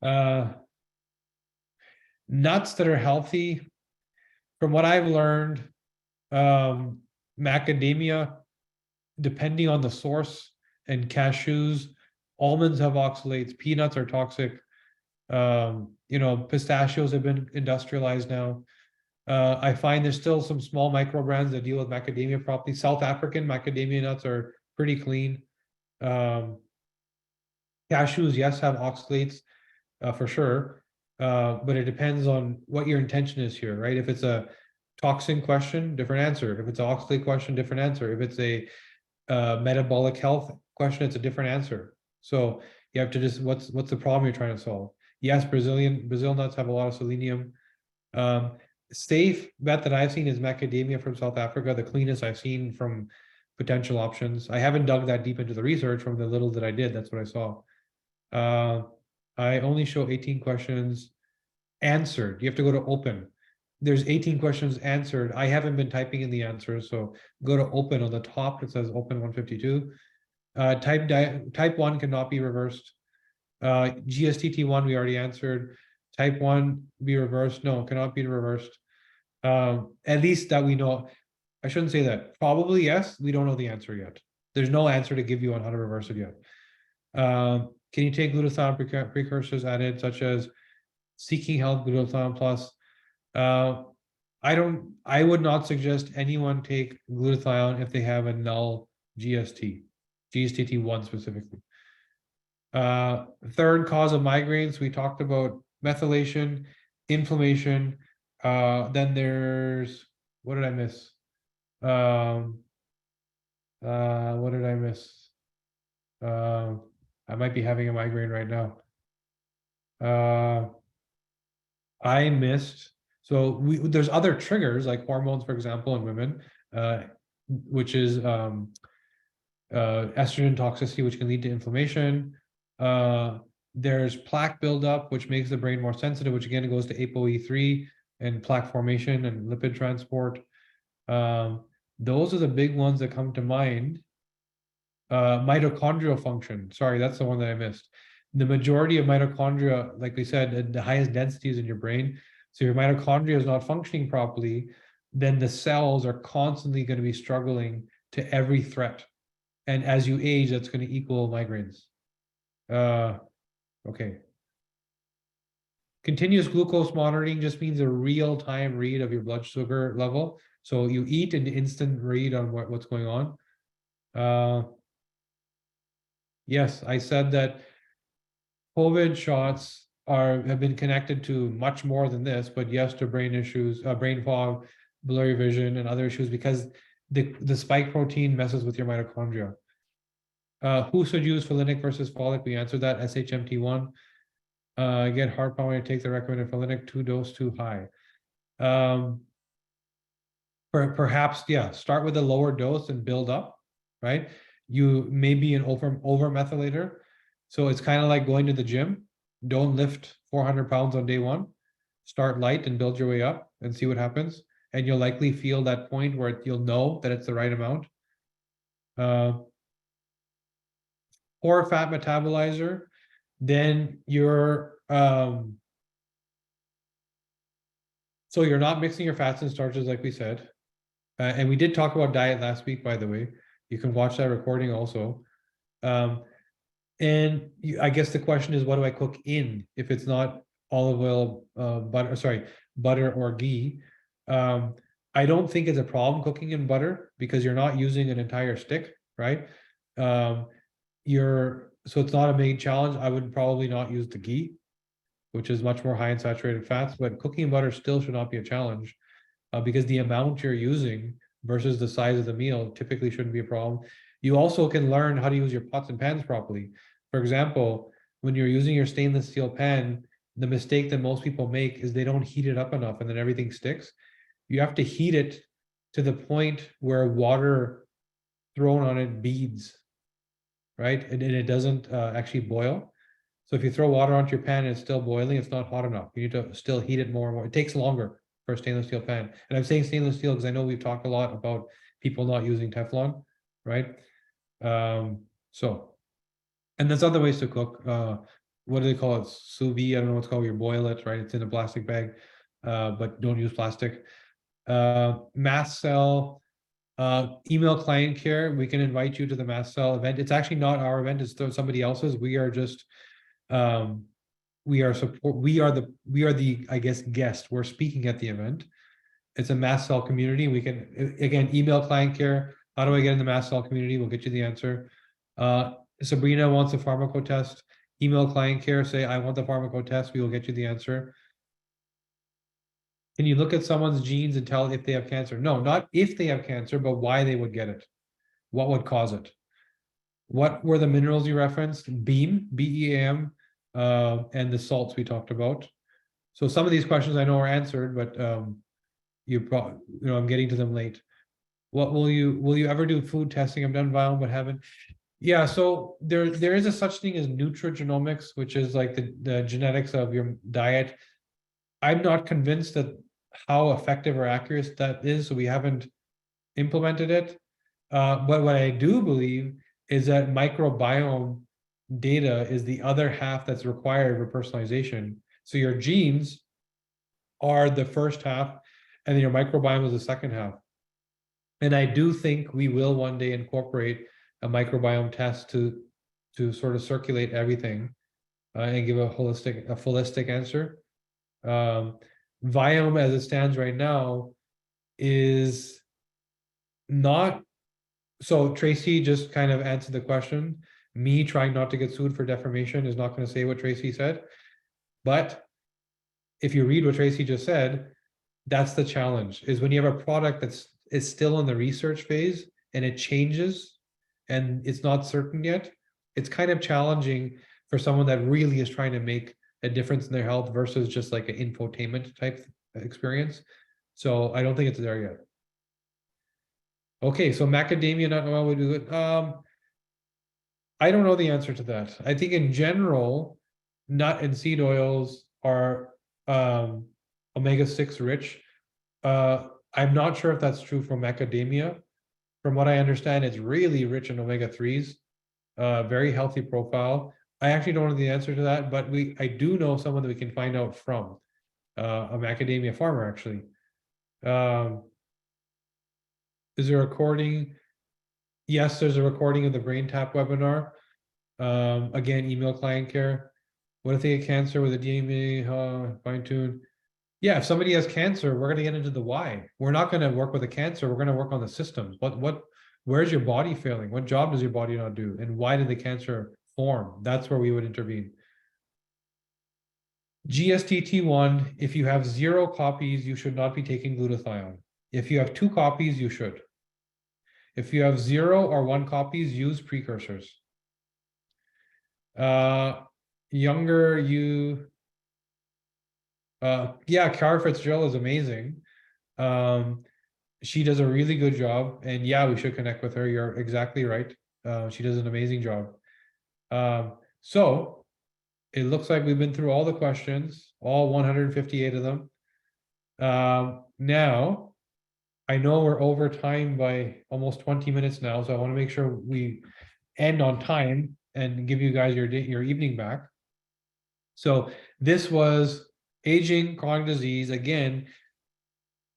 Nuts that are healthy. From what I've learned, macadamia, depending on the source, and cashews, almonds have oxalates, peanuts are toxic. Pistachios have been industrialized now. I find there's still some small micro brands that deal with macadamia properly. South African macadamia nuts are pretty clean. Cashews, yes, have oxalates for sure, but it depends on what your intention is here, right? If it's a toxin question, different answer. If it's an oxalate question, different answer. If it's a metabolic health question, it's a different answer. So you have to just what's the problem you're trying to solve? Yes, Brazil nuts have a lot of selenium. Safe bet that I've seen is macadamia from South Africa, the cleanest I've seen from potential options. I haven't dug that deep into the research. From the little that I did, that's what I saw. I only show 18 questions answered. You have to go to open. There's 18 questions answered. I haven't been typing in the answers, so go to open. On the top it says open 152. Type 1 cannot be reversed. GSTT1 we already answered. Type 1 be reversed. No, cannot be reversed. At least that we know. I shouldn't say that. Probably yes. We don't know the answer yet. There's no answer to give you on how to reverse it yet. Can you take glutathione precursors added, such as Seeking Health, glutathione plus? I would not suggest anyone take glutathione if they have a null GSTT1 specifically. Third cause of migraines, we talked about methylation. inflammation. Then there's, what did I miss? What did I miss? I might be having a migraine right now. I missed. So there's other triggers like hormones, for example, in women, which is estrogen toxicity, which can lead to inflammation. There's plaque buildup, which makes the brain more sensitive, which again goes to ApoE3 and plaque formation and lipid transport. Those are the big ones that come to mind. Mitochondrial function. Sorry, that's the one that I missed. The majority of mitochondria, like we said, the highest density is in your brain. So your mitochondria is not functioning properly, then the cells are constantly going to be struggling to every threat. And as you age, that's going to equal migraines. Okay. Continuous glucose monitoring just means a real-time read of your blood sugar level. So you eat an instant read on what's going on. Yes, I said that COVID shots have been connected to much more than this, but yes, to brain issues, brain fog, blurry vision, and other issues because the spike protein messes with your mitochondria. Who should use folinic versus folic? We answered that. SHMT1. Get heart power to take the recommended folinic 2 dose too high. Perhaps, yeah, start with a lower dose and build up, right? You may be an over methylator. So it's kind of like going to the gym. Don't lift 400 pounds on day one. Start light and build your way up and see what happens. And you'll likely feel that point where you'll know that it's the right amount. Poor fat metabolizer, then you're so you're not mixing your fats and starches like we said. And we did talk about diet last week, by the way. You can watch that recording also. And I guess the question is, what do I cook in if it's not olive oil, butter or ghee? I don't think it's a problem cooking in butter because you're not using an entire stick, right? So it's not a big challenge. I would probably not use the ghee, which is much more high in saturated fats, but cooking in butter still should not be a challenge because the amount you're using versus the size of the meal typically shouldn't be a problem. You also can learn how to use your pots and pans properly. For example, when you're using your stainless steel pan, the mistake that most people make is they don't heat it up enough and then everything sticks. You have to heat it to the point where water thrown on it beads, right? And it doesn't actually boil. So if you throw water onto your pan and it's still boiling, it's not hot enough. You need to still heat it more and more. It takes longer for a stainless steel pan. And I'm saying stainless steel because I know we've talked a lot about people not using Teflon, right? And there's other ways to cook. What do they call it? Sous vide. I don't know what's called. You boil it, right? It's in a plastic bag, but don't use plastic. Mast cell, email client care. We can invite you to the mast cell event. It's actually not our event. It's somebody else's. We are just, we are the, I guess, guest. We're speaking at the event. It's a mast cell community. We can, again, email client care. How do I get in the mast cell community? We'll get you the answer. Sabrina wants a pharmaco test. Email client care, say, I want the pharmaco test. We will get you the answer. Can you look at someone's genes and tell if they have cancer? No, not if they have cancer, but why they would get it. What would cause it? What were the minerals you referenced? Beam, BEAM, and the salts we talked about. So some of these questions I know are answered, but I'm getting to them late. What will you ever do food testing? I've done viome, but haven't. Yeah, so there is a such thing as nutrigenomics, which is like the genetics of your diet. I'm not convinced that how effective or accurate that is, so we haven't implemented it. But what I do believe is that microbiome data is the other half that's required for personalization. So your genes are the first half, and then your microbiome is the second half. And I do think we will one day incorporate a microbiome test to sort of circulate everything and give a holistic answer. Viome, as it stands right now, is not. So Tracy just kind of answered the question. Me trying not to get sued for defamation is not going to say what Tracy said, but if you read what Tracy just said, that's the challenge, is when you have a product is still in the research phase and it changes and it's not certain yet, it's kind of challenging for someone that really is trying to make a difference in their health versus just like an infotainment type experience. So I don't think it's there yet. Okay, so macadamia nut oil would do it. I don't know the answer to that. I think in general, nut and seed oils are omega-6 rich. I'm not sure if that's true for macadamia. From what I understand, it's really rich in omega-3s, very healthy profile. I actually don't know the answer to that, but I do know someone that we can find out from, a macadamia farmer actually. Is there a recording? Yes, there's a recording of the Brain Tap webinar. Again, email client care. What if they get cancer with a DNA fine tune? Yeah, if somebody has cancer, we're going to get into the why. We're not going to work with the cancer. We're going to work on the systems. Where's your body failing? What job does your body not do? And why did the cancer form? That's where we would intervene. GSTT1, if you have 0 copies, you should not be taking glutathione. If you have 2 copies, you should. If you have 0 or 1 copies, use precursors. Younger you, yeah, Cara Fitzgerald is amazing. She does a really good job, and yeah, we should connect with her. You're exactly right. She does an amazing job. So it looks like we've been through all the questions, all 158 of them. Now, I know we're over time by almost 20 minutes now, so I want to make sure we end on time and give you guys your evening back. So this was aging, chronic disease. Again,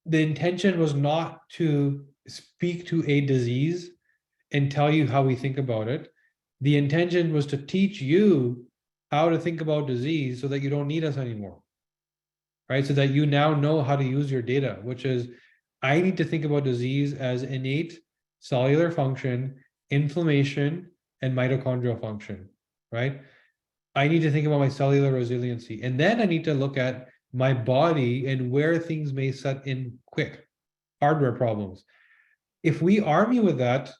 the intention was not to speak to a disease and tell you how we think about it. The intention was to teach you how to think about disease so that you don't need us anymore, right? So that you now know how to use your data, which is, I need to think about disease as innate cellular function, inflammation, and mitochondrial function, right? I need to think about my cellular resiliency. And then I need to look at my body and where things may set in quick, hardware problems. If we arm you with that,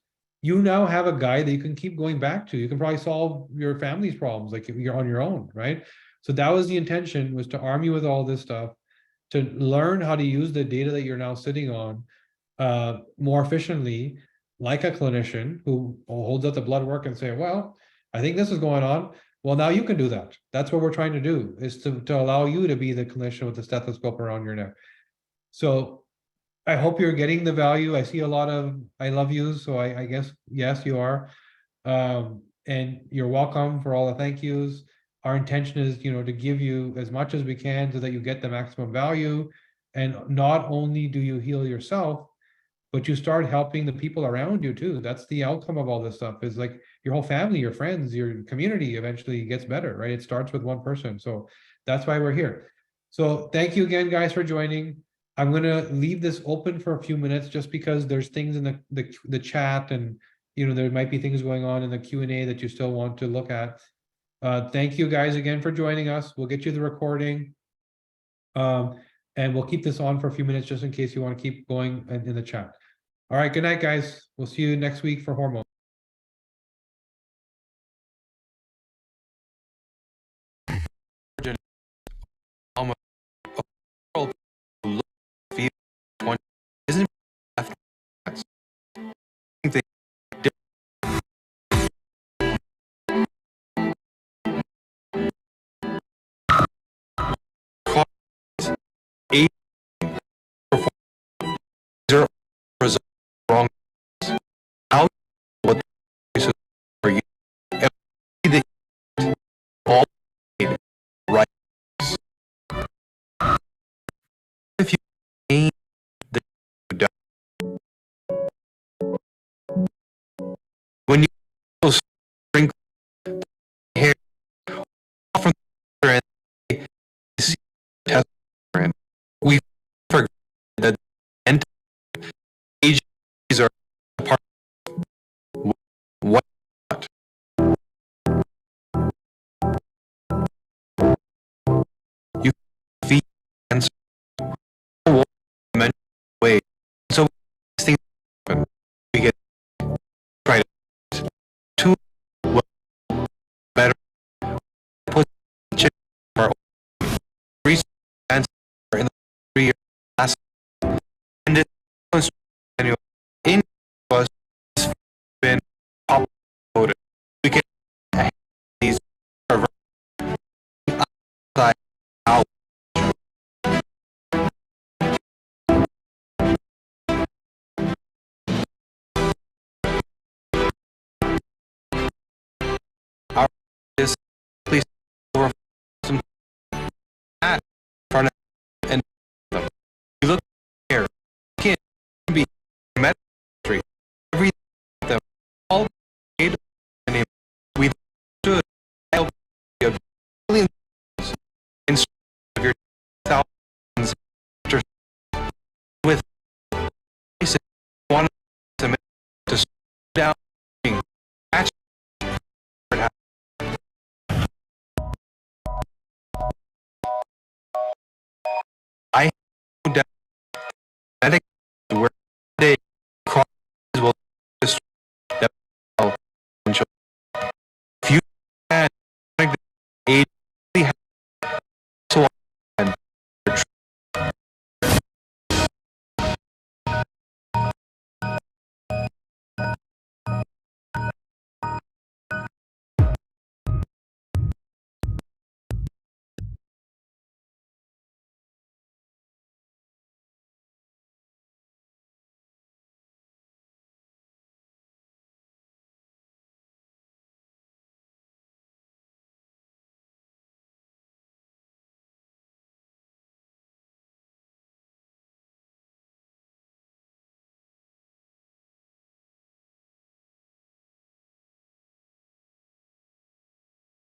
you now have a guy that you can keep going back to. You can probably solve your family's problems like you're on your own, right? So that was the intention, was to arm you with all this stuff, to learn how to use the data that you're now sitting on more efficiently, like a clinician who holds up the blood work and say, well, I think this is going on. Well, now you can do that. That's what we're trying to do, is to allow you to be the clinician with the stethoscope around your neck. So I hope you're getting the value. I see a lot of I love yous, so I guess, yes, you are. And you're welcome for all the thank yous. Our intention is, to give you as much as we can so that you get the maximum value. And not only do you heal yourself, but you start helping the people around you too. That's the outcome of all this stuff, is like your whole family, your friends, your community eventually gets better, right? It starts with one person. So that's why we're here. So thank you again, guys, for joining. I'm going to leave this open for a few minutes just because there's things in the chat, and there might be things going on in the Q&A that you still want to look at. Thank you guys again for joining us. We'll get you the recording. And we'll keep this on for a few minutes just in case you want to keep going in the chat. All right, good night, guys. We'll see you next week for hormones. Isn't they eight results wrong? How what for you? The all right. If you gain the when you sprinkle hair from the and see test and we forget that ages are part of what you feed how our is please over some at front and them. You look here, you can't be medically every them all made and we stood of millions in of your thousands with one to slow down catch I medic